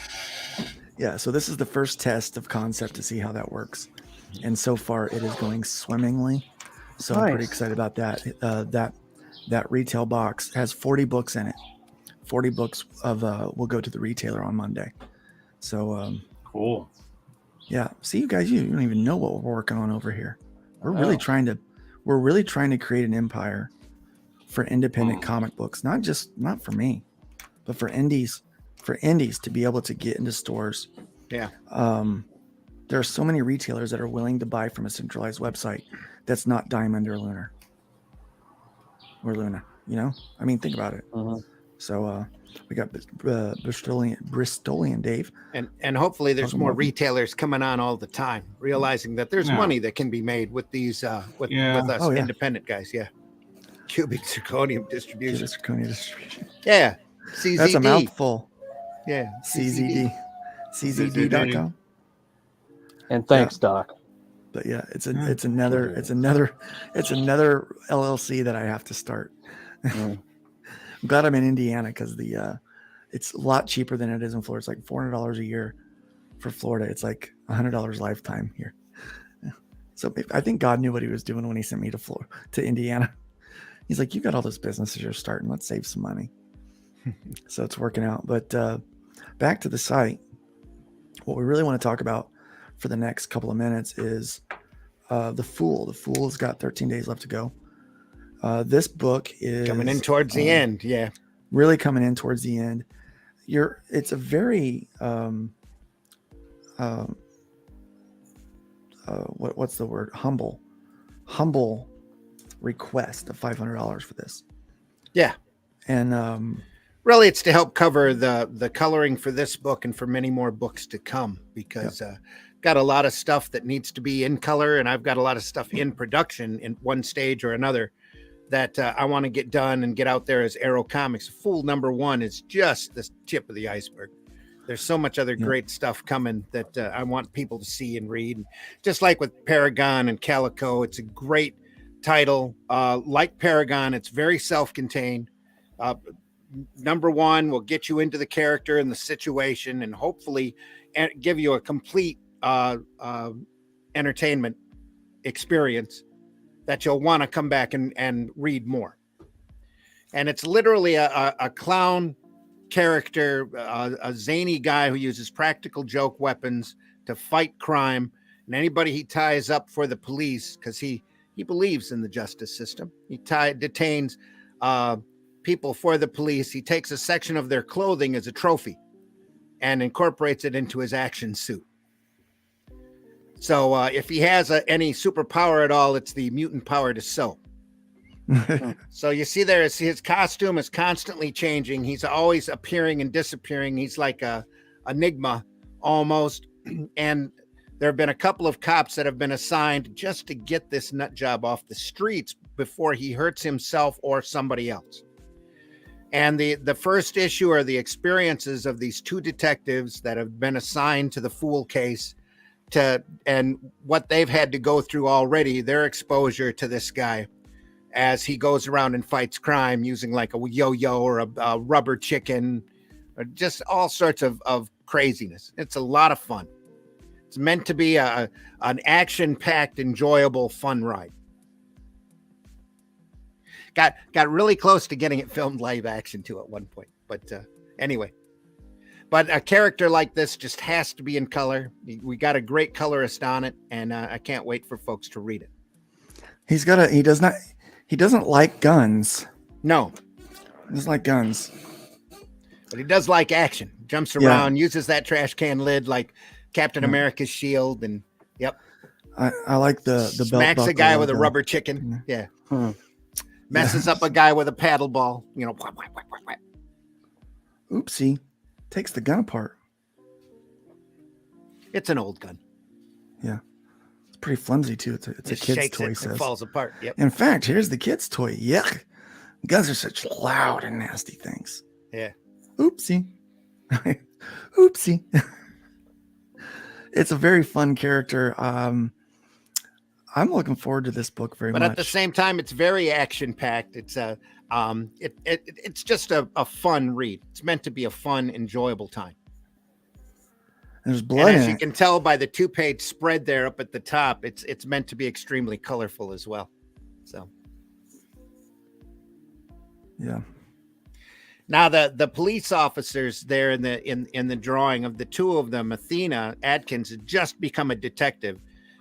Yeah, so this is the first test of concept to see how that works. And so far it is going swimmingly. So I'm pretty excited about that. That retail box has 40 books in it. 40 books of will go to the retailer on Monday. So cool. Yeah. See, you guys, you don't even know what we're working on over here. We're really trying to create an empire for independent comic books, not for me, but for indies to be able to get into stores. Yeah. There are so many retailers that are willing to buy from a centralized website that's not Diamond or Lunar. Or Luna, I mean, think about it. So we got Bristolian Dave. And hopefully there's more retailers coming on all the time, realizing that there's money that can be made with these with us independent guys. Yeah. Cubic zirconium distribution. Yeah. CZD. That's a mouthful. Yeah. CZD. CZD.com. And thanks, Doc. But yeah, it's another LLC that I have to start. I'm glad I'm in Indiana because it's a lot cheaper than it is in Florida. It's like $400 a year for Florida. It's like $100 lifetime here. So I think God knew what he was doing when he sent me to Indiana. He's like, you got all those businesses you're starting. Let's save some money. So it's working out. But back to the site. What we really want to talk about for the next couple of minutes is The Fool. The Fool has got 13 days left to go. This book is coming in towards the end. Yeah. Really coming in towards the end. It's a very what's the word? Humble request of $500 for this. Yeah. And really it's to help cover the coloring for this book and for many more books to come, because got a lot of stuff that needs to be in color, and I've got a lot of stuff in production in one stage or another that I want to get done and get out there as Arrow Comics. Fool #1 is just the tip of the iceberg. There's so much other great stuff coming that I want people to see and read. And just like with Paragon and Calico, it's a great title. Like Paragon, it's very self-contained. #1 will get you into the character and the situation and hopefully give you a complete entertainment experience that you'll want to come back and read more. And it's literally a clown character, a zany guy who uses practical joke weapons to fight crime, and anybody he ties up for the police, because he believes in the justice system. He detains people for the police. He takes a section of their clothing as a trophy and incorporates it into his action suit. So if he has any superpower at all, it's the mutant power to sew. So you see there, his costume is constantly changing. He's always appearing and disappearing. He's like a enigma almost. And there have been a couple of cops that have been assigned just to get this nut job off the streets before he hurts himself or somebody else. And the first issue are the experiences of these two detectives that have been assigned to the Fool case, and what they've had to go through already, their exposure to this guy as he goes around and fights crime using like a yo-yo or a rubber chicken, or just all sorts of craziness. It's a lot of fun. It's meant to be an action-packed, enjoyable, fun ride. Got really close to getting it filmed live action too at one point, but anyway. But a character like this just has to be in color. We got a great colorist on it, and I can't wait for folks to read it. He doesn't like guns. No. He doesn't like guns. But he does like action. Jumps around, uses that trash can lid like Captain America's shield, and I like the belt smacks buckle a guy with a rubber chicken. Yeah. Messes up a guy with a paddle ball. You know. Oopsie. Takes the gun apart. It's an old gun. Yeah. It's pretty flimsy too. It's a kid's toy. It falls apart. Yep. In fact, here's the kid's toy. Yuck. Guns are such loud and nasty things. Yeah. Oopsie. Oopsie. It's a very fun character. I'm looking forward to this book very much. But at the same time, it's very action packed. It's it's just a fun read. It's meant to be a fun, enjoyable time. There's blood and in as you it. can tell by the 2-page spread there up at the top, it's meant to be extremely colorful as well. So yeah. Now the police officers there in the drawing of the two of them, Athena Adkins had just become a detective.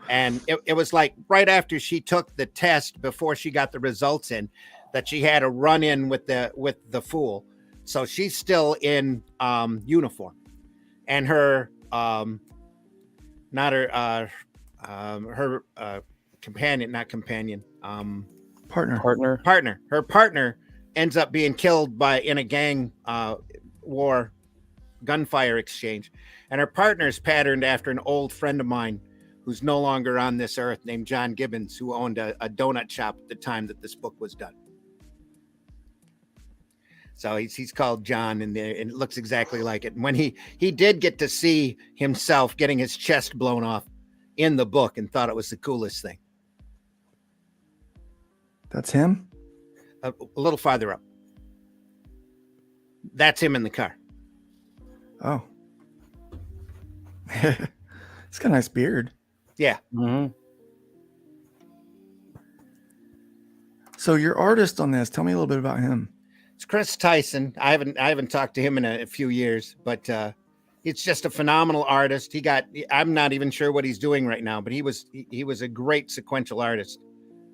And it was like right after she took the test, before she got the results in, that she had a run in with the Fool. So she's still in uniform, and her her partner ends up being killed in a gang war gunfire exchange, and her partner is patterned after an old friend of mine who's no longer on this earth, named John Gibbons, who owned a donut shop at the time that this book was done. So he's called John, and it looks exactly like it. And when he did get to see himself getting his chest blown off in the book, and thought it was the coolest thing. That's him? A little farther up. That's him in the car. Oh. He's got a nice beard. Yeah. Mm-hmm. So your artist on this, tell me a little bit about him. It's Chris Tyson. I haven't talked to him in a few years, but it's just a phenomenal artist. I'm not even sure what he's doing right now, but he was a great sequential artist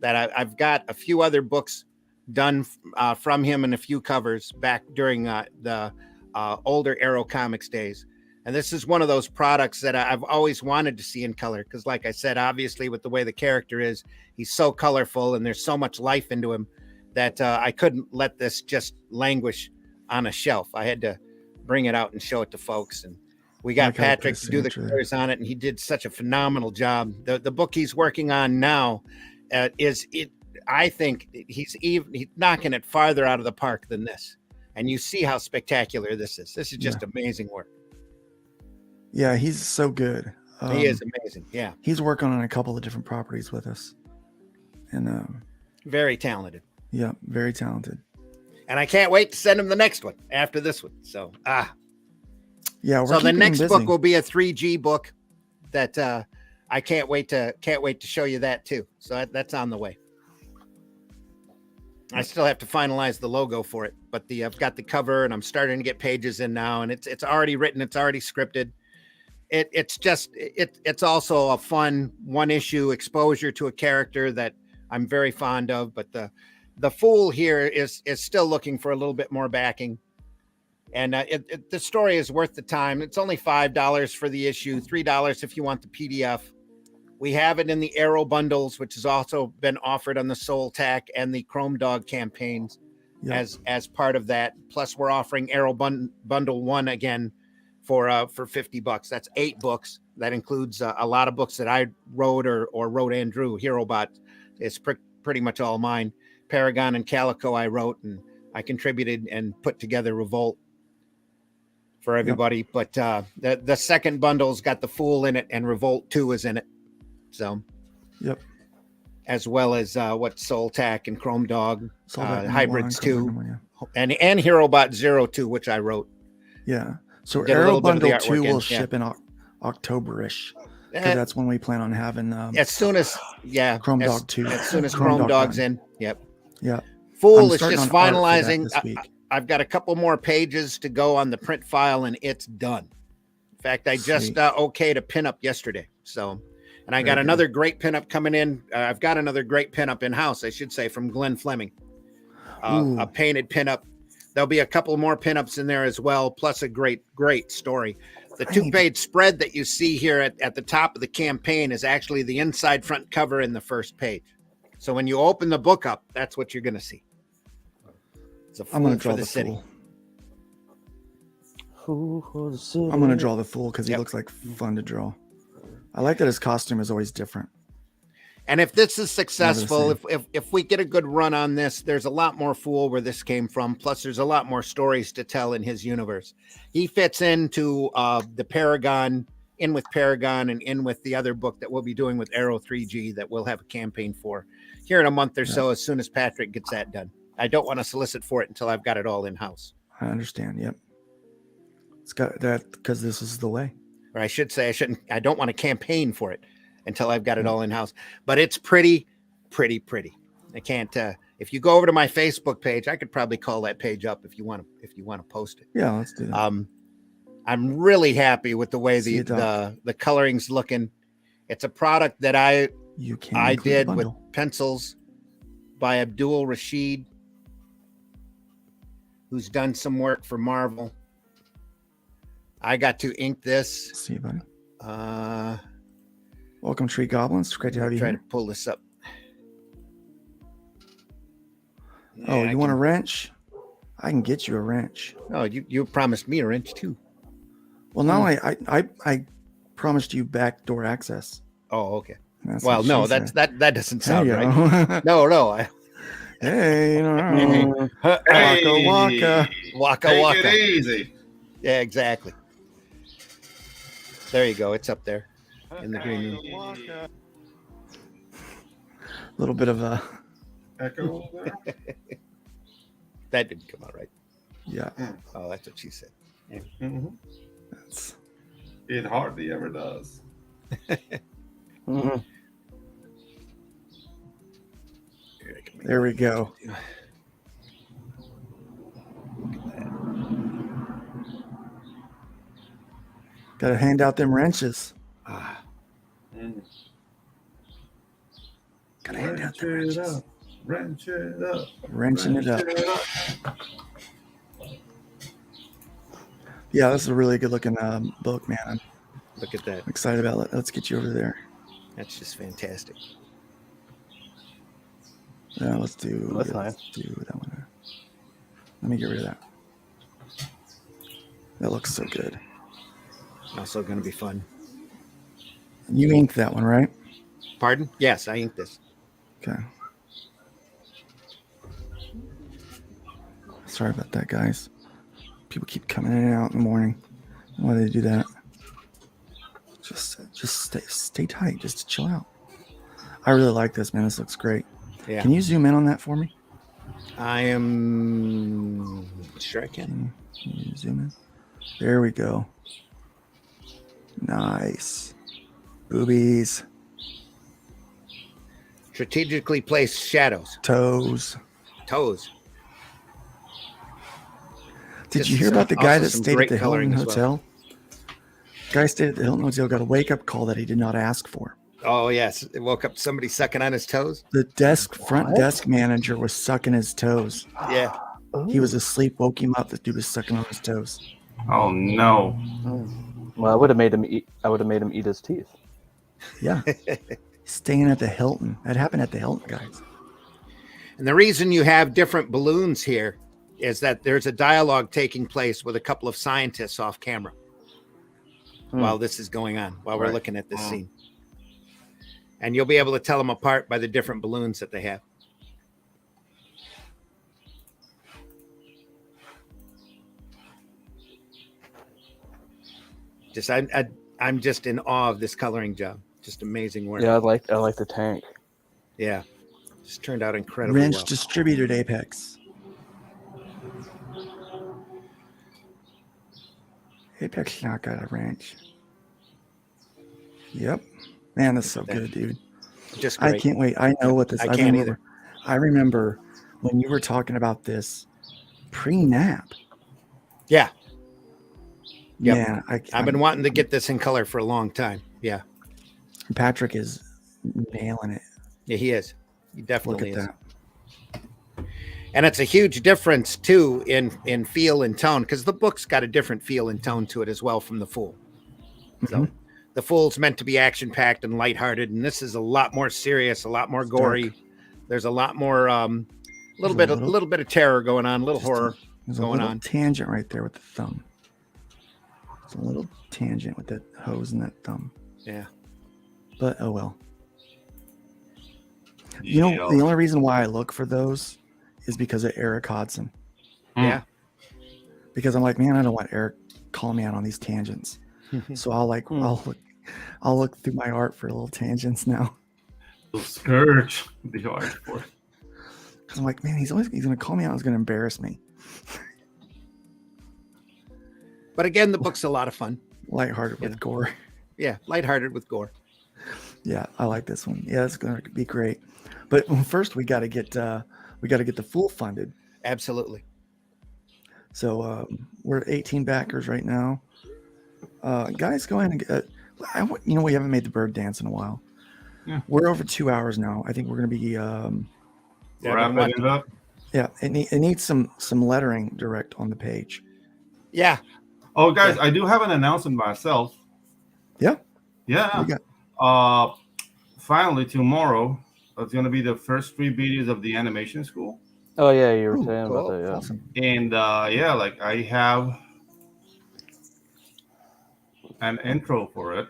that I've got a few other books done from him and a few covers back during the older Arrow Comics days. And this is one of those products that I've always wanted to see in color. Because like I said, obviously with the way the character is, he's so colorful and there's so much life into him that I couldn't let this just languish on a shelf. I had to bring it out and show it to folks. And we got Patrick to do the colors on it. And he did such a phenomenal job. The book he's working on now I think he's knocking it farther out of the park than this. And you see how spectacular this is. This is just amazing work. Yeah, he's so good. He is amazing. Yeah. He's working on a couple of different properties with us. And very talented. Yeah, very talented. And I can't wait to send him the next one after this one. So yeah. So the next book will be a 3G book that I can't wait to show you that too. So that's on the way. I still have to finalize the logo for it, but I've got the cover and I'm starting to get pages in now, and it's already written, it's already scripted. It's also a fun one-issue exposure to a character that I'm very fond of, but the Fool here is still looking for a little bit more backing. And the story is worth the time. It's only $5 for the issue, $3 if you want the PDF. We have it in the Arrow bundles, which has also been offered on the Soul Tack and the Chrome Dog campaigns as part of that. Plus, we're offering Arrow Bundle 1 again for $50. That's 8 books. That includes a lot of books that I wrote or wrote and drew. HeroBot is pretty much all mine. Paragon and Calico I wrote, and I contributed and put together Revolt for everybody. But the second bundle's got the Fool in it, and Revolt 2 is in it. So, as well as what Soul Tack and Chrome Dog, Hybrids 2, and HeroBot 02, which I wrote. Yeah. So Arrow Bundle 2 will ship in October-ish. Because that's when we plan on having as soon as Chrome Dog 2. As soon as Chrome Dog's in. Yep. Yeah. Fool is just finalizing. I've got a couple more pages to go on the print file, and it's done. In fact, I just okayed a pinup yesterday. So, and I got another great pinup coming in. I've got another great pinup in house, I should say, from Glenn Fleming. A painted pinup. There'll be a couple more pinups in there as well, plus a great story. The 2-page spread that you see here at the top of the campaign is actually the inside front cover in the first page. So when you open the book up, that's what you're going to see. It's a Fool I'm going to draw for the city. Fool for the city. I'm going to draw the Fool because he looks like fun to draw. I like that his costume is always different. And if this is successful, if we get a good run on this, there's a lot more Fool where this came from. Plus, there's a lot more stories to tell in his universe. He fits into the Paragon, in with Paragon, and in with the other book that we'll be doing with Arrow 3G that we'll have a campaign for here in a month or so, as soon as Patrick gets that done. I don't want to solicit for it until I've got it all in-house. I understand. Yep. It's got that because this is the way. Or I should say I don't want to campaign for it until I've got it all in-house. But it's pretty. I can't if you go over to my Facebook page, I could probably call that page up if you want to post it. Yeah, let's do that. I'm really happy with the way the coloring's looking. It's a product that I did with pencils by Abdul Rashid, who's done some work for Marvel. I got to ink this. See you, buddy. Welcome, Tree Goblins. It's great to have you here. Try to pull this up. Oh, you want a wrench? I can get you a wrench. Oh, you promised me a wrench too. Well, no, I promised you backdoor access. Oh, okay. That's well, no, that doesn't sound right. No. Hey, waka. Waka. Take it easy. Yeah, exactly. There you go. It's up there in the green room. A little bit of a echo. That didn't come out right. Yeah. Oh, that's what she said. Yeah. Mm-hmm. It hardly ever does. Mm-hmm. There we go. Got to hand out them wrenches. Gotta hand out the wrenches. Wrench it up. Wrenching it up. Yeah, this is a really good looking book, man. Look at that. I'm excited about it. Let's get you over there. That's just fantastic. Yeah, let's do That's nice. do that one. Let me get rid of that. That looks so good. Also going to be fun. You inked that one, right? Pardon? Yes, I inked this. Okay. Sorry about that, guys. People keep coming in and out in the morning. Why do they do that? Just stay tight. Just chill out. I really like this, man. This looks great. Yeah. Can you zoom in on that for me? I am sure I can. Can you zoom in? There we go. Nice. Boobies. Strategically placed shadows. Toes. Did you hear about the guy that stayed at the Hilton Hotel? Guy stayed at the Hilton Hotel, got a wake-up call that he did not ask for. Oh, yes. It woke up somebody sucking on his toes. The front desk manager was sucking his toes. Yeah. He was asleep, woke him up. The dude was sucking on his toes. Oh no. Well, I would have made him eat his teeth. Yeah. Staying at the Hilton. That happened at the Hilton, guys. And the reason you have different balloons here is that there's a dialogue taking place with a couple of scientists off camera while this is going on, while we're looking at this scene. And you'll be able to tell them apart by the different balloons that they have. I'm just in awe of this coloring job. Just amazing work. Yeah, I like the tank. Yeah. Just turned out incredibly Wrench well. distributed Apex. Apex not got a wrench. Yep. Man, that's so good, dude. Just great. I can't wait. I know what this I can't either. I remember when you were talking about this pre-nap. Yeah. Yep. Yeah. I've been wanting to get this in color for a long time. Yeah. Patrick is nailing it. Yeah, he is. He definitely Look at is. that. And it's a huge difference too in feel and tone, because the book's got a different feel and tone to it as well from The Fool. So The Fool's meant to be action packed and lighthearted, and this is a lot more serious, a lot more gory. There's a lot more a little bit of terror going on, a little horror There's going a little on. tangent right there with the thumb. It's a little tangent with that hose and that thumb. Yeah. But oh well. You know, the only reason why I look for those is because of Eric Hodson. Yeah. Because I'm like, man, I don't want Eric calling me out on these tangents. So I'll look through my art for little tangents now. Scourge the art for. Because I'm like, man, he's gonna call me out. He's gonna embarrass me. But again, the book's a lot of fun. Lighthearted with gore. Yeah, lighthearted with gore. Yeah, I like this one. Yeah, it's gonna be great. But first, we got to get the Fool funded. Absolutely. So we're at 18 backers right now. Guys, go ahead and get. We haven't made the bird dance in a while. Yeah. We're over 2 hours now. I think we're gonna be. Wrapping it up. Yeah, it needs some lettering direct on the page. Yeah. Oh, guys, I do have an announcement myself. Yeah. Yeah. We got. Finally, tomorrow, it's going to be the first 3 videos of the animation school. Oh yeah, you were saying Cool. about that. Yeah. Awesome. And I have an intro for it.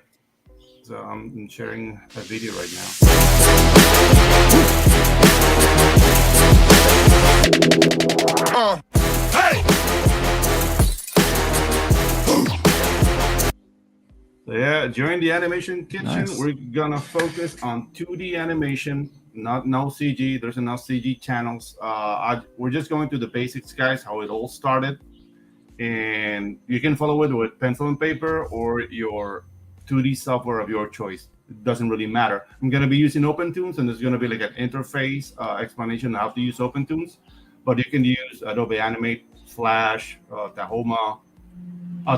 So I'm sharing a video right now. So yeah, during the animation kitchen, Nice. we're gonna focus on 2D animation, no CG. There's enough CG channels. We're just going through the basics, guys, how it all started, and you can follow it with pencil and paper or your 2D software of your choice. It doesn't really matter. I'm gonna be using OpenTunes, and there's gonna be like an interface explanation of how to use OpenTunes, but you can use Adobe Animate, Flash, Tacoma, I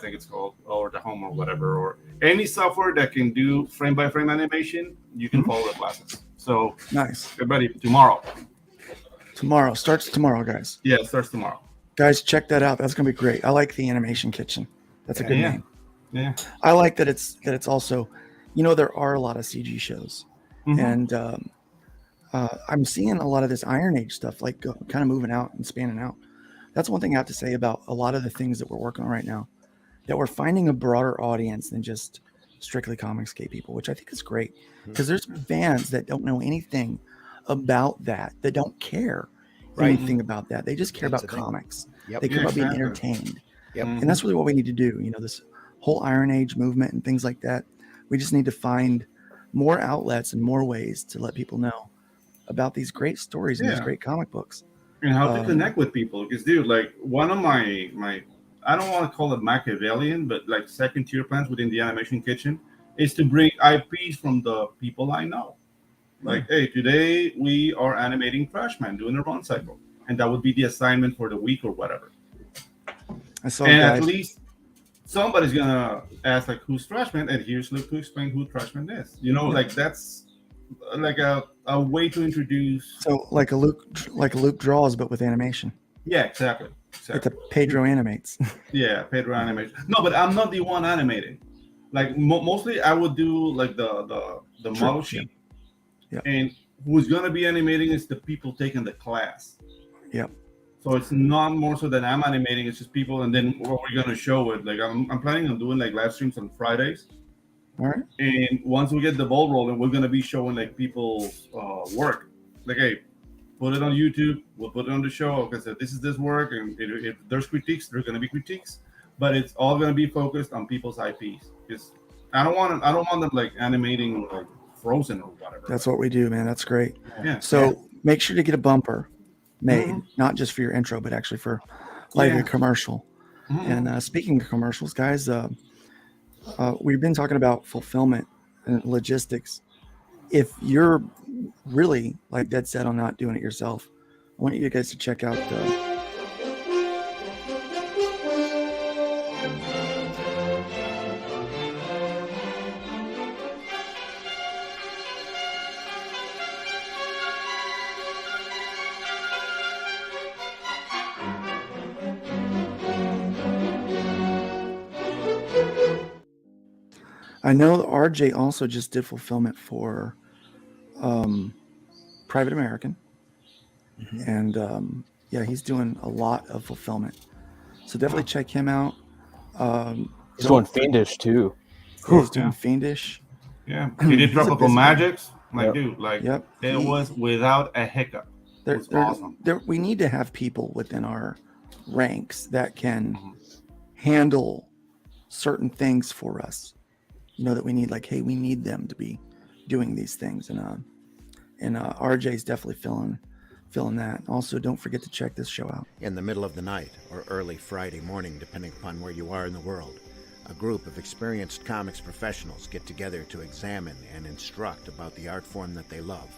think it's called, or Tahoma or whatever, or any software that can do frame-by-frame animation. You can follow the classes. So Nice. get ready tomorrow. Tomorrow starts tomorrow, guys. Yeah, it starts tomorrow. Guys, check that out. That's gonna be great. I like the animation kitchen. That's a good name. Yeah. I like that it's also, there are a lot of CG shows, and I'm seeing a lot of this Iron Age stuff, like kind of moving out and spanning out. That's one thing I have to say about a lot of the things that we're working on right now, that we're finding a broader audience than just strictly Comicsgate people, which I think is great, because there's fans that don't know anything about that don't care. anything about that. They just care That's about the thing. comics. Yep. They care about being exactly. entertained. Yep. And that's really what we need to do. You know, this whole Iron Age movement and things like that. We just need to find more outlets and more ways to let people know about these great stories and these Yeah. great comic books. And how to connect with people. Because, dude, like one of my I don't want to call it Machiavellian, but like second tier plans within the animation kitchen is to bring IPs from the people I know. Like, hey, today we are animating Trashman doing a run cycle, and that would be the assignment for the week or whatever. I saw And guys, at least somebody's gonna ask like, who's Trashman, and here's Luke to explain who Trashman is. You know, like that's like a way to introduce. so like a Luke draws, but with animation. Yeah, exactly. Like the Pedro animates. Yeah, Pedro animation. No, but I'm not the one animating. Like mostly, I would do like the model sheet. Yeah. And who's gonna be animating is the people taking the class. Yep. So it's not more so that I'm animating; it's just people, and then what we're gonna show it. Like I'm planning on doing like live streams on Fridays. All right. And once we get the ball rolling, we're gonna be showing like people's work. Like, hey, put it on YouTube. We'll put it on the show. Okay, so this is this work, and if there's critiques, there's gonna be critiques, but it's all gonna be focused on people's IPs. Because I don't want them like animating like Frozen or whatever. That's what we do, man. That's great. Yeah. So make sure to get a bumper made, not just for your intro, but actually for like a commercial. And speaking of commercials, guys, we've been talking about fulfillment and logistics. If you're really like dead set on not doing it yourself, I want you guys to check out I know that RJ also just did fulfillment for Private American. And yeah, he's doing a lot of fulfillment. So definitely check him out. He's doing Fiendish too. He's doing Fiendish. Yeah. He did Tropical Magics. Like, Yep. dude, like Yep. it was without a hiccup. It was awesome. We need to have people within our ranks that can handle certain things for us. You know, that we need, like, hey, we need them to be doing these things. And RJ's definitely feeling that. Also, don't forget to check this show out. In the middle of the night or early Friday morning, depending upon where you are in the world, a group of experienced comics professionals get together to examine and instruct about the art form that they love.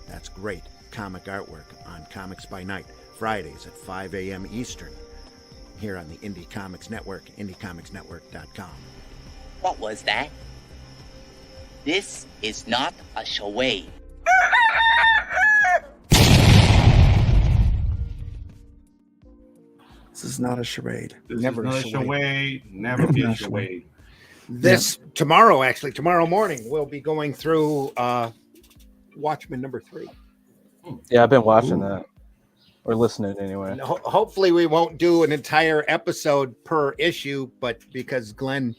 That's great comic artwork on Comics by Night, Fridays at 5 a.m. Eastern, here on the Indie Comics Network, indiecomicsnetwork.com. What was that? This is not a charade. This is not a charade. This Never is a not a charade. charade. Never be a charade. Tomorrow morning, we'll be going through Watchmen number 3. Yeah, I've been watching that or listening anyway. And hopefully we won't do an entire episode per issue, but because Glenn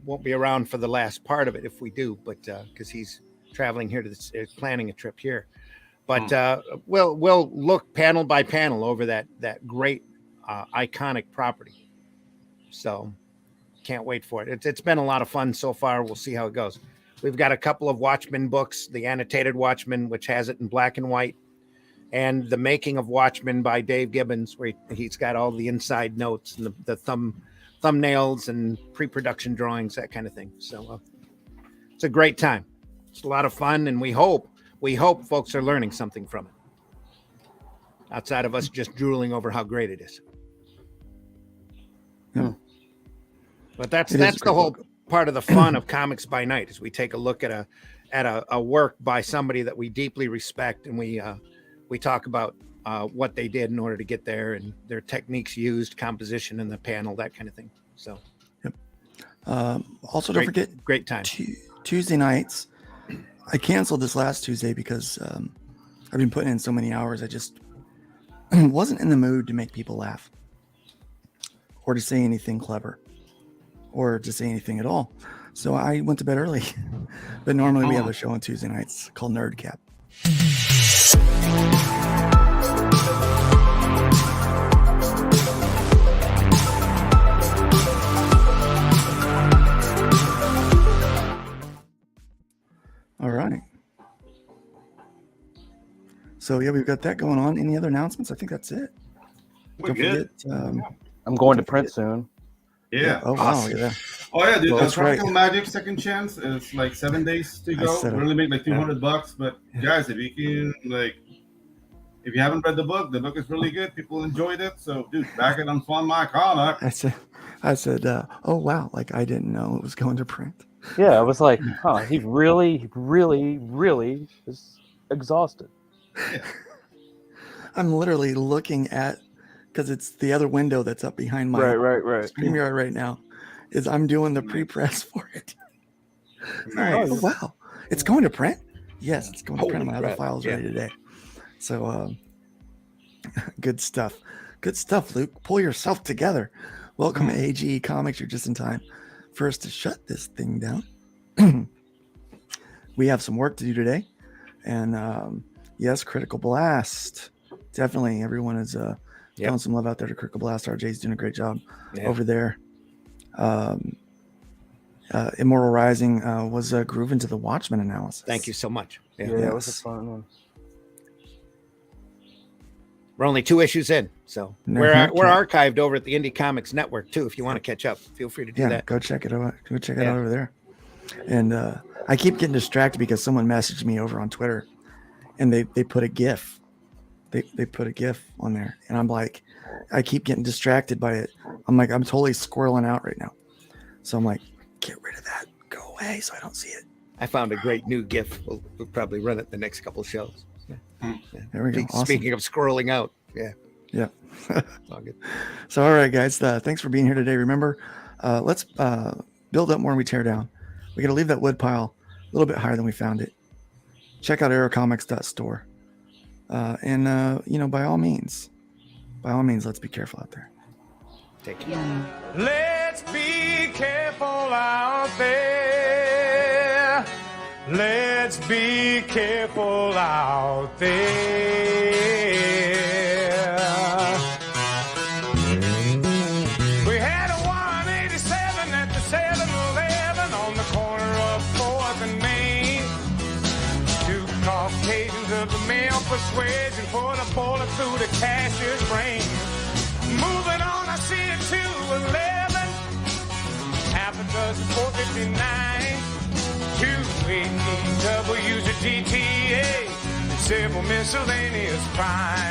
won't be around for the last part of it if we do, but because he's traveling here to planning a trip here. But we'll look panel by panel over that great iconic property. So can't wait for it. It's been a lot of fun so far. We'll see how it goes. We've got a couple of Watchmen books, the annotated Watchmen, which has it in black and white, and the Making of Watchmen by Dave Gibbons, where he's got all the inside notes and the thumbnails and pre-production drawings, that kind of thing. So it's a great time. It's a lot of fun, and we hope folks are learning something from it, outside of us just drooling over how great it is. Yeah. But that's It is a the great whole book. part of the fun of Comics by Night, is we take a look at a work by somebody that we deeply respect, and we talk about what they did in order to get there and their techniques used, composition in the panel, that kind of thing. So Also, don't forget great time. Tuesday nights. I canceled this last Tuesday because I've been putting in so many hours. I just wasn't in the mood to make people laugh or to say anything clever or to say anything at all. So I went to bed early. But normally we have a show on Tuesday nights called Nerd Cap. So yeah, we've got that going on. Any other announcements? I think that's it. We're Don't good. forget. I'm going to print soon. Yeah. Oh wow. Yeah. Oh yeah, dude. Well, that's Tropical right. Magic Second Chance is like 7 days to I go. said We it. only make like $200, but guys, if you can if you haven't read the book is really good. People enjoyed it. So, dude, back it on Fun My Comic. I said, oh wow, like I didn't know it was going to print. Yeah, I was like, huh, he really, really, really is exhausted. I'm literally looking at, because it's the other window that's up behind my Right. StreamYard right now, is I'm doing the pre-press for it. Nice. Oh wow, it's going to print? Yes, it's going to print. Holy My other crap, files yeah. ready today. So good stuff. Good stuff, Luke. Pull yourself together. Welcome to AGE Comics. You're just in time for us to shut this thing down. We have some work to do today. And yes, Critical Blast. Definitely everyone is throwing some love out there to Critical Blast. RJ's doing a great job over there. Immortal Rising was grooving to the Watchmen analysis. Thank you so much. Yeah, it was a fun one. We're only 2 issues in, so we're archived over at the Indie Comics Network too. If you want to catch up, feel free to do that. Go check it out. Go check it out over there. And I keep getting distracted because someone messaged me over on Twitter, and they put a GIF. They put a GIF on there, and I'm like, I keep getting distracted by it. I'm like, I'm totally squirreling out right now. So I'm like, get rid of that. Go away so I don't see it. I found a great new GIF. We'll probably run it the next couple of shows. There we go. Awesome. Speaking of scrolling out, yeah. all good. So, all right, guys, thanks for being here today. Remember, let's build up more than we tear down. We got to leave that wood pile a little bit higher than we found it. Check out aerocomics.store. And by all means, let's be careful out there. Take care. Let's be careful out there. Let's be careful out there. We had a 187 at the 7-Eleven on the corner of 4th and Main. 2 Caucasians of the male persuasion put a bullet through the cashier's brain. Moving on, I see it 211, half a dozen 459, 2 ADWs a GTA, several miscellaneous crimes.